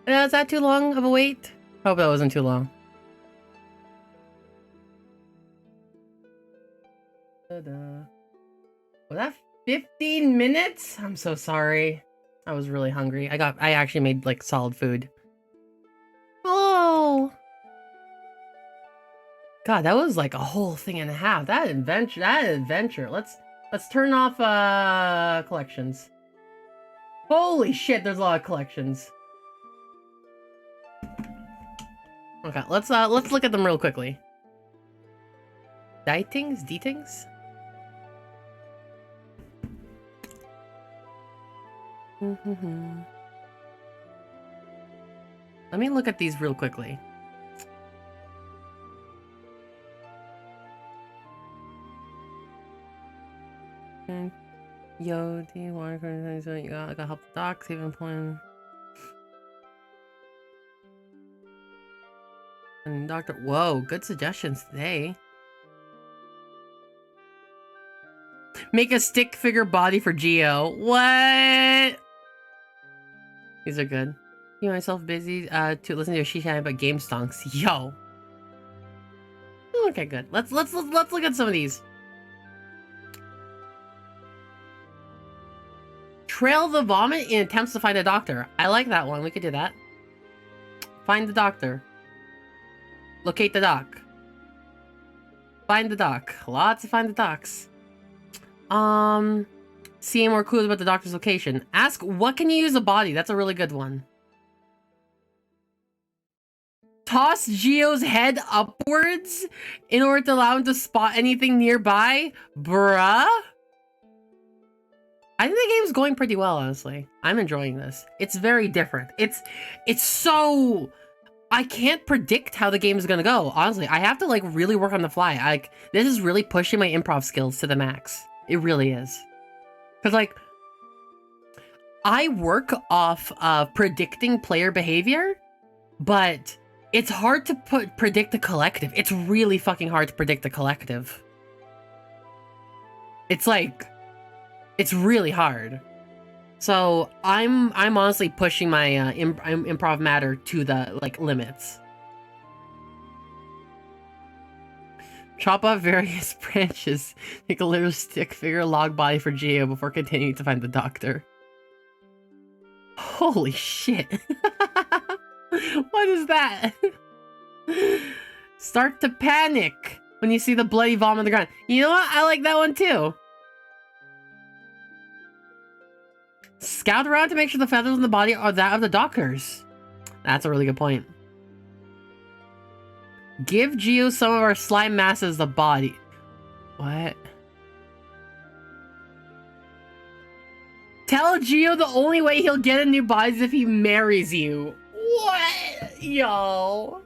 Is that too long of a wait? Hope that wasn't too long. Was that 15 minutes? I'm so sorry. I was really hungry. I actually made like solid food. Oh. God, that was like a whole thing and a half. That adventure. Let's turn off collections. Holy shit, there's a lot of collections. Okay, let's look at them real quickly. Ditings? Detings? Let me look at these real quickly. Yo, do you want to you gotta help the doc save employment? And Doctor, whoa, good suggestions today. Make a stick figure body for Geo. What? These are good. You myself busy to listen to a shisha about game stonks. Yo. Okay, good. Let's look at some of these. Trail the vomit in attempts to find a doctor. I like that one. We could do that. Find the doctor. Locate the doc. Find the doc. Lots of find the docs. See more clues about the doctor's location. Ask what can you use a body? That's a really good one. Toss Geo's head upwards in order to allow him to spot anything nearby? Bruh? I think the game's going pretty well, honestly. I'm enjoying this. It's very different. It's so... I can't predict how the game is gonna go, honestly. I have to, like, really work on the fly. This is really pushing my improv skills to the max. It really is. Because, like, I work off of predicting player behavior, but it's hard to predict the collective. It's really fucking hard to predict the collective. It's like... It's really hard. So I'm honestly pushing my improv matter to the like limits. Chop off various branches, make a little stick figure log body for Geo before continuing to find the doctor. Holy shit. What is that? Start to panic when you see the bloody vomit on the ground. You know what? I like that one too. Scout around to make sure the feathers on the body are that of the doctors. That's a really good point. Give Geo some of our slime masses the body. What? Tell Geo the only way he'll get a new body is if he marries you. What? Yo.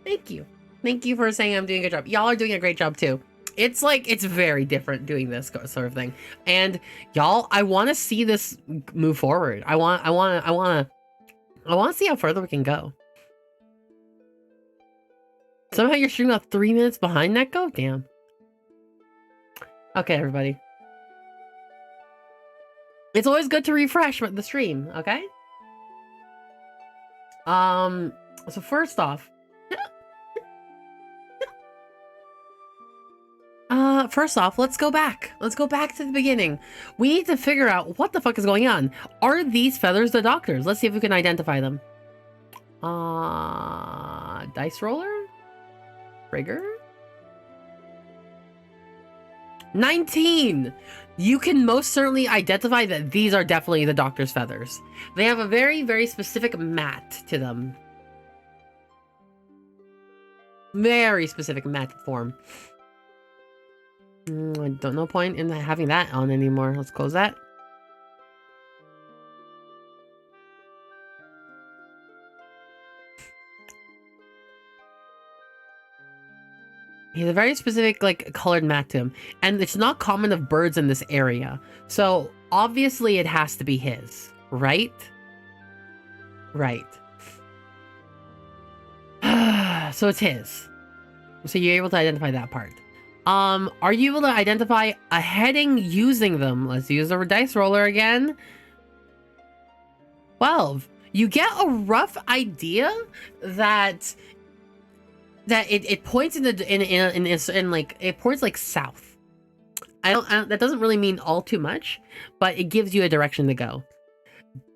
Thank you. Thank you for saying I'm doing a good job. Y'all are doing a great job too. It's like, it's very different doing this sort of thing. And y'all, I want to see this move forward. I want to see how further we can go. Somehow you're streaming about 3 minutes behind that go? Damn. Okay, everybody. It's always good to refresh the stream, okay? So first off, let's go back. Let's go back to the beginning. We need to figure out what the fuck is going on. Are these feathers the doctors? Let's see if we can identify them. Dice roller? Trigger? 19! You can most certainly identify that these are definitely the doctor's feathers. They have a very, very specific mat to them. Very specific mat form. I don't know point in having that on anymore. Let's close that. He has a very specific, like, colored mat to him. And it's not common of birds in this area. So, obviously it has to be his. Right? Right. So it's his. So you're able to identify that part. Are you able to identify a heading using them? Let's use a dice roller again. 12. You get a rough idea that it points in the in like it points like south. I don't that doesn't really mean all too much, but it gives you a direction to go.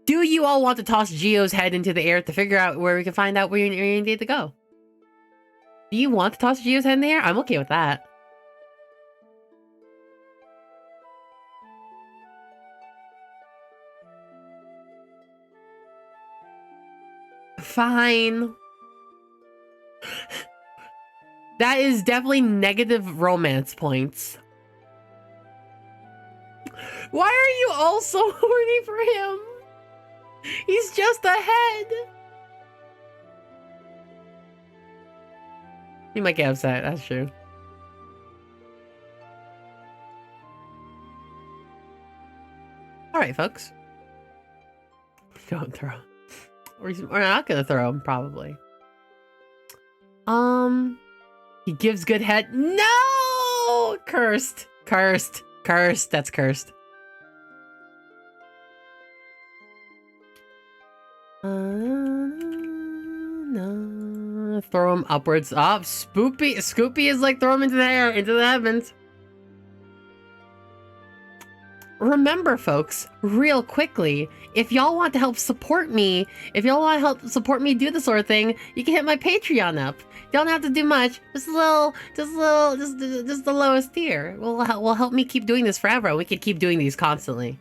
Do you all want to toss Geo's head into the air to figure out where we can find out where you need to go? Do you want to toss Geo's head in the air? I'm okay with that. Fine. That is definitely negative romance points. Why are you all so horny for him? He's just a head. You might get upset, that's true. Alright, folks. Don't throw. We're not gonna throw him, probably. He gives good head. No! Cursed. Cursed. Cursed. That's cursed. No. Throw him upwards. Up. Spoopy. Scoopy is like throw him into the air, into the heavens. Remember, folks, real quickly, if y'all want to help support me, if y'all want to help support me do this sort of thing, you can hit my Patreon up. You don't have to do much. Just the lowest tier. Will help me keep doing this forever. We could keep doing these constantly.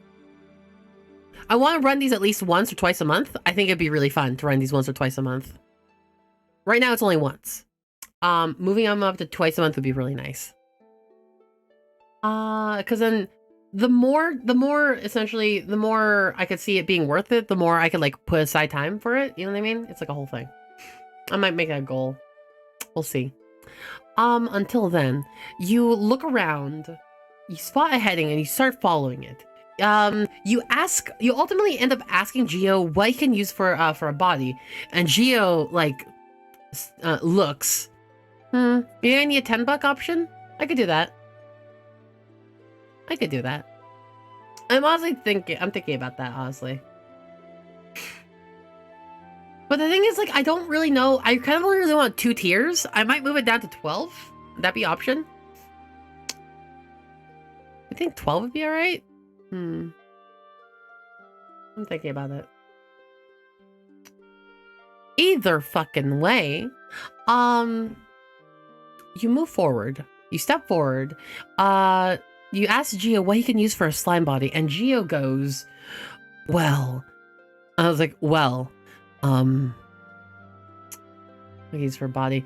I want to run these at least once or twice a month. I think it'd be really fun to run these once or twice a month. Right now, it's only once. Moving them up to twice a month would be really nice. Because then the more essentially, the more I could see it being worth it, the more I could like put aside time for it. You know what I mean? It's like a whole thing. I might make that a goal. We'll see. Until then, you look around, you spot a heading, and you start following it. You ultimately end up asking Geo what he can use for a body, and Geo like looks. You need a $10 option? I could do that. I could do that. I'm thinking about that, honestly. But the thing is, like, I don't really know. I kind of really want 2 tiers. I might move it down to 12. Would that be option? I think 12 would be alright. I'm thinking about it. Either fucking way. You move forward. You step forward. You ask Geo what he can use for a slime body, and Geo goes, well. I was like, well, he's for body.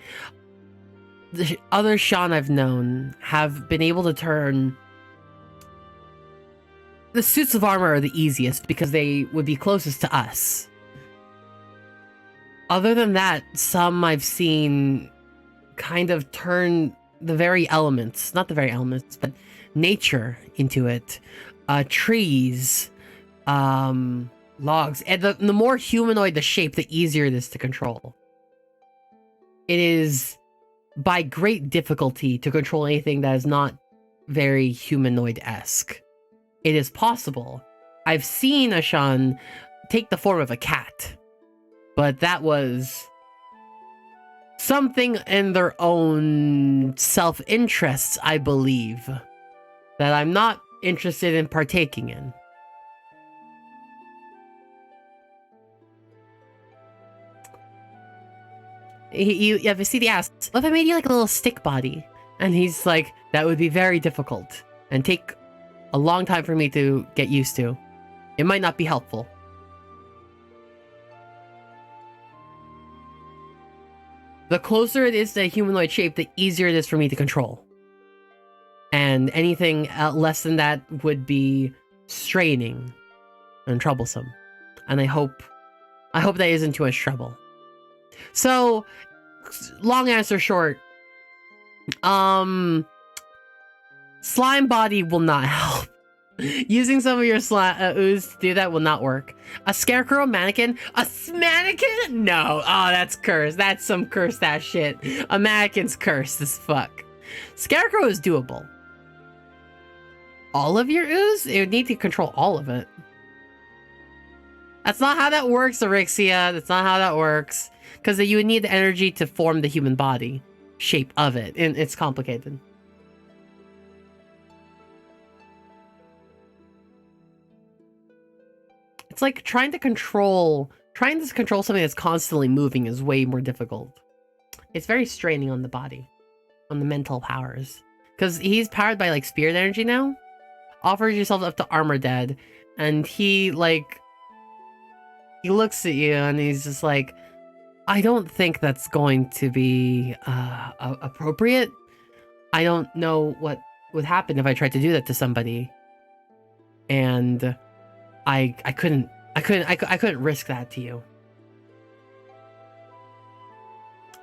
The other Sean I've known have been able to turn the suits of armor are the easiest because they would be closest to us. Other than that, some I've seen kind of turn the very elements, not the very elements, but nature into it. Trees, logs. And the more humanoid the shape, the easier it is to control. It is by great difficulty to control anything that is not very humanoid-esque. It is possible. I've seen Ashan take the form of a cat, but that was something in their own self-interests, I believe, that I'm not interested in partaking in. Viscidi asks, what if I made you like a little stick body? And he's like, that would be very difficult and take a long time for me to get used to. It might not be helpful. The closer it is to a humanoid shape, the easier it is for me to control. And anything less than that would be straining and troublesome. And I hope that isn't too much trouble. So, long answer short, slime body will not help. Using some of your ooze to do that will not work. A scarecrow mannequin? A mannequin? No. Oh, that's cursed. That's some cursed ass shit. A mannequin's cursed as fuck. Scarecrow is doable. All of your ooze? It would need to control all of it. That's not how that works, Erixia. That's not how that works. Because you would need the energy to form the human body shape of it. And it's complicated. It's like trying to control something that's constantly moving is way more difficult. It's very straining on the body, on the mental powers. Because he's powered by like spirit energy now. Offers yourself up to Armor Dead, and he looks at you and he's just like, I don't think that's going to be appropriate. I don't know what would happen if I tried to do that to somebody, and I couldn't risk that to you.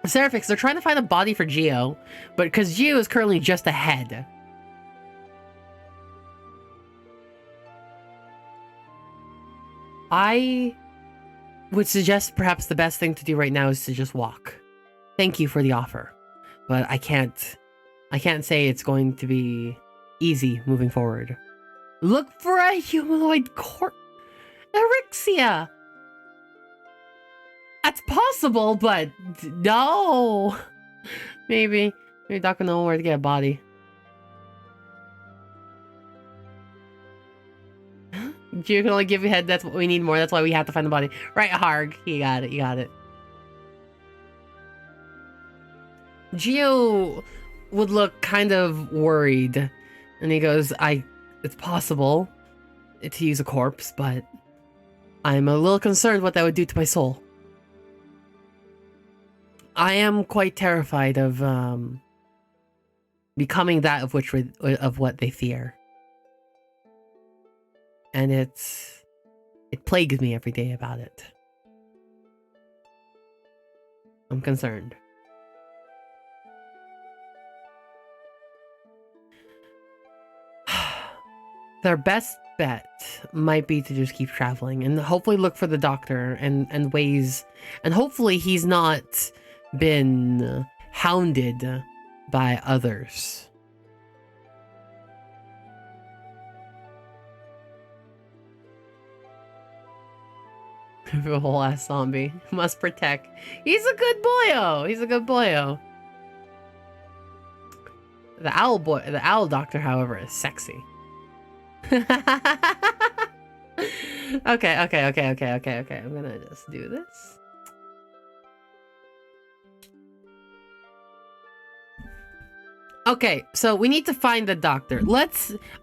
Seraphix, they're trying to find a body for Geo, but because Geo is currently just a head. I would suggest perhaps the best thing to do right now is to just walk. Thank you for the offer, but I can't say it's going to be easy moving forward. Look for a humanoid corpse. Erixia! That's possible, but no. Maybe Doc will know where to get a body. Geo can only give you head. That's what we need more. That's why we have to find the body. Right, Harg. You got it. You got it. Geo would look kind of worried. And he goes, it's possible to use a corpse, but I'm a little concerned what that would do to my soul. I am quite terrified of becoming that of what they fear. And it plagues me every day about it. I'm concerned. Their best bet might be to just keep traveling and hopefully look for the doctor and ways, and hopefully he's not been hounded by others. A whole ass zombie. Must protect. He's a good boyo. He's a good boyo. The owl doctor, however, is sexy. Okay. I'm gonna just do this. Okay, so we need to find the doctor.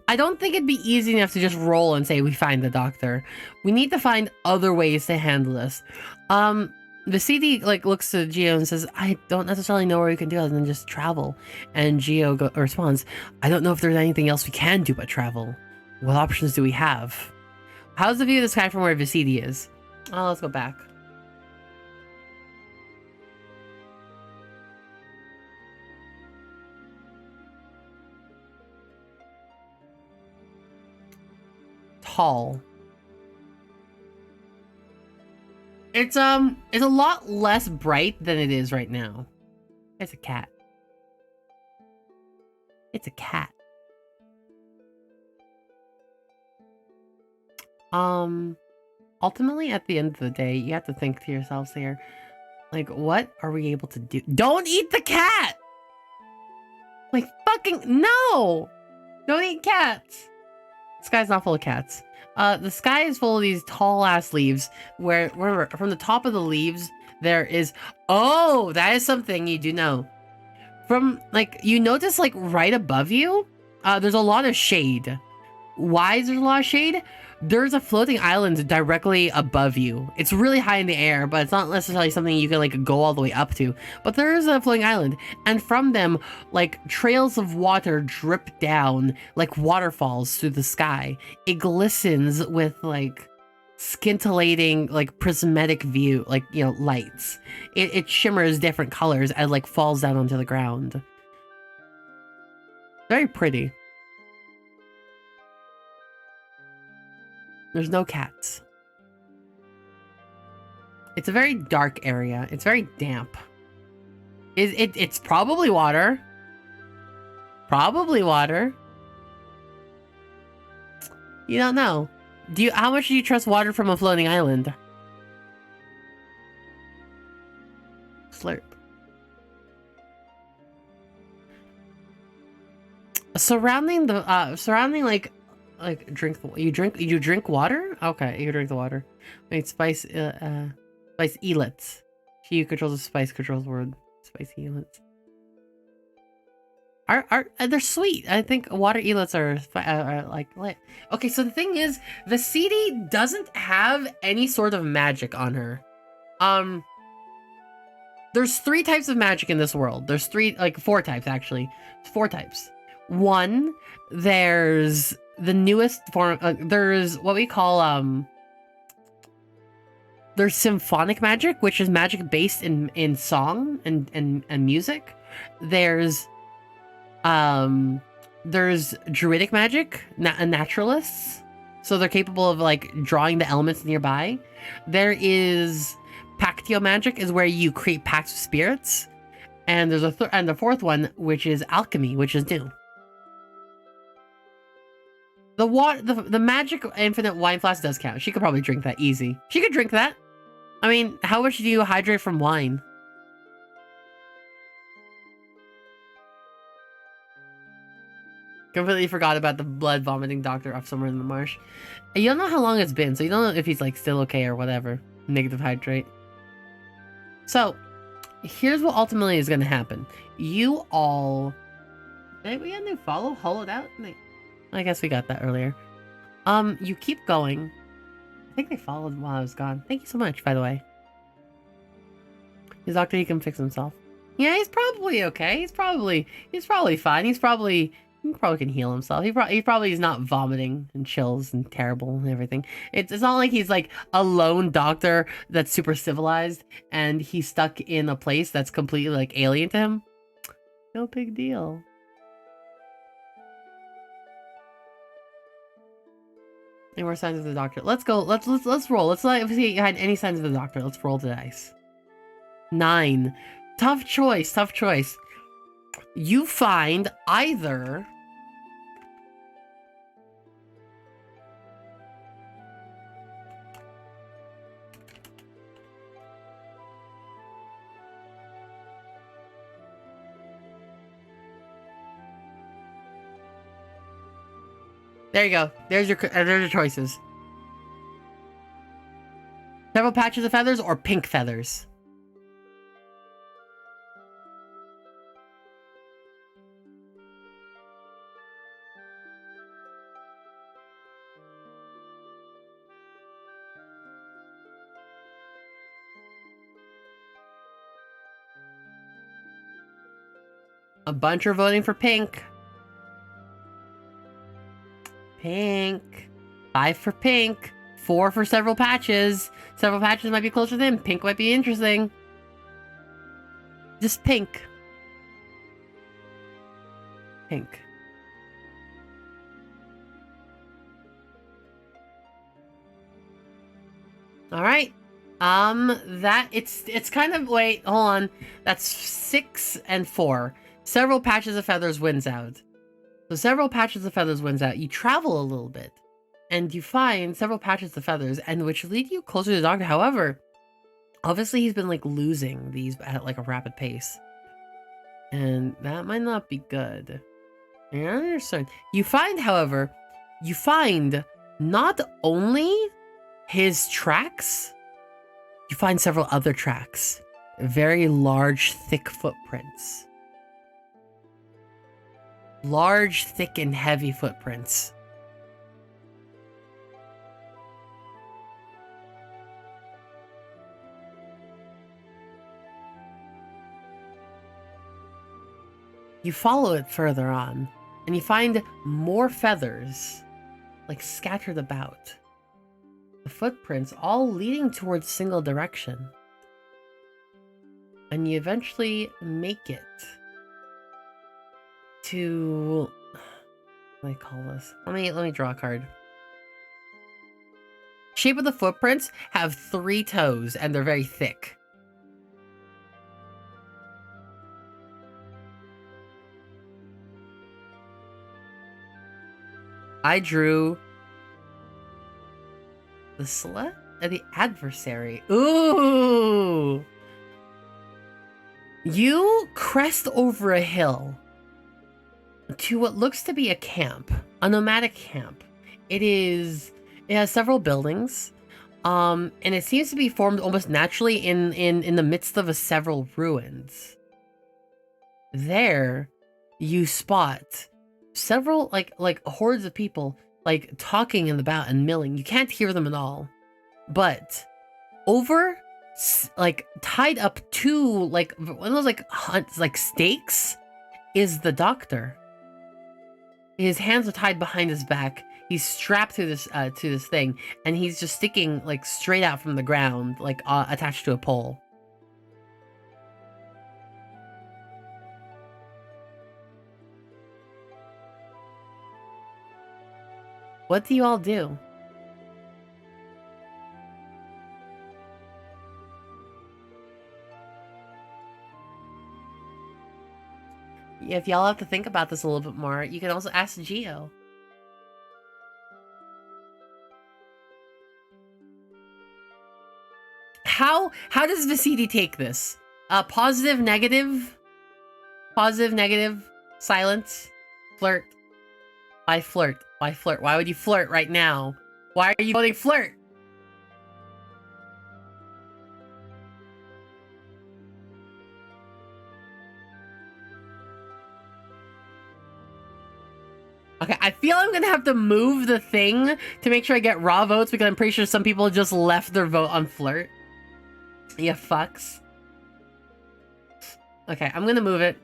I don't think it'd be easy enough to just roll and say we find the doctor. We need to find other ways to handle this. Viscidi looks to Geo and says, I don't necessarily know where we can do other than just travel. And Geo responds, I don't know if there's anything else we can do but travel. What options do we have? How's the view of the sky from where Viscidi is? Oh, let's go back. Tall. It's a lot less bright than it is right now. It's a cat. It's a cat. Ultimately, at the end of the day, you have to think to yourselves here, like, what are we able to do? Don't eat the cat! Like, fucking, no! Don't eat cats! The sky's not full of cats. The sky is full of these tall-ass leaves, where from the top of the leaves, there is, oh, that is something you do know. From, you notice, right above you, there's a lot of shade. Why is there a lot of shade? There's a floating island directly above you. It's really high in the air, but it's not necessarily something you can go all the way up to. But there is a floating island, and from them, trails of water drip down like waterfalls through the sky. It glistens with scintillating, prismatic view, lights. It shimmers different colors and falls down onto the ground. Very pretty. There's no cats. It's a very dark area. It's very damp. It's probably water. Probably water. You don't know. How much do you trust water from a floating island? Slurp. Surrounding like you drink water? Okay, you drink the water. Wait, spice elets. She who controls the spice controls the word spicy elets. They're sweet. I think water elets are like lit. Okay, so the thing is, Viscidi doesn't have any sort of magic on her. There's 3 types of magic in this world. There's 4 types actually. 4 types. 1, there's the newest form. There's what we call there's symphonic magic, which is magic based in song and music. There's druidic magic, naturalists, so they're capable of like drawing the elements nearby. There is pactio magic, is where you create pacts with spirits, and there's and the 4th one, which is alchemy, which is new. The magic infinite wine flask does count. She could probably drink that easy. She could drink that. I mean, how much do you hydrate from wine? Completely forgot about the blood vomiting doctor off somewhere in the marsh. You don't know how long it's been, so you don't know if he's like still okay or whatever. Negative hydrate. So, here's what ultimately is going to happen. You all... Did we get a new follow? Hollowed out? I guess we got that earlier. You keep going. I think they followed while I was gone. Thank you so much, by the way. His doctor, he can fix himself. Yeah, he's probably okay. He's probably fine. He probably can heal himself. He probably is not vomiting and chills and terrible and everything. It's not like he's like a lone doctor that's super civilized and he's stuck in a place that's completely like alien to him. No big deal. Any more signs of the doctor? Let's go. Let's roll. Let's see if you had any signs of the doctor. Let's roll the dice. 9. Tough choice. Tough choice. You find either there you go. There's your choices. Several patches of feathers or pink feathers. A bunch are voting for pink. Pink. 5 for pink. 4 for several patches. Several patches might be closer to him. Pink might be interesting. Just pink. Pink. All right. It's kind of, wait, hold on. That's 6 and 4. Several patches of feathers wins out. So several patches of feathers wins out. You travel a little bit and you find several patches of feathers, and which lead you closer to the doctor. However, obviously he's been like losing these at like a rapid pace, and that might not be good. I understand. You find, however, not only his tracks, you find several other tracks. Very large, thick footprints. Large, thick, and heavy footprints. You follow it further on, and you find more feathers, like scattered about. The footprints all leading towards single direction. And you eventually make it to, what do I call this? Let me draw a card. Shape of the footprints have 3 toes, and they're very thick. I drew the slut and the adversary. Ooh! You crest over a hill to what looks to be a camp, a nomadic camp. It has several buildings, and it seems to be formed almost naturally in the midst of several ruins. There, you spot several like hordes of people like talking in the about and milling. You can't hear them at all, but over like tied up to like one of those like stakes is the doctor. His hands are tied behind his back. He's strapped to this thing, and he's just sticking like straight out from the ground, like attached to a pole. What do you all do? If y'all have to think about this a little bit more, you can also ask Geo. How does Viscidi take this? Positive, negative, silence, flirt. Why flirt? Why flirt? Why would you flirt right now? Why are you voting flirt? Okay, I feel I'm gonna have to move the thing to make sure I get raw votes because I'm pretty sure some people just left their vote on flirt. Yeah, fucks. Okay, I'm gonna move it.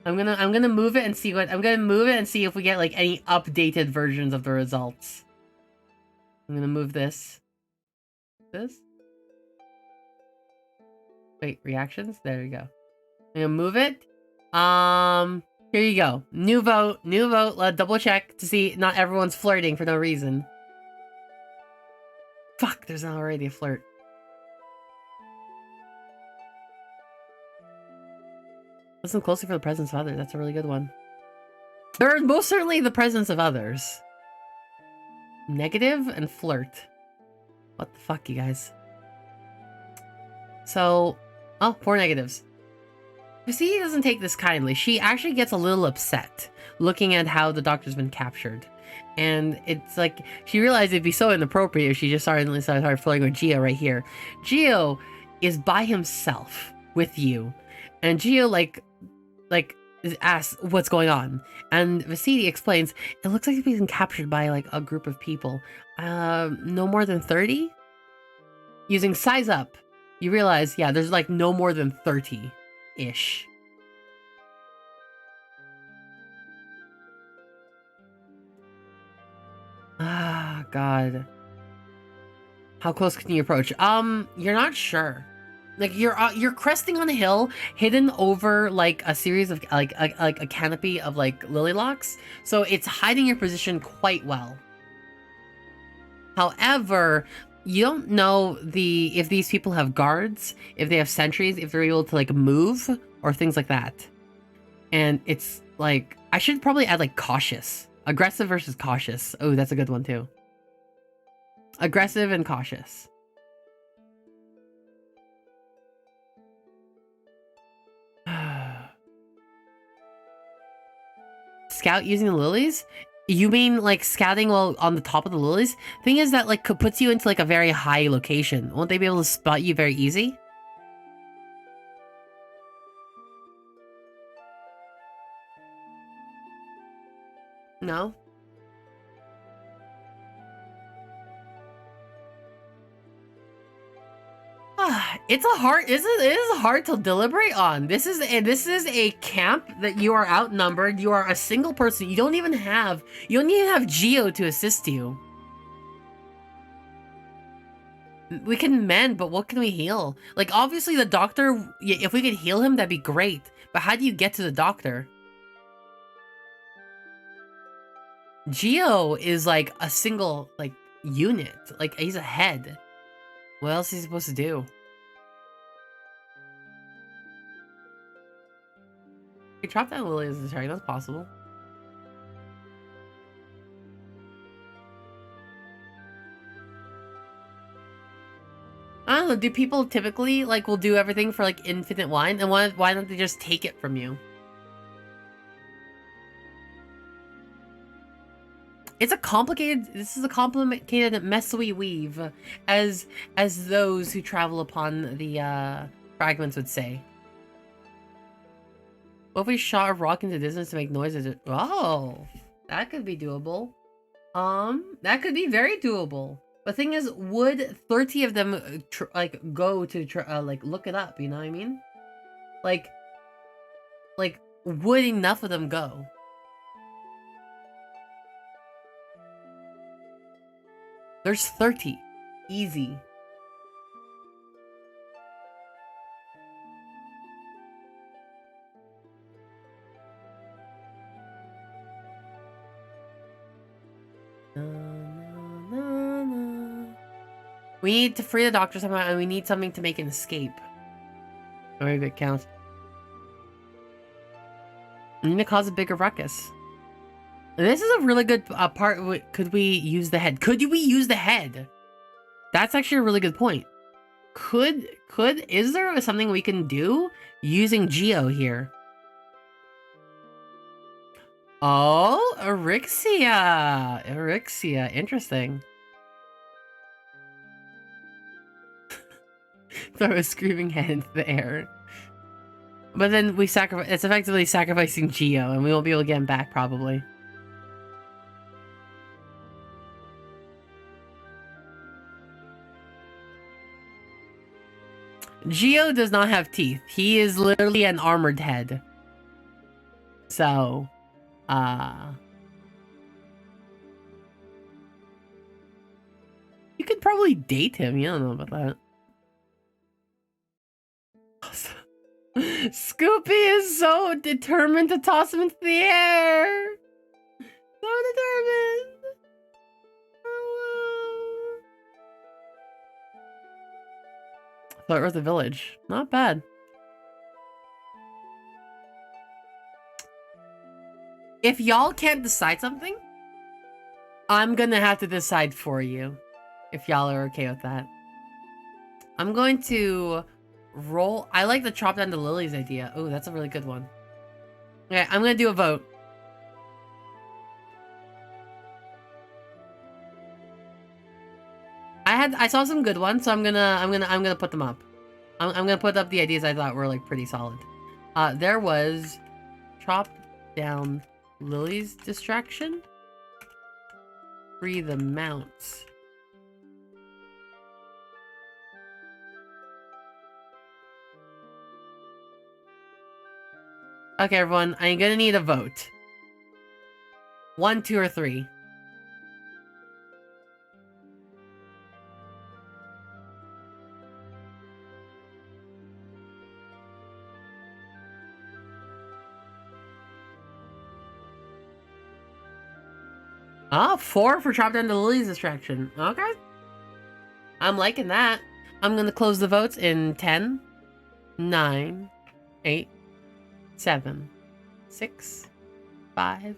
I'm gonna move it and see what I'm gonna move it and see if we get like any updated versions of the results. I'm gonna move this. This? Wait, reactions? There we go. I'm gonna move it. Here you go. New vote. New vote. Let's double check to see not everyone's flirting for no reason. Fuck, there's not already a flirt. Listen closely for the presence of others. That's a really good one. There are most certainly the presence of others. Negative and flirt. What the fuck, you guys? So, oh, 4 negatives. Viscidi doesn't take this kindly. She actually gets a little upset looking at how the doctor's been captured. And it's like, she realized it'd be so inappropriate if she just started flirting with Geo right here. Geo is by himself with you. And Geo, like asks what's going on. And Viscidi explains, it looks like he's been captured by like a group of people. No more than 30? Using size up, you realize, yeah, there's like no more than 30-ish. Ah, God. How close can you approach? You're not sure. Like you're cresting on a hill, hidden over like a series of like a canopy of like lily locks, so it's hiding your position quite well. However, you don't know if these people have guards, if they have sentries, if they're able to like move or things like that. And it's like I should probably add like cautious, aggressive versus cautious. Oh, that's a good one too. Aggressive and cautious. Scout using the lilies? You mean like scouting while on the top of the lilies? Thing is that like puts you into like a very high location. Won't they be able to spot you very easy? No? It is hard to deliberate on. This is a camp that you are outnumbered. You are a single person. You don't even have Geo to assist you. We can mend, but what can we heal? Like obviously the doctor, if we could heal him, that'd be great. But how do you get to the doctor? Geo is like a single like unit. Like he's a head. What else is he supposed to do? You drop down Lily as a target, that's possible. I don't know, do people typically, like, will do everything for, like, infinite wine? And why don't they just take it from you? It's a complicated, this is a complicated mess we weave, as those who travel upon the, fragments would say. What if we shot a rock into distance to make noises? Oh, that could be doable. That could be very doable. The thing is, would 30 of them like go to like look it up? You know what I mean? Like would enough of them go? There's 30, easy. We need to free the doctor somehow, and we need something to make an escape. Or if it counts. We need to cause a bigger ruckus. And this is a really good part. Could we use the head? Could we use the head? That's actually a really good point. Is there something we can do using Geo here? Oh, Erixia. Erixia, interesting. Throw a screaming head into the air. But then we sacrifice, it's effectively sacrificing Geo, and we won't be able to get him back, probably. Geo does not have teeth. He is literally an armored head. So, you could probably date him. You don't know about that. Scoopy is so determined to toss him into the air. So determined. Oh, Flirt with the village. Not bad. If y'all can't decide something, I'm gonna have to decide for you. If y'all are okay with that. I'm going to roll. I like the chop down to Lily's idea. Oh, that's a really good one. Okay, I'm gonna do a vote. I saw some good ones, so I'm gonna put them up. I'm gonna put up the ideas I thought were like pretty solid. There was chop down Lily's distraction. Free the mounts. Okay, everyone, I'm gonna need a vote. 1, 2, or 3. Ah, 4 for chop down to Lily's distraction. Okay. I'm liking that. I'm gonna close the votes in 10, 9, 8, 7, 6, 5,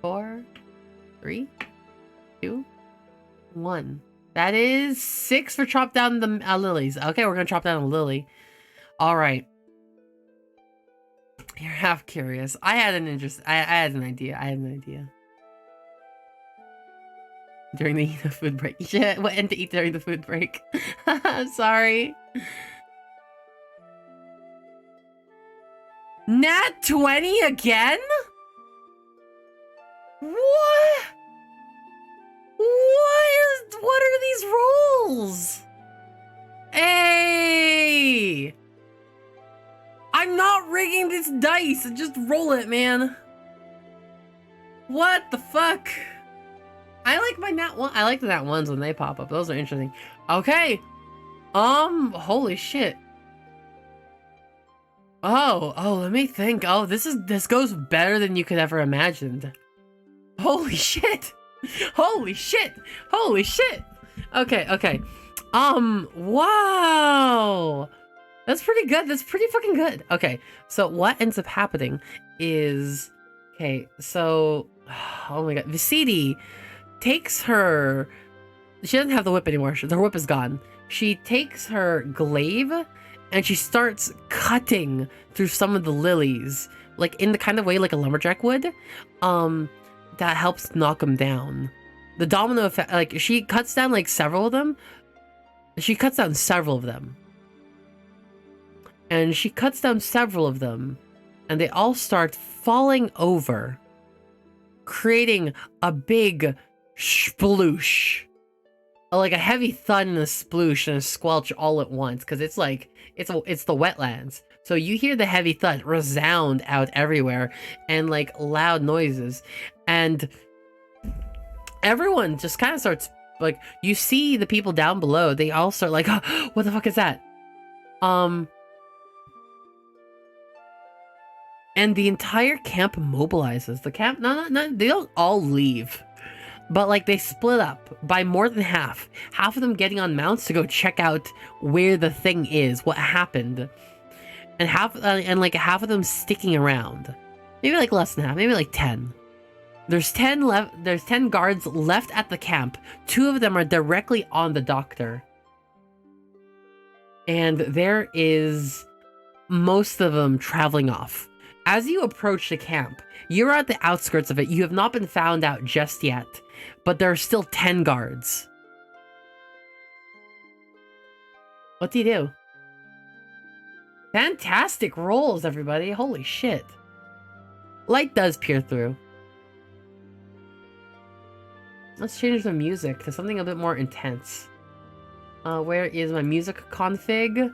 4, 3, 2, 1. That is 6 for chop down the Lilies. Okay, we're gonna chop down a Lily. All right. You're half curious. I had an idea. During the food break. Shit, what end to eat during the food break? Sorry. Nat 20 again? What? What are these rolls? Hey! I'm not rigging this dice. Just roll it, man. What the fuck? I like my nat one. I like the nat ones when they pop up. Those are interesting. Okay. Holy shit. Oh, let me think. Oh, this goes better than you could ever imagined. Holy shit. Holy shit. Holy shit. Okay. Wow. That's pretty good. That's pretty fucking good. Okay. So what ends up happening is, okay, so, oh my god, Viscidi takes her She doesn't have the whip anymore. The whip is gone. She takes her glaive and she starts cutting through some of the lilies, like in the kind of way like a lumberjack would. That helps knock them down. The domino effect, like she cuts down like several of them. She cuts down several of them. And she cuts down several of them, and they all start falling over, creating a big sploosh. Like a heavy thud and a sploosh and a squelch all at once, because it's like, it's the wetlands. So you hear the heavy thud resound out everywhere, and like loud noises. And everyone just kind of starts, like, you see the people down below, they all start like, oh, what the fuck is that? And the entire camp mobilizes. The camp, no, they don't all leave. But like they split up by more than half. Half of them getting on mounts to go check out where the thing is, what happened. And half of them sticking around. Maybe like less than half, maybe like 10. There's 10 guards left at the camp. 2 of them are directly on the doctor. And there is most of them traveling off. As you approach the camp, you're at the outskirts of it. You have not been found out just yet, but there are still 10 guards. What do you do? Fantastic rolls, everybody. Holy shit. Light does peer through. Let's change the music to something a bit more intense. Where is my music config?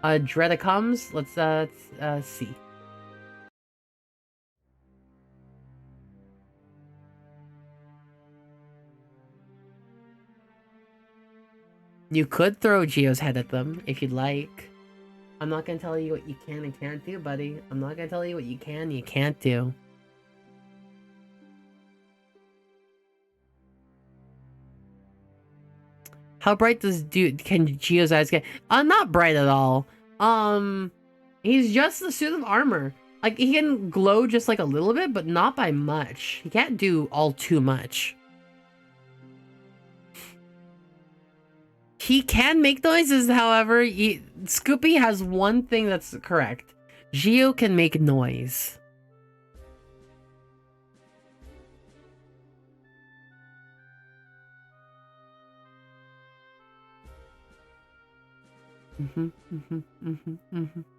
Dreda comes. Let's see. You could throw Geo's head at them if you'd like. I'm not gonna tell you what you can and can't do, buddy. I'm not gonna tell you what you can and you can't do. How bright can Geo's eyes get? Not bright at all. He's just the suit of armor. Like, he can glow just like a little bit, but not by much. He can't do all too much. He can make noises, however. Scoopy has one thing that's correct. Geo can make noise.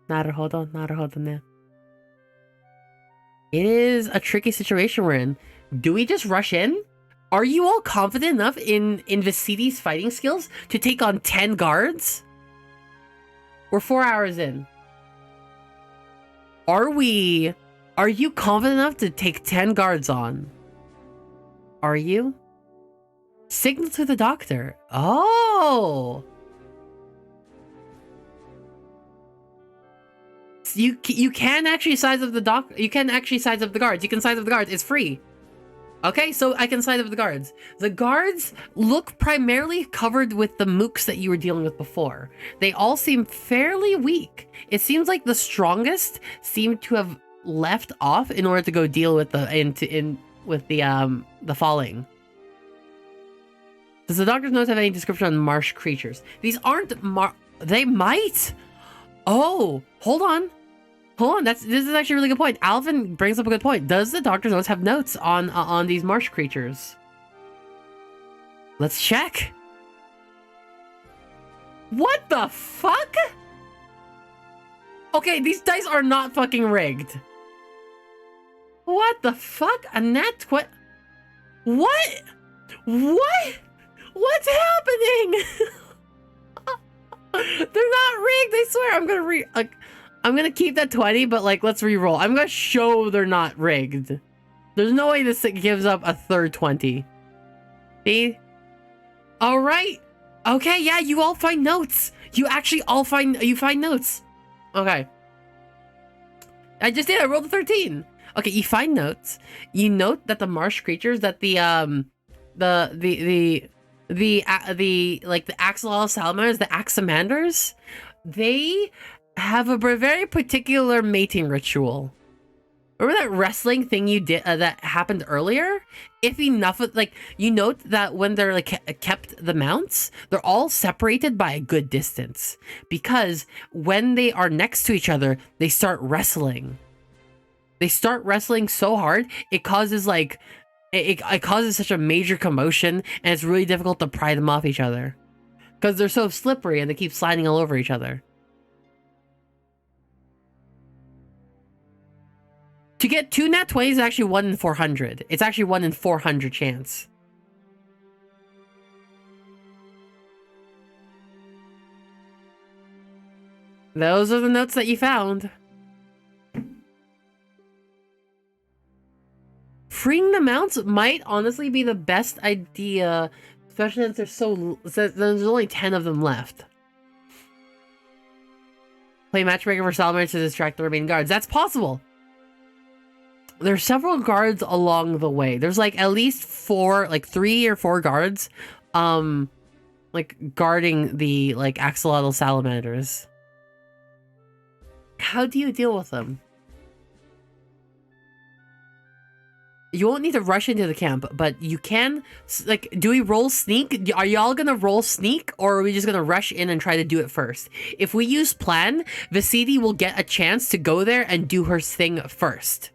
Naruhodo ne. It is a tricky situation we're in. Do we just rush in? Are you all confident enough in Viscidi's fighting skills to take on 10 guards? We're 4 hours in. Are you confident enough to take 10 guards on? Are you? Signal to the doctor. Oh! You can actually size up the you can actually size up the guards. You can size up the guards. It's free. Okay, so I can size up the guards. The guards look primarily covered with the mooks that you were dealing with before. They all seem fairly weak. It seems like the strongest seem to have left off in order to go deal with the falling. Does the doctor's notes have any description on marsh creatures? These aren't they might. Oh, hold on. Hold on, this is actually a really good point. Alvin brings up a good point. Does the doctor's notes have notes on these marsh creatures? Let's check. What the fuck? Okay, these dice are not fucking rigged. What the fuck? A nat 20? What? What? What's happening? They're not rigged, I swear. I'm gonna keep that 20, but like, let's re-roll. I'm gonna show they're not rigged. There's no way this gives up a third 20. See? All right. Okay, yeah, you all find notes. You actually all find notes. Okay. I just did. I rolled a 13. Okay, you find notes. You note that the marsh creatures, that the axolotl salamanders, the axamanders, they have a very particular mating ritual. Remember that wrestling thing you did that happened earlier? If enough of, like, you note that when they're like kept the mounts, they're all separated by a good distance, because when they are next to each other, they start wrestling. They start wrestling so hard, it causes like, it causes such a major commotion, and it's really difficult to pry them off each other. Because they're so slippery and they keep sliding all over each other. To get 2 nat 20s is actually 1 in 400. It's actually 1 in 400 chance. Those are the notes that you found. Freeing the mounts might honestly be the best idea, especially since there's only 10 of them left. Play matchmaker for Salamander to distract the remaining guards. That's possible. There's several guards along the way. There's like at least 3 or 4 guards, like guarding the like axolotl salamanders. How do you deal with them? You won't need to rush into the camp, but you can, like, do we roll sneak? Are y'all gonna roll sneak, or are we just gonna rush in and try to do it first? If we use plan, Viscidi will get a chance to go there and do her thing first.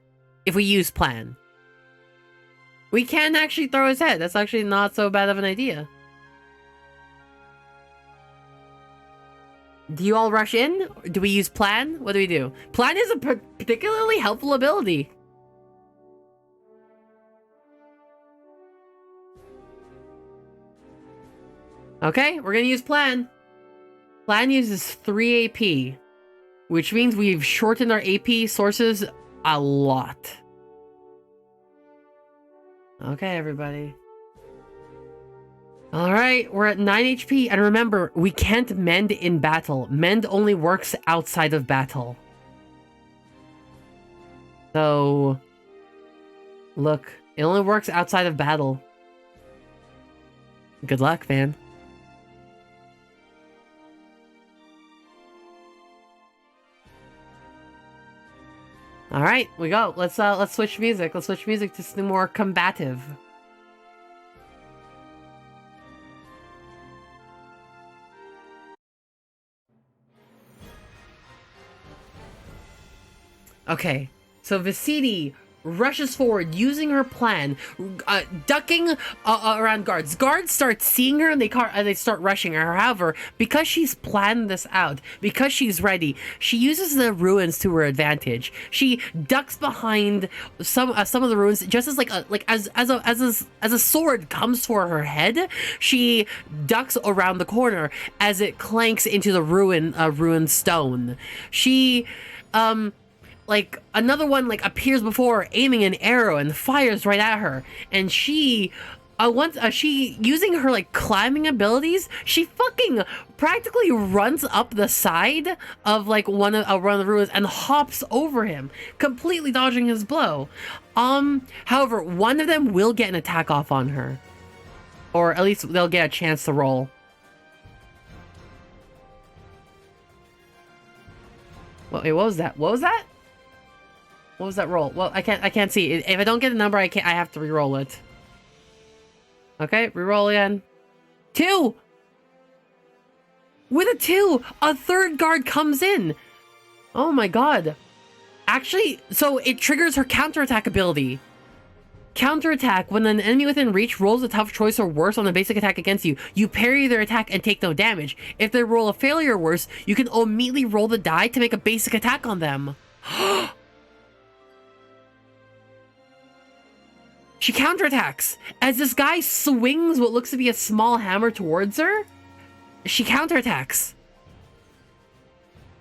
If we use plan. We can actually throw his head. That's actually not so bad of an idea. Do you all rush in? Do we use plan? What do we do? Plan is a particularly helpful ability. Okay, we're gonna use plan. Plan uses 3 AP, which means we've shortened our AP sources a lot. Okay, everybody. Alright, we're at 9 HP, and remember, we can't mend in battle. Mend only works outside of battle. So, look, it only works outside of battle. Good luck, man. All right, we go. Let's switch music. Let's switch music to something more combative. Okay, so Viscidi rushes forward using her plan, ducking around guards. Guards start seeing her and they start rushing her. However, because she's planned this out, because she's ready, she uses the ruins to her advantage. She ducks behind some of the ruins, just as as a sword comes for her head. She ducks around the corner as it clanks into the ruined stone. She like another one like appears before her, aiming an arrow and fires right at her, and she using her like climbing abilities, she fucking practically runs up the side of like one of the ruins and hops over him, completely dodging his blow. However, one of them will get an attack off on her, or at least they'll get a chance to roll. Wait, what was that? What was that? What was that roll? Well, I can't see. If I don't get a number, I have to re-roll it. Okay, re-roll again. 2! With a 2, a third guard comes in. Oh my god. Actually, so it triggers her counterattack ability. Counterattack: when an enemy within reach rolls a tough choice or worse on a basic attack against you, you parry their attack and take no damage. If they roll a failure or worse, you can immediately roll the die to make a basic attack on them. She counterattacks. As this guy swings what looks to be a small hammer towards her, she counterattacks.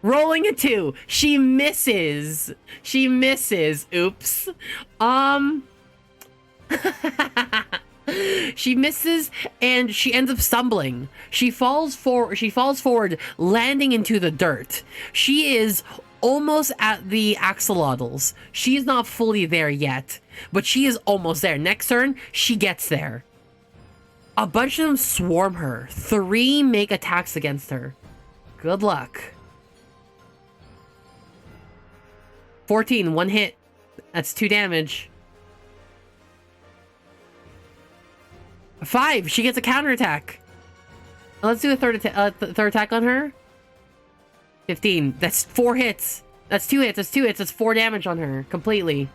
Rolling a 2. She misses. She misses. Oops. She misses and she ends up stumbling. She falls forward, landing into the dirt. She is almost at the axolotls. She's not fully there yet, but she is almost there. Next turn, she gets there. A bunch of them swarm her. 3 make attacks against her. Good luck. 14, 1 hit. That's 2 damage. 5. She gets a counterattack. Let's do a third attack on her. 15. That's 4 hits. That's 2 hits. That's 2 hits. That's 4 damage on her completely.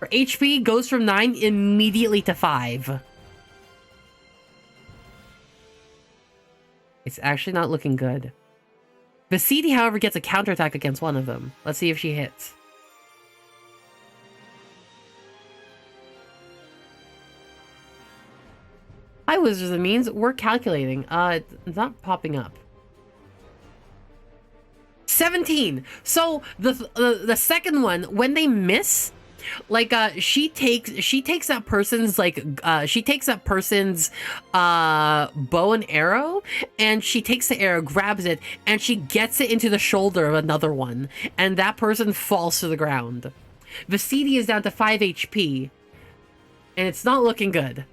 Her HP goes from 9 immediately to 5. It's actually not looking good. Viscidi, however, gets a counterattack against one of them. Let's see if she hits. Hi, Wizards and Means. We're calculating. It's not popping up. 17. So the second one, when they miss, like she takes that person's bow and arrow, and she takes the arrow, grabs it, and she gets it into the shoulder of another one, and that person falls to the ground. Viscidi is down to 5 HP, and it's not looking good.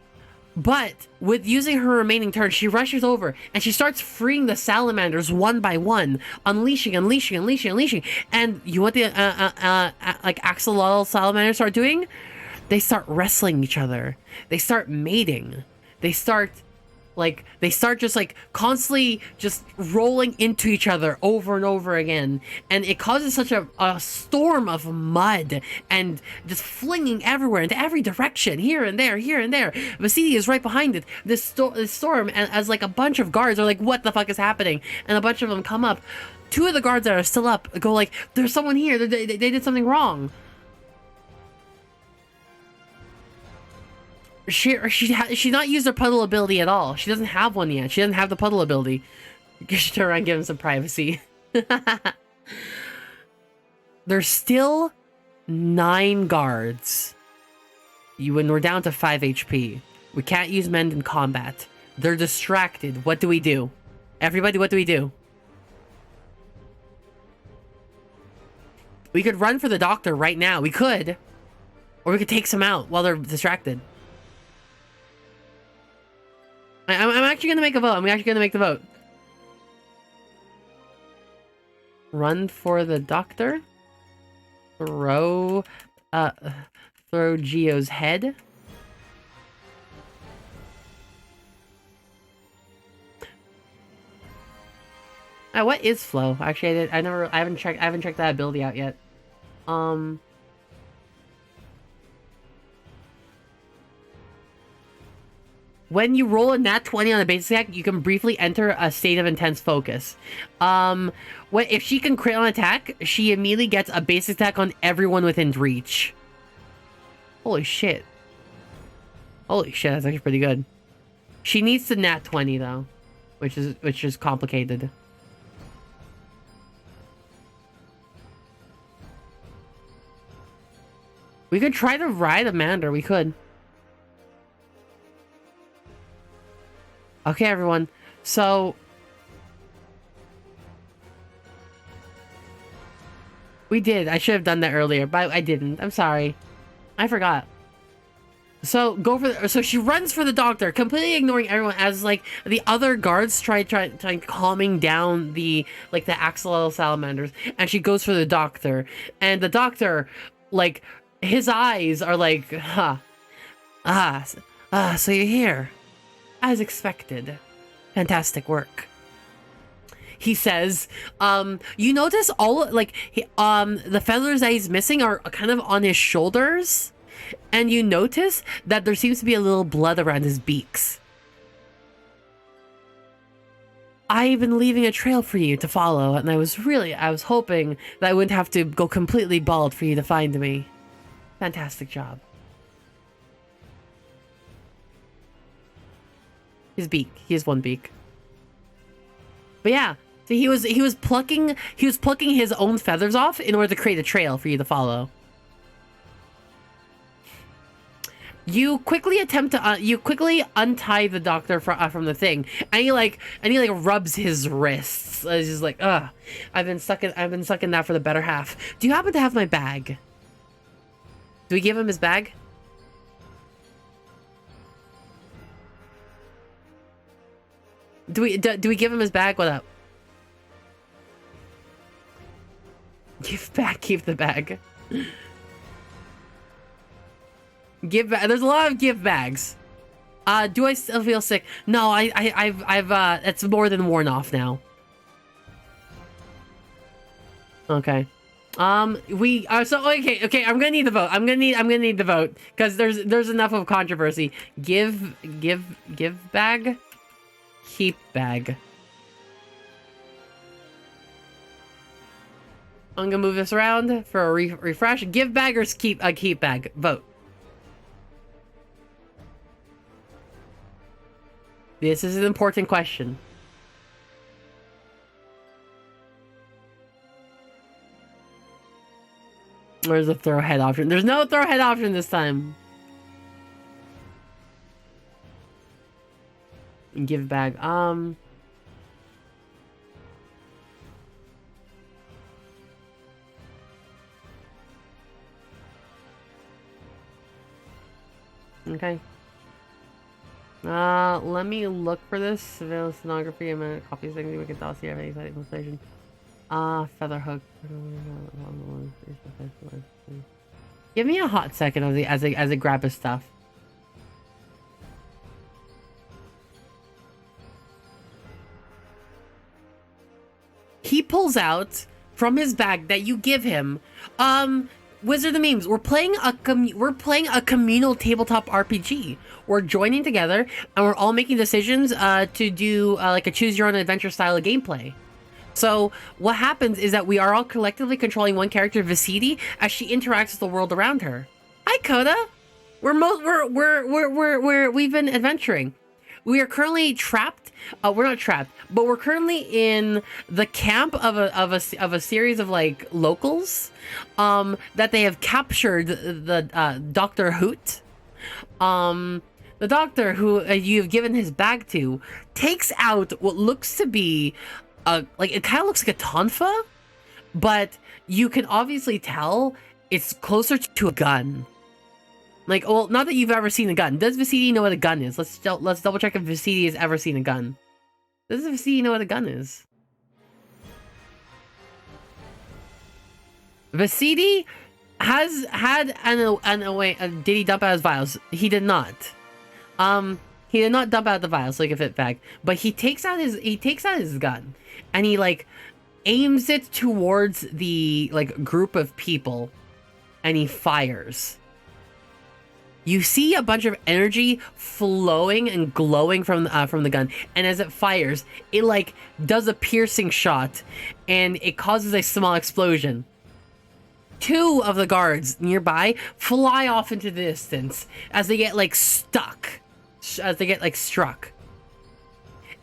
But with using her remaining turn, she rushes over and she starts freeing the salamanders one by one, unleashing. And you know what the like axolotl salamanders start doing? They start wrestling each other. They start mating. They start just like constantly just rolling into each other over and over again, and it causes such a storm of mud and just flinging everywhere into every direction, here and there. Viscidi is right behind it. This storm, and as like a bunch of guards are like, what the fuck is happening? And a bunch of them come up. 2 of the guards that are still up go like, there's someone here. They did something wrong. She not used her puddle ability at all. She doesn't have one yet. She doesn't have the puddle ability. You should turn around and give him some privacy. There's still 9 guards. When we're down to 5 HP. We can't use men in combat. They're distracted. What do we do? Everybody, what do we do? We could run for the doctor right now. We could. Or we could take some out while they're distracted. I'm actually going to make a vote. I'm actually going to make the vote. Run for the doctor. Throw Geo's head. What is flow? Actually, I haven't checked that ability out yet. When you roll a nat 20 on a basic attack, you can briefly enter a state of intense focus. If she can crit on attack, she immediately gets a basic attack on everyone within reach. Holy shit. Holy shit, that's actually pretty good. She needs to nat 20 though, which is complicated. We could try to ride Amanda, we could. Okay, everyone. So we did. I should have done that earlier, but I didn't. I'm sorry. I forgot. So so she runs for the doctor, completely ignoring everyone as like the other guards try calming down the axolotl salamanders, and she goes for the doctor. And the doctor, like, his eyes are like, so you're here. As expected. Fantastic work. He says, you notice all, the feathers that he's missing are kind of on his shoulders. And you notice that there seems to be a little blood around his beaks. I've been leaving a trail for you to follow, and I was hoping that I wouldn't have to go completely bald for you to find me. Fantastic job. His beak. He has one beak. But yeah, so he was plucking his own feathers off in order to create a trail for you to follow. You quickly untie the doctor from the thing, and he rubs his wrists. He's just like, ugh, I've been stuck in that for the better half. Do you happen to have my bag? Do we give him his bag? Do we give him his bag? What up? Keep the bag. There's a lot of gift bags. Do I still feel sick? No, I've it's more than worn off now. Okay. We are so okay. I'm gonna need the vote. I'm gonna need the vote because there's enough of controversy. Give bag, keep bag. I'm gonna move this around for a refresh. Give bag or keep bag. Vote. This is an important question. Where's the throw head option? There's no throw head option this time. Give bag. Okay. Let me look for this. Surveillance sonography. I'm gonna copy things. We can toss here. Any site infiltration. Feather hook. Give me a hot second as I grab his stuff. He pulls out from his bag that you give him. Wizard of the Memes. We're playing a communal tabletop RPG. We're joining together and we're all making decisions to do like a choose your own adventure style of gameplay. So what happens is that we are all collectively controlling one character, Viscidi, as she interacts with the world around her. Hi, Coda. We've been adventuring. We are currently trapped. We're not trapped, but we're currently in the camp of a series of like locals, that they have captured the Dr. Hoot. The doctor who you've given his bag to takes out what looks to be like it kind of looks like a tonfa, but you can obviously tell it's closer to a gun. Like, well, not that you've ever seen a gun. Does Viscidi know what a gun is? Let's double check if Viscidi has ever seen a gun. Does Viscidi know what a gun is? Viscidi has had did he dump out his vials? He did not. He did not dump out the vials so he could fit back. But he takes out his gun and he like aims it towards the like group of people and he fires. You see a bunch of energy flowing and glowing from the gun, and as it fires, it like does a piercing shot, and it causes a small explosion. Two of the guards nearby fly off into the distance as they get like stuck, as they get like struck.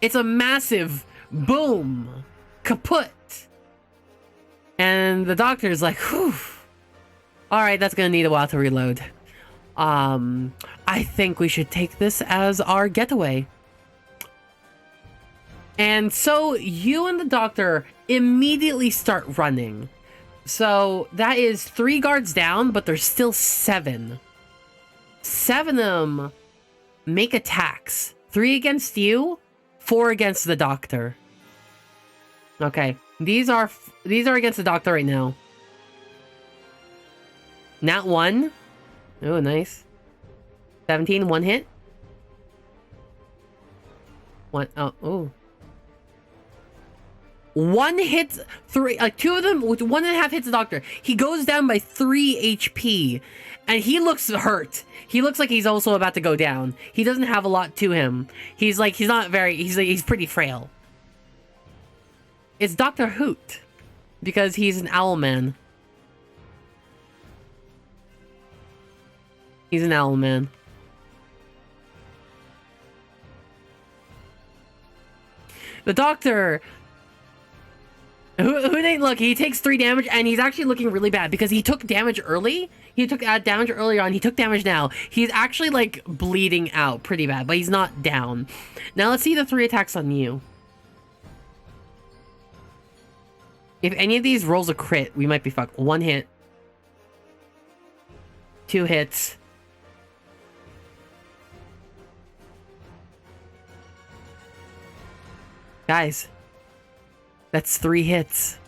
It's a massive boom, kaput, and the doctor's like, "Whew, all right, that's gonna need a while to reload." I think we should take this as our getaway. And so you and the doctor immediately start running. So that is 3 guards down, but there's still 7. 7 of them make attacks. 3 against you, 4 against the doctor. Okay, these are against the doctor right now. Nat 1. Oh, nice. 17, 1 hit. Oh. 1 hit, 3, like 2 of them, with 1.5 hits the doctor. He goes down by 3 HP, and he looks hurt. He looks like he's also about to go down. He doesn't have a lot to him. He's pretty frail. It's Dr. Hoot, because he's an owl man. He's an owl man. The doctor, who didn't look, he takes 3 damage, and he's actually looking really bad because he took damage early. He took damage earlier on. He took damage now. He's actually like bleeding out pretty bad, but he's not down. Now let's see the 3 attacks on you. If any of these rolls a crit, we might be fucked. 1 hit. 2 hits. Guys, that's 3 hits.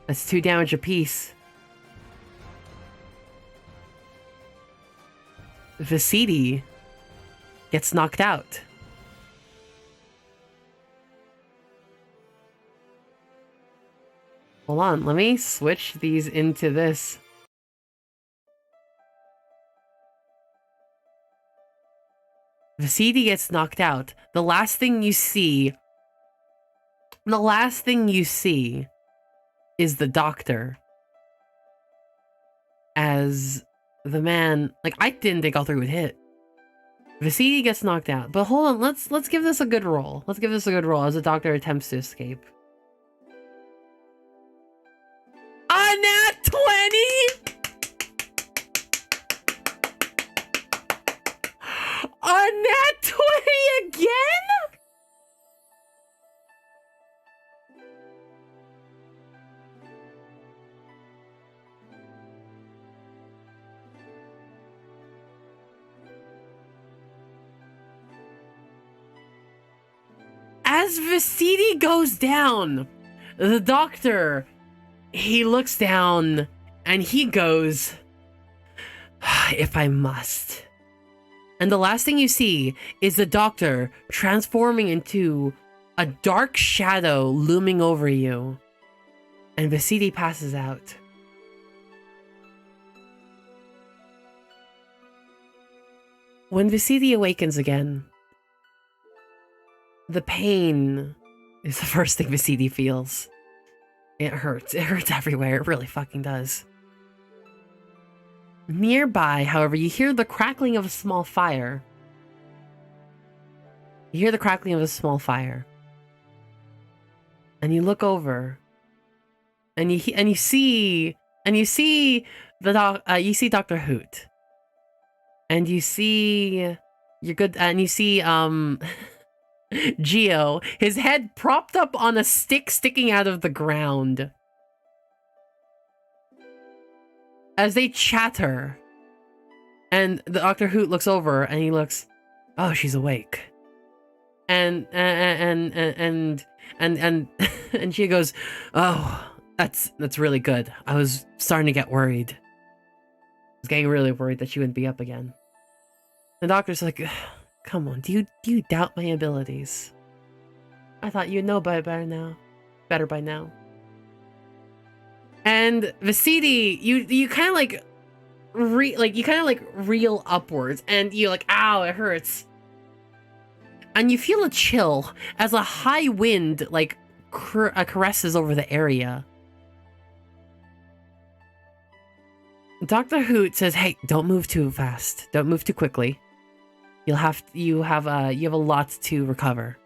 That's 2 damage apiece. Viscidi gets knocked out. Hold on, let me switch these into this. Viscidi gets knocked out. The last thing you see is the doctor. As the man, like, I didn't think all three would hit. Viscidi gets knocked out. But hold on, let's give this a good roll. Let's give this a good roll as the doctor attempts to escape. A nat 20! A nat 20 again? As Viscidi goes down, the doctor, he looks down and he goes, if I must. And the last thing you see is the doctor transforming into a dark shadow looming over you. And Viscidi passes out. When Viscidi awakens again, the pain is the first thing Viscidi feels. It hurts. It hurts everywhere. It really fucking does. Nearby, however, you hear the crackling of a small fire. You hear the crackling of a small fire. And you look over. And you see Dr. Hoot. And you see Geo, his head propped up on a stick sticking out of the ground. As they chatter, and the Dr. Hoot looks over and he looks, oh, she's awake. And she goes, oh, that's really good. I was starting to get worried. I was getting really worried that she wouldn't be up again. The doctor's like, come on, do you doubt my abilities? I thought you'd know better by now. And Viscidi, you kind of like reel upwards, and you're like, ow, it hurts. And you feel a chill as a high wind like caresses over the area. Dr. Hoot says, hey, don't move too fast. Don't move too quickly. You have a lot to recover.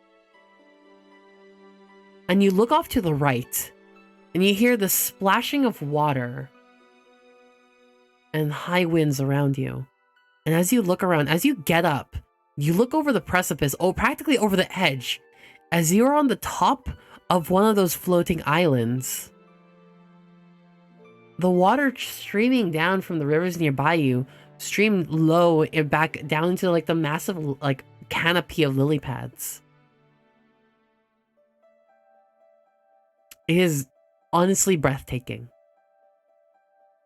And you look off to the right, and you hear the splashing of water and high winds around you. And as you look around, as you get up, you look over the precipice, practically over the edge, as you're on the top of one of those floating islands. The water streaming down from the rivers nearby you stream low and back down into like the massive like canopy of lily pads. It is honestly breathtaking.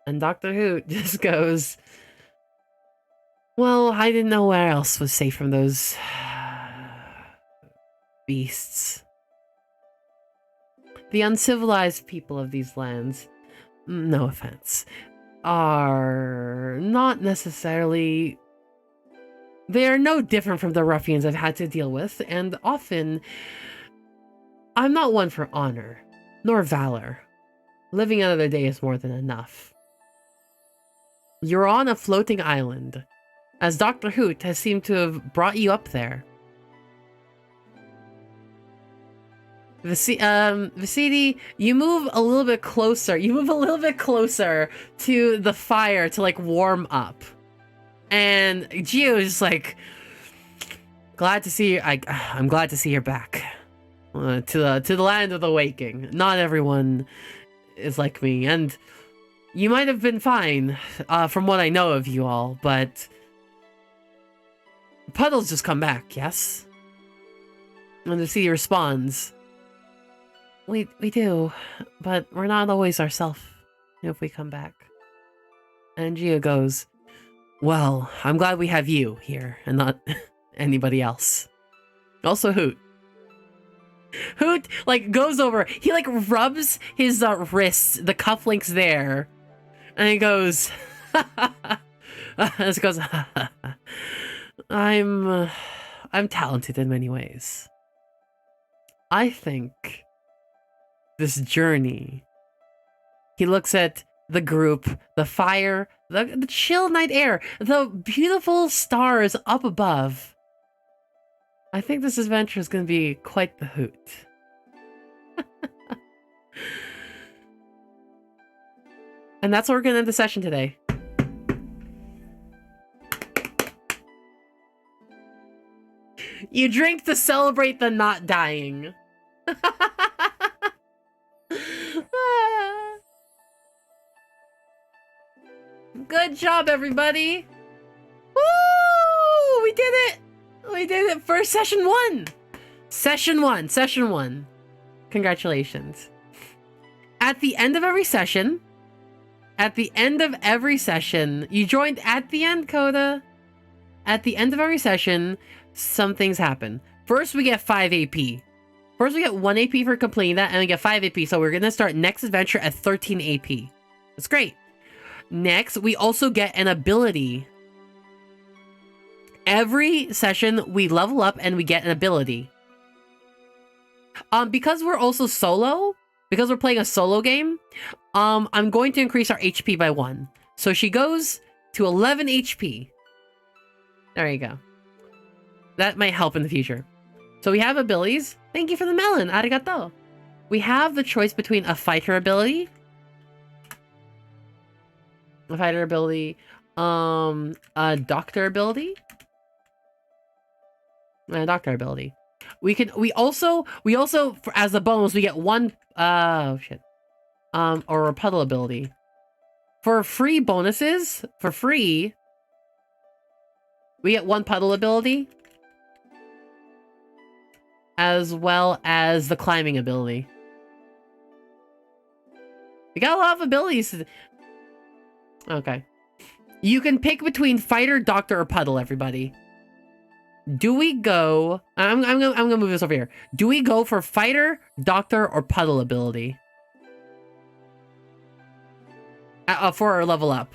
And Dr. Hoot just goes, well, I didn't know where else was safe from those beasts. The uncivilized people of these lands, no offense, are not necessarily... They are no different from the ruffians I've had to deal with, and often I'm not one for honor, nor valor. Living another day is more than enough. You're on a floating island, as Dr. Hoot has seemed to have brought you up there. Viscidi, you move a little bit closer. You move a little bit closer to the fire to like warm up. And Gio is just like, glad to see you. I'm glad to see you're back. To the land of the waking. Not everyone is like me, and you might have been fine, from what I know of you all, but Puddles just come back, yes? And Viscidi responds, We do, but we're not always ourselves if we come back. And Gio goes, Well, I'm glad we have you here and not anybody else. Also Hoot. Hoot, like, goes over, he, like, rubs his wrists, the cufflinks there, and he goes, and he goes, I'm talented in many ways. I think this journey, he looks at the group, the fire, the chill night air, the beautiful stars up above. I think this adventure is going to be quite the hoot. And that's where we're going to end the session today. You drink to celebrate the not dying. Good job, everybody. Woo! We did it. We did it for session 1. Session 1. Congratulations. At the end of every session, you joined at the end, Coda. At the end of every session, some things happen. First, we get 5 AP. First, we get 1 AP for completing that, and we get 5 AP. So we're going to start next adventure at 13 AP. That's great. Next, we also get an ability. Every session, we level up and we get an ability. Because we're also solo, because we're playing a solo game, I'm going to increase our HP by 1. So she goes to 11 HP. There you go. That might help in the future. So we have abilities. Thank you for the melon. Arigato. We have the choice between a fighter ability, a doctor ability, and a doctor ability. We also as the bonus we get 1 or a puddle ability. For free bonuses, we get 1 puddle ability, as well as the climbing ability. We got a lot of abilities. Okay. You can pick between fighter, doctor, or puddle, everybody. Do we go... I'm gonna move this over here. Do we go for fighter, doctor, or puddle ability? For our level up.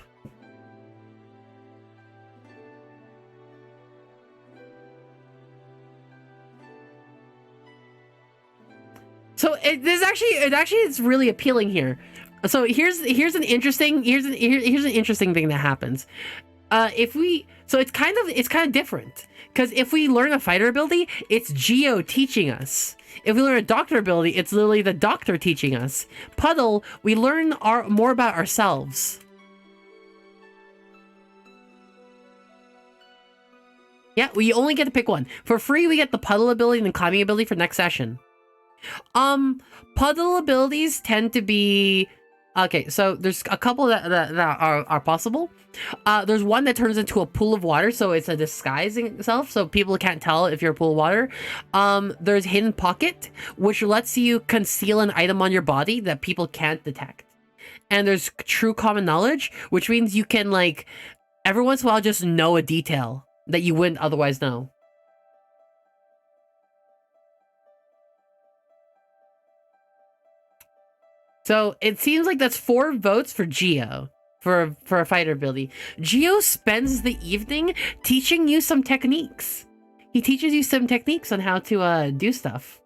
So it's really appealing here. So here's an interesting thing that happens. It's kind of different, because if we learn a fighter ability, it's Geo teaching us. If we learn a doctor ability, it's literally the doctor teaching us. Puddle, we learn more about ourselves. Yeah, we only get to pick 1. For free, we get the puddle ability and the climbing ability for next session. Puddle abilities tend to be... Okay, so there's a couple that are possible. There's one that turns into a pool of water, so it's a disguising itself, so people can't tell if you're a pool of water. There's Hidden Pocket, which lets you conceal an item on your body that people can't detect. And there's True Common Knowledge, which means you can, like, every once in a while just know a detail that you wouldn't otherwise know. So it seems like that's 4 votes for Geo for a fighter ability. Geo spends the evening teaching you some techniques. He teaches you some techniques on how to do stuff.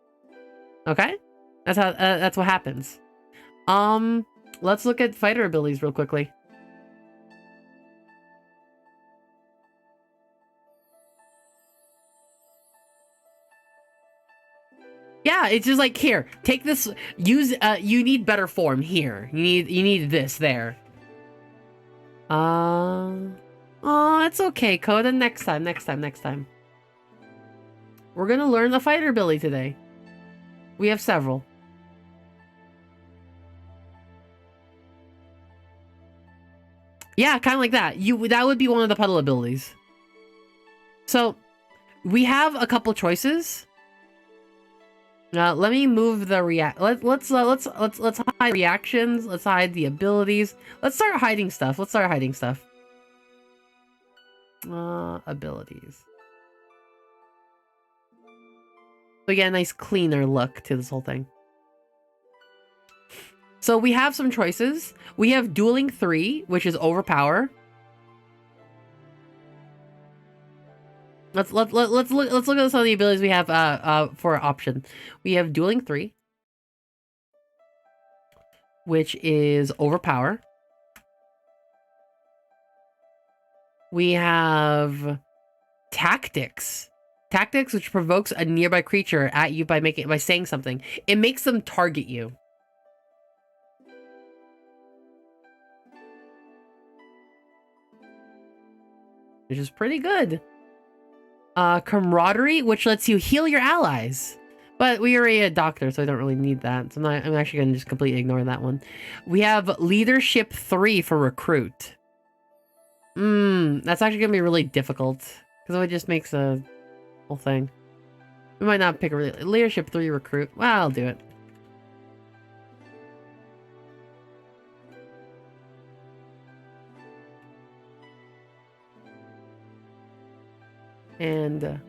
Okay, that's what happens. Let's look at fighter abilities real quickly. Yeah, it's just like, here, take this, use, you need better form here. You need this there. Oh, it's okay, Coda. Next time. We're gonna learn the fighter ability today. We have several. Yeah, kind of like that. That would be one of the puddle abilities. So, we have a couple choices. Let me move the let's hide reactions. Let's hide the abilities. Let's start hiding stuff. Abilities. So we get a nice cleaner look to this whole thing. So we have some choices. We have Dueling 3, which is Overpower. Let's look at some of the abilities we have for option. We have Dueling 3, which is Overpower. We have Tactics. Tactics, which provokes a nearby creature at you by saying something. It makes them target you. Which is pretty good. Camaraderie, which lets you heal your allies. But we already had Doctor, so I don't really need that. So I'm actually going to just completely ignore that one. We have Leadership 3 for Recruit. That's actually going to be really difficult. Because it just makes a whole thing. We might not pick a Leadership 3 Recruit. Well, I'll do it. And,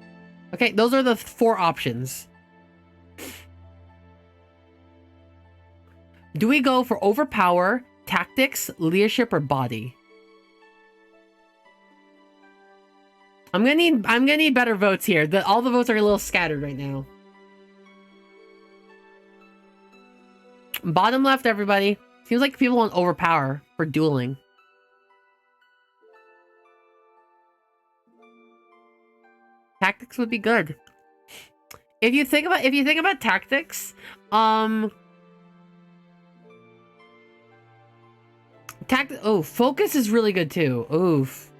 okay, those are the 4 options. Do we go for Overpower, Tactics, Leadership, or Body? I'm gonna need better votes here. All the votes are a little scattered right now. Bottom left, everybody. Seems like people want Overpower for dueling. Tactics would be good. If you think about tactics, focus is really good too. Oof.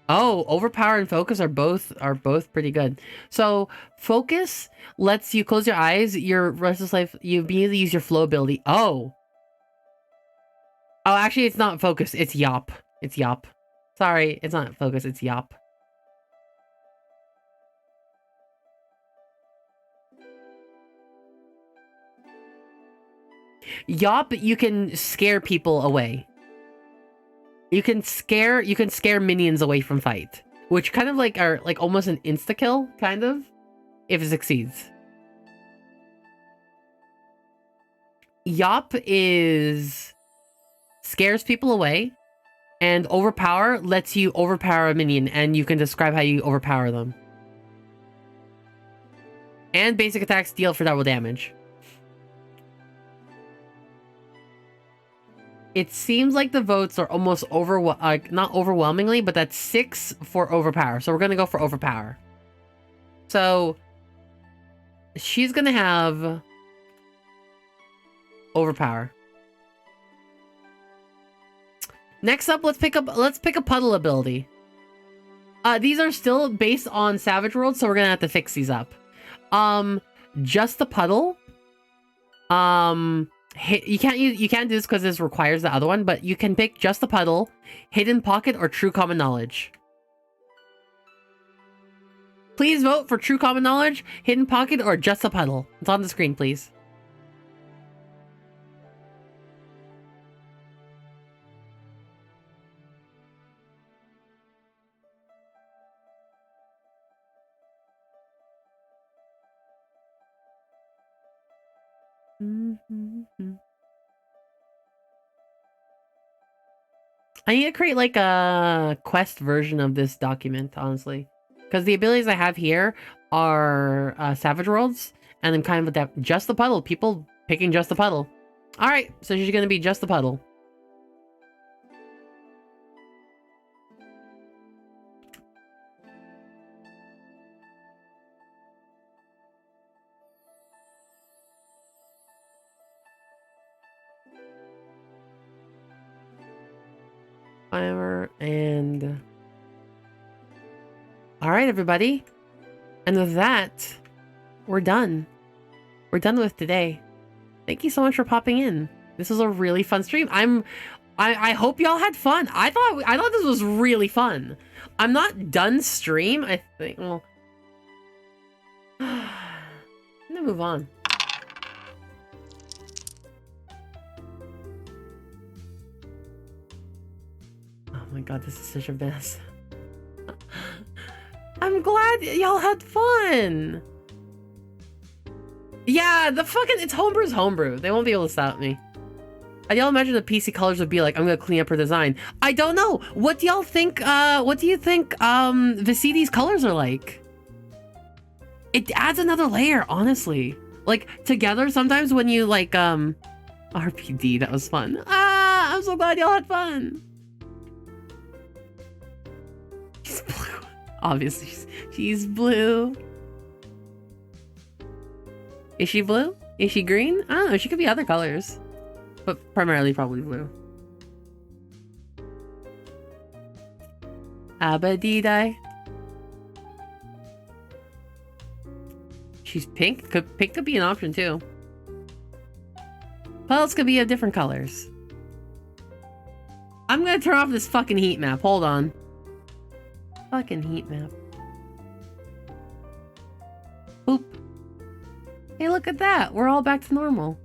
Oh, Overpower and Focus are both pretty good. So Focus lets you close your eyes. Your restless life, you be able to use your flow ability. Oh, actually, it's not Focus. It's Yop. It's Yop. Sorry, it's not Focus. It's Yop. Yop, you can scare people away. You can scare minions away from fight, which kind of like are like almost an insta kill, kind of, if it succeeds. Yop scares people away, and Overpower lets you overpower a minion, and you can describe how you overpower them. And basic attacks deal for double damage. It seems like the votes are almost not overwhelmingly, but that's 6 for Overpower. So we're going to go for Overpower. So she's going to have Overpower. Next up, let's pick a Puddle ability. These are still based on Savage World, so we're going to have to fix these up. Just the Puddle. You can't do this because this requires the other one, but you can pick Just the Puddle, Hidden Pocket, or True Common Knowledge. Please vote for True Common Knowledge, Hidden Pocket, or Just the Puddle. It's on the screen, please. I need to create like a quest version of this document, honestly. Because the abilities I have here are Savage Worlds, and I'm kind of adept. Just the Puddle. People picking Just the Puddle. Alright, so she's going to be Just the Puddle. And all right, everybody, and with that, we're done. We're done with today. Thank you so much for popping in. This was a really fun stream. I hope y'all had fun. I thought this was really fun. I'm not done stream. I think. Well, I'm gonna move on. my god, this is such a mess. I'm glad y'all had fun. Yeah, the fucking, it's homebrew's homebrew. They won't be able to stop me. Y'all imagine the PC colors would be like, I'm gonna clean up her design. I don't know. What do y'all think, what do you think, Viscidi's colors are like? It adds another layer, honestly. Like, together, sometimes when you, like, RPD, that was fun. Ah, I'm so glad y'all had fun. She's blue. Obviously, she's blue. Is she blue? Is she green? I don't know. She could be other colors. But primarily probably blue. Abadidai. She's pink. Pink could be an option too. Petals could be of different colors. I'm gonna turn off this fucking heat map. Hold on. Fucking heat map. Boop. Hey, look at that. We're all back to normal.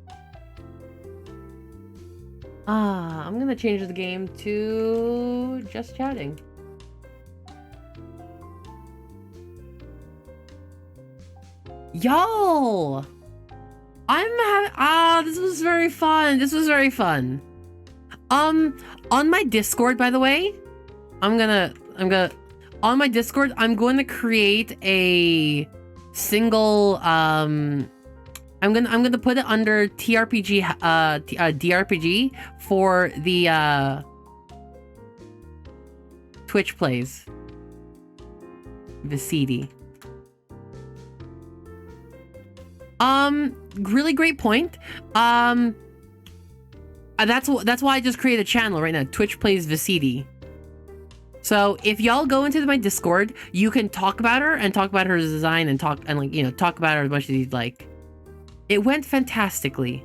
Ah, I'm gonna change the game to just chatting. Yo! This was very fun. This was very fun. On my Discord, by the way, on my Discord, I'm going to create a single, I'm gonna put it under TRPG, DRPG for the, Twitch plays. Viscidi. Really great point. That's why I just created a channel right now. Twitch plays Viscidi. So if y'all go into my Discord, you can talk about her and talk about her design and talk about her as much as you'd like. It went fantastically.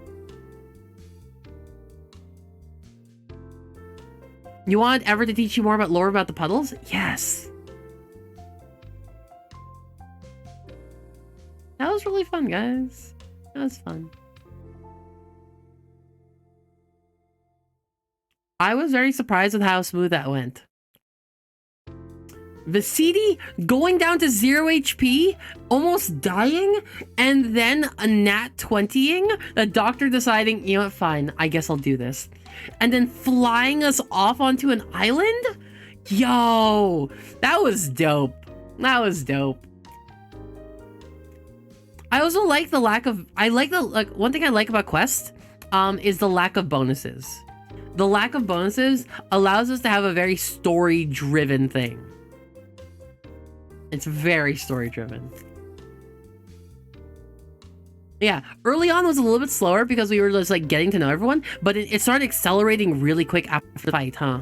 You want Ever to teach you more about lore about the puddles? Yes. That was really fun, guys. That was fun. I was very surprised with how smooth that went. Viscidi going down to 0 HP, almost dying, and then a nat 20ing, the doctor deciding, you know what, fine, I guess I'll do this. And then flying us off onto an island? Yo, that was dope. That was dope. I also like the lack of, one thing I like about Quest, is the lack of bonuses. The lack of bonuses allows us to have a very story-driven thing. It's very story-driven. Yeah, early on was a little bit slower because we were just like getting to know everyone, but it started accelerating really quick after the fight, huh?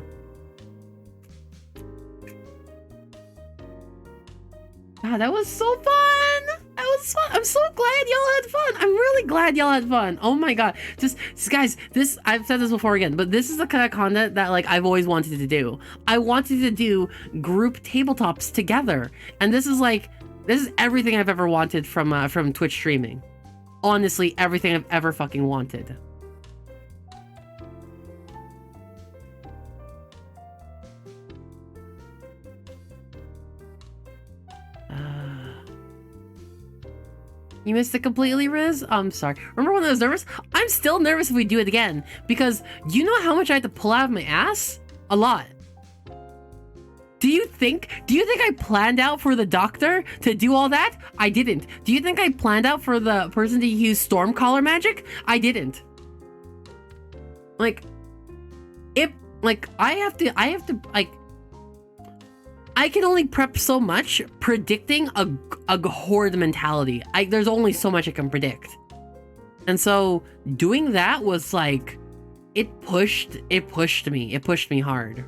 God, that was so fun! That was fun! I'm so glad y'all had fun! I'm really glad y'all had fun! Oh my god. Just, guys, this, I've said this before again, but this is the kind of content that, like, I've always wanted to do. I wanted to do group tabletops together. And this is, like, this is everything I've ever wanted from Twitch streaming. Honestly, everything I've ever fucking wanted. You missed it completely, Riz? I'm sorry. Remember when I was nervous? I'm still nervous if we do it again. Because you know how much I had to pull out of my ass? A lot. Do you think I planned out for the doctor to do all that? I didn't. Do you think I planned out for the person to use Stormcaller magic? I didn't. Like, I have to, like, I can only prep so much predicting a horde mentality. There's only so much I can predict. And so doing that was like, it pushed me. It pushed me hard.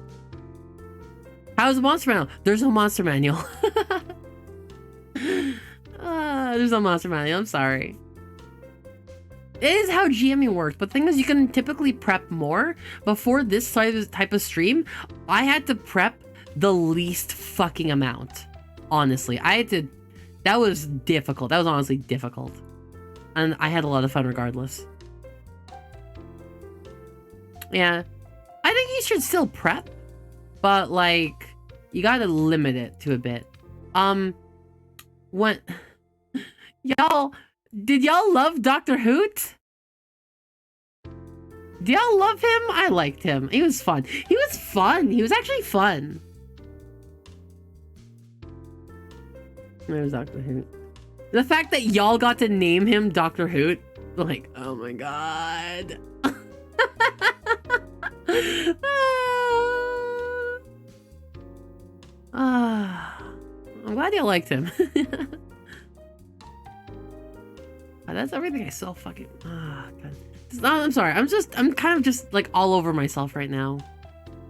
How's the monster manual? There's no monster manual. There's no monster manual. I'm sorry. It is how GMing works, but the thing is, you can typically prep more. Before this type of stream, I had to prep the least fucking amount. Honestly, that was difficult. That was honestly difficult. And I had a lot of fun regardless. Yeah. I think you should still prep. but like you gotta limit it to a bit. When y'all did y'all love Dr. Hoot? Do y'all love him? I liked him. He was fun. He was fun. He was actually fun. There's Dr. Hoot. The fact that y'all got to name him Dr. Hoot, like, oh my god. I'm glad you liked him. That's everything I so fucking. God. No, I'm sorry. I'm kind of just like all over myself right now.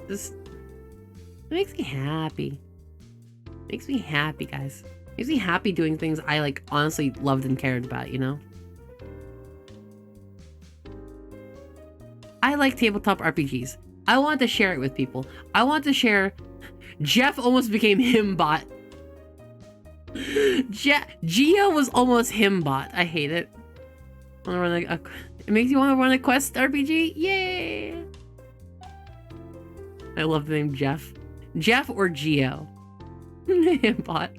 Just it makes me happy. Makes me happy, guys. Makes me happy doing things I like honestly loved and cared about, you know? I like tabletop RPGs. I want to share it with people. I want to share. Jeff almost became Himbot. Gia was almost Himbot. I hate it. It makes you want to run a quest RPG? Yay! I love the name Jeff. Jeff or Geo? Himbot.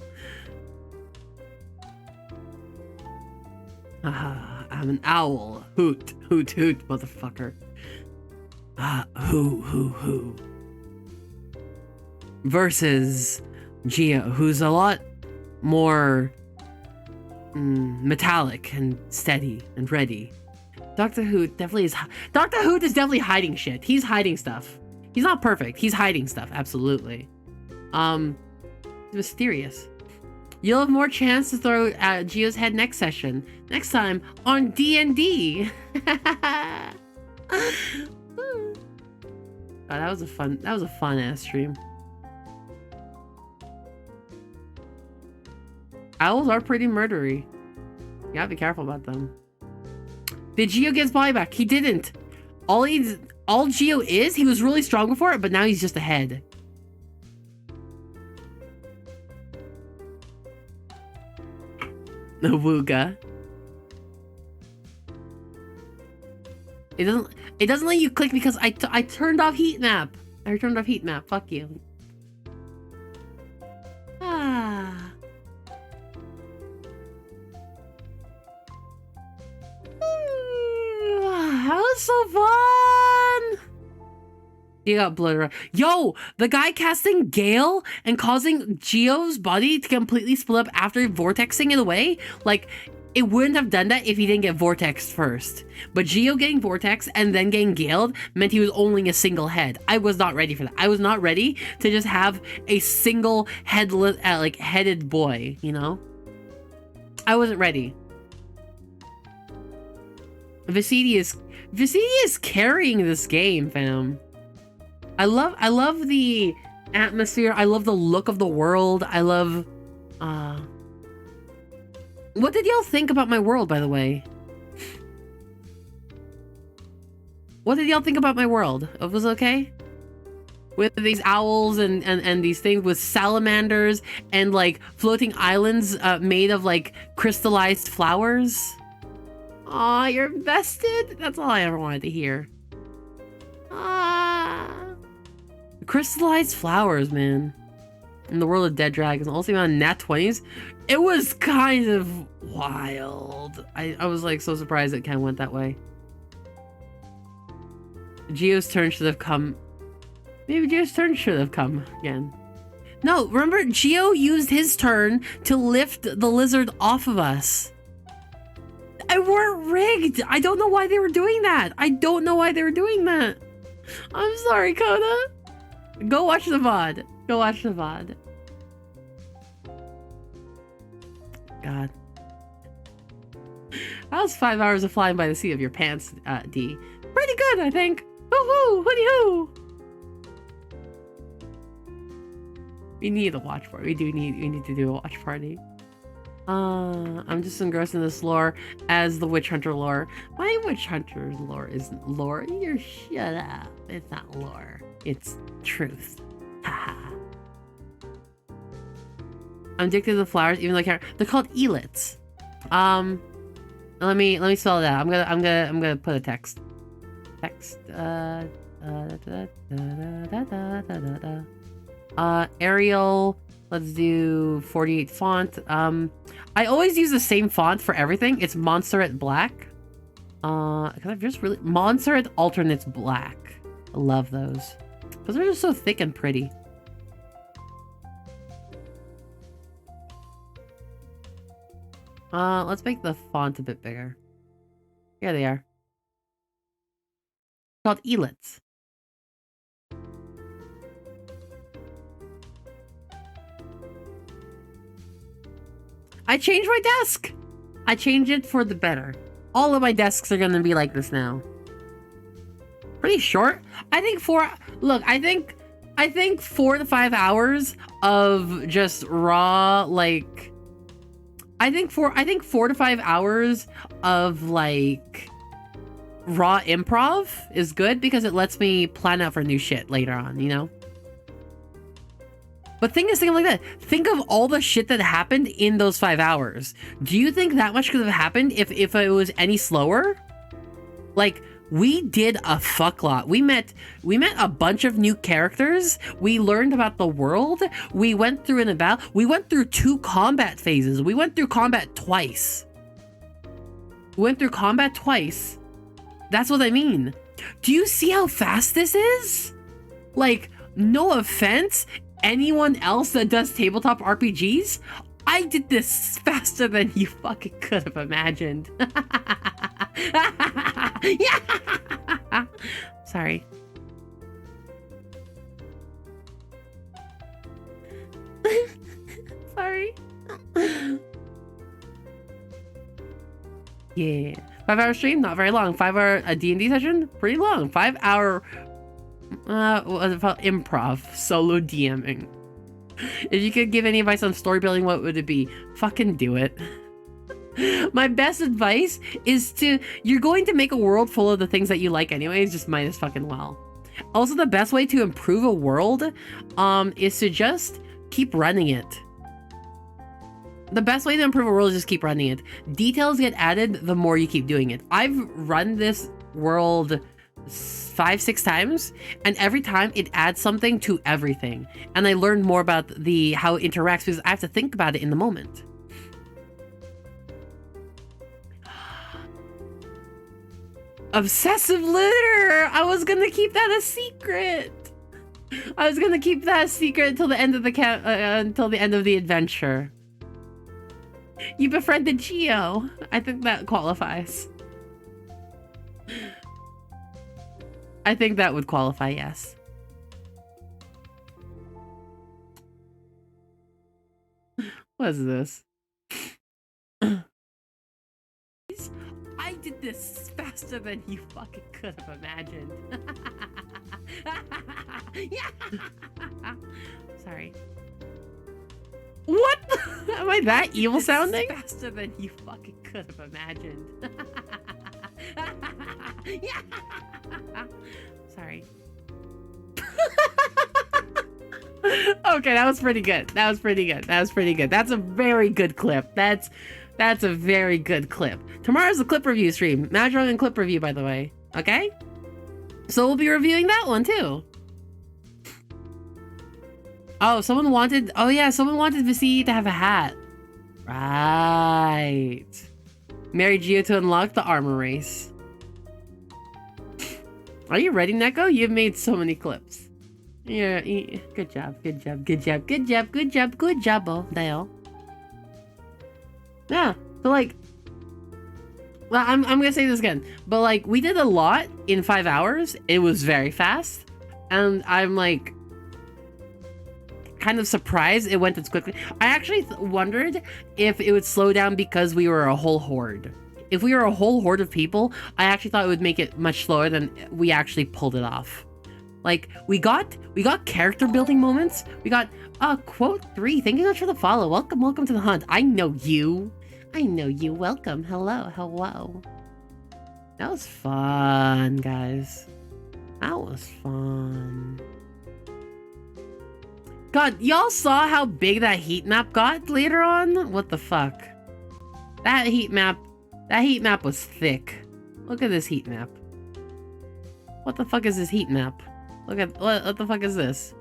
I'm an owl. Hoot, hoot, hoot, motherfucker. Who. Versus Geo, who's a lot more metallic and steady and ready. Dr. Hoot definitely is. Dr. Hoot is definitely hiding shit. He's hiding stuff. He's not perfect. He's hiding stuff. Absolutely. Mysterious. You'll have more chance to throw at Geo's head next session. Next time on D&D. That was a fun ass stream. Owls are pretty murdery. You gotta be careful about them. Did Geo get his body back? He didn't. All Geo is, he was really strong before it, but now he's just a head. The Wooga. It doesn't let you click because I turned off heat map. I turned off heat map. Fuck you. That was so fun. You got blood. Yo, the guy casting Gale and causing Geo's body to completely split up after vortexing it away, like, it wouldn't have done that if he didn't get vortexed first. But Geo getting vortexed and then getting galed meant he was only a single head. I was not ready for that. I was not ready to just have a single headless, headed boy, you know? I wasn't ready. Viscidi is carrying this game, fam. I love the atmosphere. I love the look of the world. I love, what did y'all think about my world, by the way? What did y'all think about my world? It was okay? With these owls and these things with salamanders and like floating islands made of like crystallized flowers? Aw, you're invested? That's all I ever wanted to hear. Crystallized flowers, man. In the world of Dead Dragons, also on Nat 20s. It was kind of wild. I was like so surprised it kind of went that way. Geo's turn should have come. Maybe Geo's turn should have come again. No, remember Geo used his turn to lift the lizard off of us. I weren't rigged. I don't know why they were doing that. I don't know why they were doing that. I'm sorry, Coda. Go watch the VOD. Go watch the VOD. God. That was 5 hours of flying by the seat of your pants, D. Pretty good, I think. Woohoo! Hooty hoo! We need a watch party. We need to do a watch party. I'm just engrossed in this lore as the witch hunter lore. My witch hunter lore isn't lore. You're shut up. It's not lore. It's truth. Haha. I'm addicted to the flowers, even though they're called elits. Let me spell it out. I'm gonna put a text. Text. Arial, let's do 48 font. I always use the same font for everything. It's Montserrat Black. Because I've just really... Montserrat Alternates Black. I love those. Because they're just so thick and pretty. Let's make the font a bit bigger. Here they are. It's called Elits. I changed my desk. I changed it for the better. All of my desks are gonna be like this now. Pretty short. I think I think 4 to 5 hours of just raw, like, I think 4 to 5 hours of like raw improv is good because it lets me plan out for new shit later on, you know? But think like that. Think of all the shit that happened in those 5 hours. Do you think that much could have happened if it was any slower? Like, we did a fuck lot. We met a bunch of new characters. We learned about the world. We went through an about. We went through 2 combat phases. We went through combat twice. That's what I mean. Do you see how fast this is? Like, no offense, anyone else that does tabletop RPGs, I did this faster than you fucking could have imagined. Yeah. Sorry. Sorry. Yeah. 5-hour stream, not very long. 5-hour D&D session, pretty long. 5-hour what is it called? Improv, solo DMing. If you could give any advice on story building, what would it be? Fucking do it. My best advice is you're going to make a world full of the things that you like anyways, just might as fucking well. Also, the best way to improve a world is to just keep running it. The best way to improve a world is just keep running it. Details get added the more you keep doing it. I've run this world 5-6 times, and every time it adds something to everything, and I learned more about how it interacts because I have to think about it in the moment. Obsessive litter. I was gonna keep that a secret. I was gonna keep that a secret until the end of the adventure. You befriended Geo. I think that qualifies. I think that would qualify, yes. What is this? I did this faster than you fucking could have imagined. Yeah. Sorry. What? Am I that evil sounding? Faster than you fucking could have imagined. Yeah. Sorry. Okay, that was pretty good. That's a very good clip. That's a very good clip. Tomorrow's a clip review stream. Magic and clip review, by the way. Okay? So we'll be reviewing that one too. Oh, someone wanted Viscidi to have a hat. Right. Marry Geo to unlock the armor race. Are you ready, Neko? You've made so many clips. Yeah, good job, oh, Dale. Yeah, so like, well, I'm gonna say this again, but like, we did a lot in 5 hours. It was very fast, and I'm like, kind of surprised it went as quickly. I actually wondered if it would slow down because we were a whole horde. If we were a whole horde of people, I actually thought it would make it much slower than we actually pulled it off. Like, we got character building moments. We got quote 3. Thank you so much for the follow. Welcome to the hunt. I know you. Welcome. Hello. That was fun, guys. That was fun. God, y'all saw how big that heat map got later on? What the fuck? That heat map was thick. Look at this heat map. What the fuck is this heat map? Look at, what the fuck is this?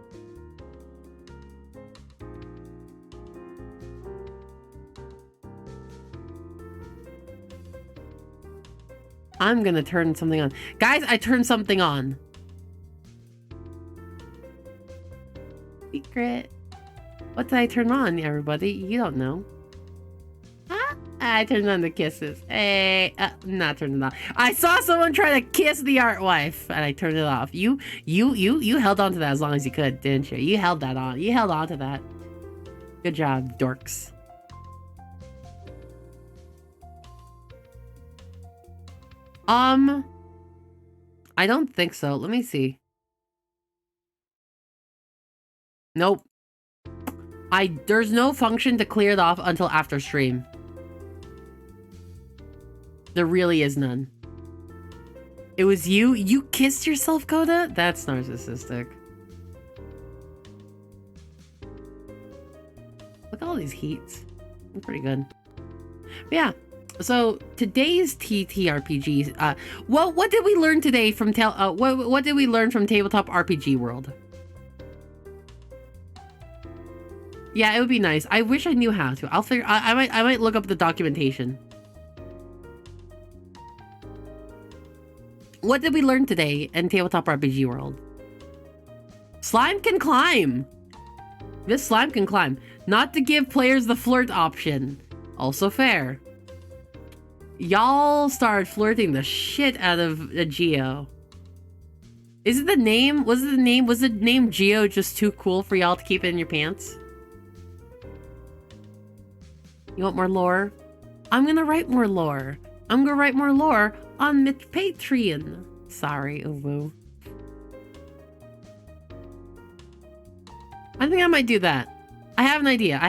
I'm gonna turn something on. Guys, I turned something on. Secret. What did I turn on, everybody? You don't know. Huh? I turned on the kisses. Hey, not turned it on. I saw someone try to kiss the art wife, and I turned it off. You held on to that as long as you could, didn't you? You held that on. You held on to that. Good job, dorks. I don't think so. Let me see. Nope. There's no function to clear it off until after stream. There really is none. It was you? You kissed yourself, Coda? That's narcissistic. Look at all these heats. They're pretty good. But yeah. So today's TTRPG. Well, what did we learn today from what did we learn from Tabletop RPG World? Yeah, it would be nice. I wish I knew how to. I'll figure. I might look up the documentation. What did we learn today in Tabletop RPG World? Slime can climb. This slime can climb. Not to give players the flirt option. Also fair. Y'all started flirting the shit out of a Geo. Is it the name? Was the name Geo just too cool for y'all to keep it in your pants? You want more lore? I'm gonna write more lore. I'm gonna write more lore on Patreon. Sorry, Uwu. I think I might do that. I have an idea.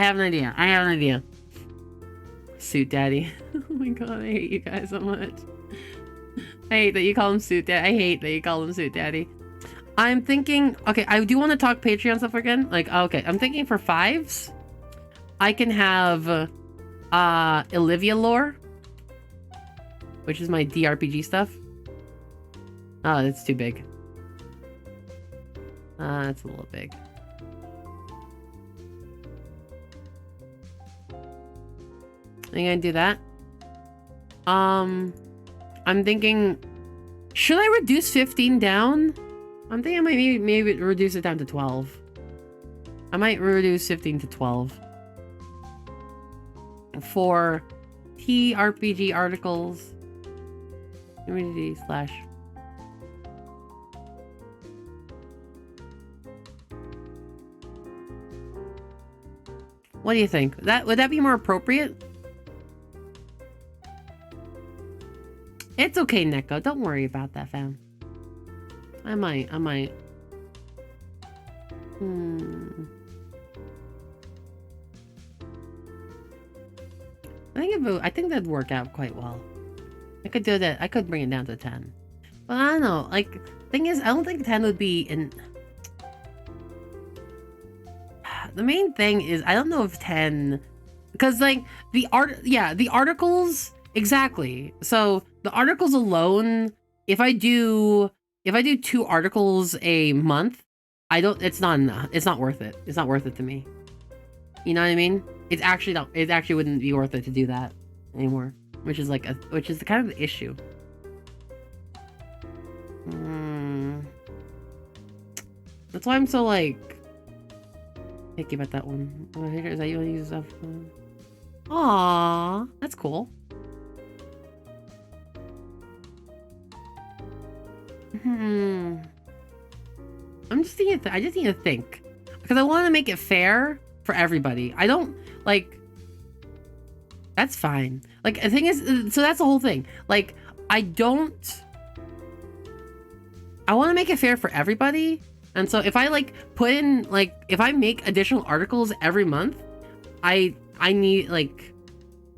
Suit Daddy. Oh my god, I hate you guys so much. I hate that you call him Suit Daddy. I'm thinking, okay, I do want to talk Patreon stuff again. Like, okay, I'm thinking for 5s, I can have Olivia lore, which is my DRPG stuff. Oh, it's too big. It's a little big. I think I do that. I'm thinking, should I reduce 15 down? I'm thinking I might maybe reduce it down to 12. I might reduce 15 to 12. For TRPG articles. Community / What do you think? Would that be more appropriate? It's okay, Neko. Don't worry about that, fam. I might. I think that'd work out quite well. I could do that. I could bring it down to 10. But I don't know. Like, thing is, I don't think 10 would be in. The main thing is, I don't know if 10, because like the articles, exactly. So the articles alone, if I do 2 articles a month, it's not enough. It's not worth it. It's not worth it to me. You know what I mean? It actually wouldn't be worth it to do that anymore, which is kind of the issue. That's why I'm so like picky about that one. Is that you want to use stuff? Aww, that's cool. I'm just thinking. I just need to think, because I want to make it fair for everybody. I don't like. That's fine. Like, the thing is, so that's the whole thing. Like, I want to make it fair for everybody. And so if I like put in, like, if I make additional articles every month, I need, like,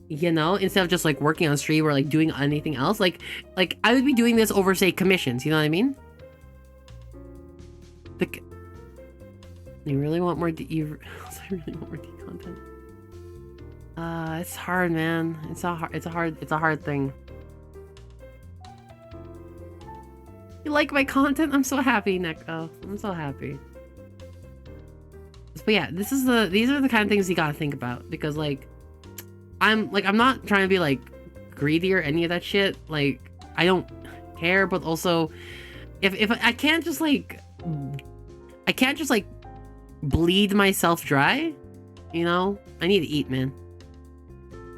you know, instead of just like working on stream or like doing anything else, like I would be doing this over, say, commissions. You know what I mean? You really want more I really want more D content. It's hard, man. It's a hard thing. You like my content? I'm so happy, Neko. I'm so happy. But yeah, these are the kind of things you gotta think about, because like I'm not trying to be like greedy or any of that shit. Like, I don't care, but also if I can't just like bleed myself dry, you know? I need to eat, man.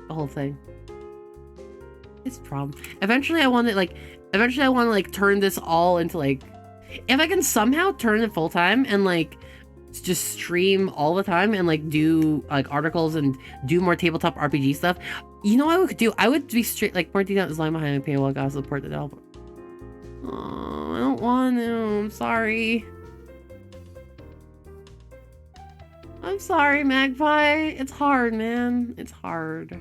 The whole thing. It's a problem. Eventually I want to like turn this all into like, if I can somehow turn it full time and like just stream all the time and like do like articles and do more tabletop RPG stuff. You know what I would do? I would be straight like more detailed is lying behind a paywall. Gotta support the developer. Oh, I don't want to. I'm sorry. I'm sorry, Magpie. It's hard, man. It's hard.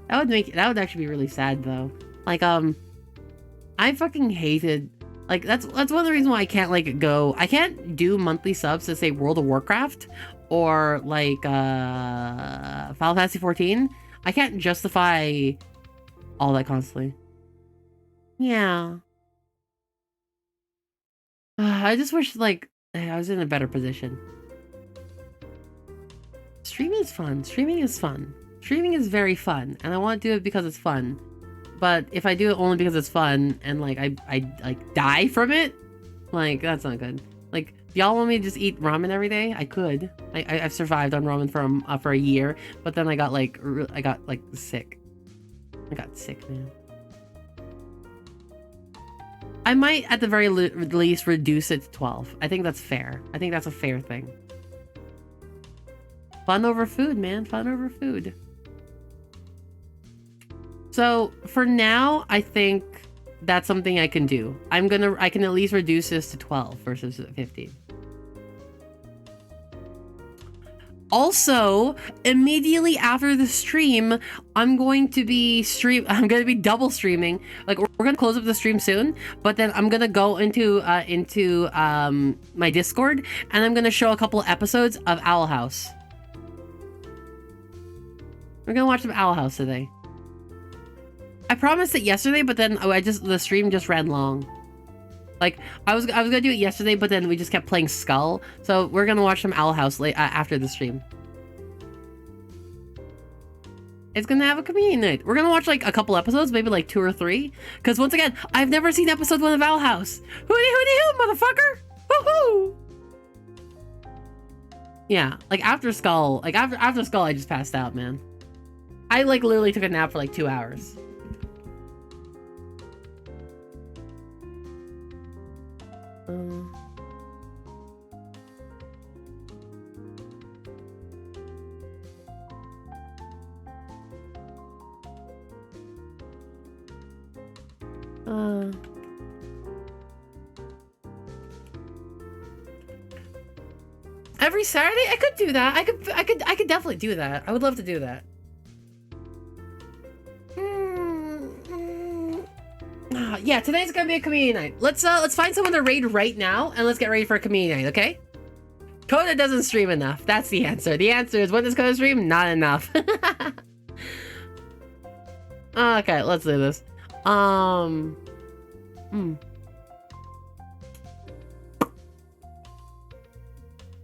That would actually be really sad though. Like I fucking hated, like that's one of the reasons why I can't do monthly subs to say World of Warcraft or like Final Fantasy 14. I can't justify all that constantly. Yeah. I just wish like I was in a better position. Streaming is fun. Streaming is fun. Streaming is very fun, and I want to do it because it's fun. But if I do it only because it's fun and like I like die from it, like that's not good. Like y'all want me to just eat ramen every day? I could. I've survived on ramen for a year, but then I got sick. I got sick, man. I might at the very least reduce it to 12. I think that's fair. I think that's a fair thing. Fun over food, man. Fun over food. So for now, I think that's something I can do. I can at least reduce this to 12 versus 15. Also, immediately after the stream, I'm going to be double streaming. Like we're gonna close up the stream soon, but then I'm gonna go into my Discord and I'm gonna show a couple episodes of Owl House. We're gonna watch some Owl House today. I promised it yesterday, but then the stream just ran long. Like I was gonna do it yesterday, but then we just kept playing Skull. So we're gonna watch some Owl House after the stream. It's gonna have a community night. We're gonna watch like a couple episodes, maybe like 2 or 3. Because once again, I've never seen episode 1 of Owl House. Hooty hooty hoo, motherfucker! Woohoo! Yeah, like after Skull, I just passed out, man. I like literally took a nap for like 2 hours. Every Saturday? I could do that. I could definitely do that. I would love to do that. Yeah, today's gonna be a community night. Let's find someone to raid right now and let's get ready for a community night, okay? Coda doesn't stream enough. That's the answer. The answer is, when does Coda stream? Not enough. Okay, let's do this.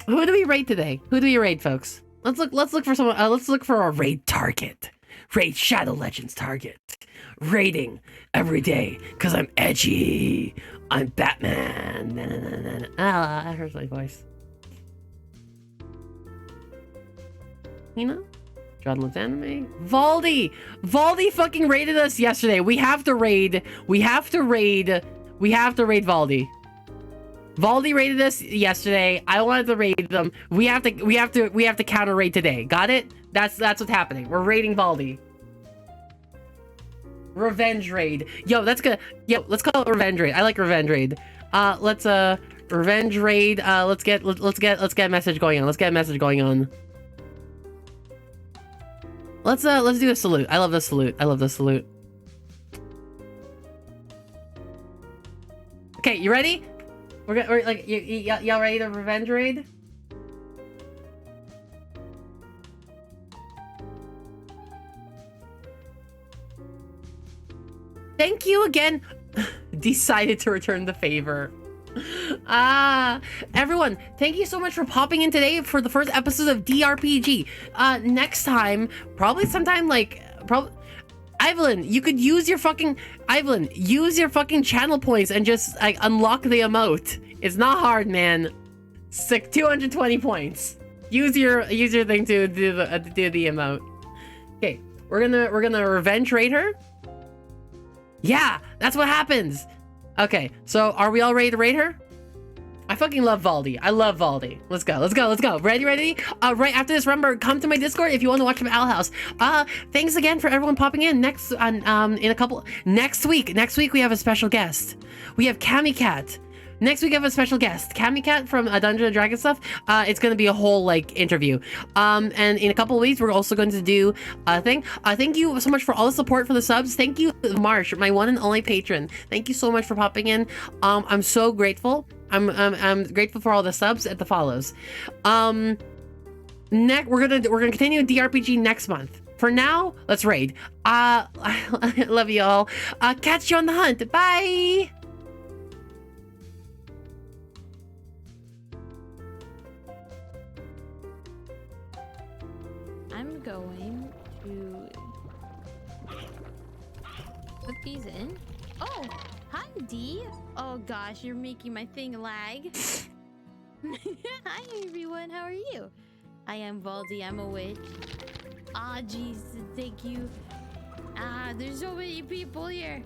Who do we raid today? Who do we raid, folks? Let's look for someone. Let's look for a raid target. Raid Shadow Legends target. Raiding every day because I'm edgy. I'm Batman. Na, na, na, na, na. Ah, I heard my voice. You know? John loves anime. Valdi fucking raided us yesterday. We have to raid Valdi. Valdi raided us yesterday. I wanted to raid them. We have to counter raid today. Got it? That's what's happening. We're raiding Valdi. Revenge raid. Yo, that's good. Yo, let's call it revenge raid. I like revenge raid. Let's revenge raid. Let's get a message going on. Let's get a message going on. Let's do a salute. I love the salute. I love the salute. Okay, you ready? We're like y'all ready to revenge raid? Thank you again. Decided to return the favor. Everyone, thank you so much for popping in today for the first episode of DRPG. Next time, probably sometime like, Evelyn, you could use your fucking, use your fucking channel points and just like unlock the emote. It's not hard, man. 220 points. Use your thing to do the emote. Okay, we're gonna revenge raid her. Yeah, that's what happens. Okay, so are we all ready to raid her? I fucking love Valdi. I love Valdi. Let's go, let's go, let's go. Ready? Right after this, remember, come to my Discord if you want to watch my Owl House. Thanks again for everyone popping in. Next week we have a special guest. We have Cammy Cat. Next week I have a special guest, Cammy Cat from Dungeons and Dragons stuff. It's gonna be a whole like interview. And in a couple of weeks we're also going to do a thing. Thank you so much for all the support for the subs. Thank you, Marsh, my one and only patron. Thank you so much for popping in. I'm so grateful. I'm grateful for all the subs and the follows. We're gonna continue DRPG next month. For now, let's raid. I love you all. Catch you on the hunt. Bye. I'm going to put these in. Oh, hi, D. Oh gosh, you're making my thing lag. Hi, everyone. How are you? I am Valdi. I'm a witch. Ah, jeez. Thank you. There's so many people here.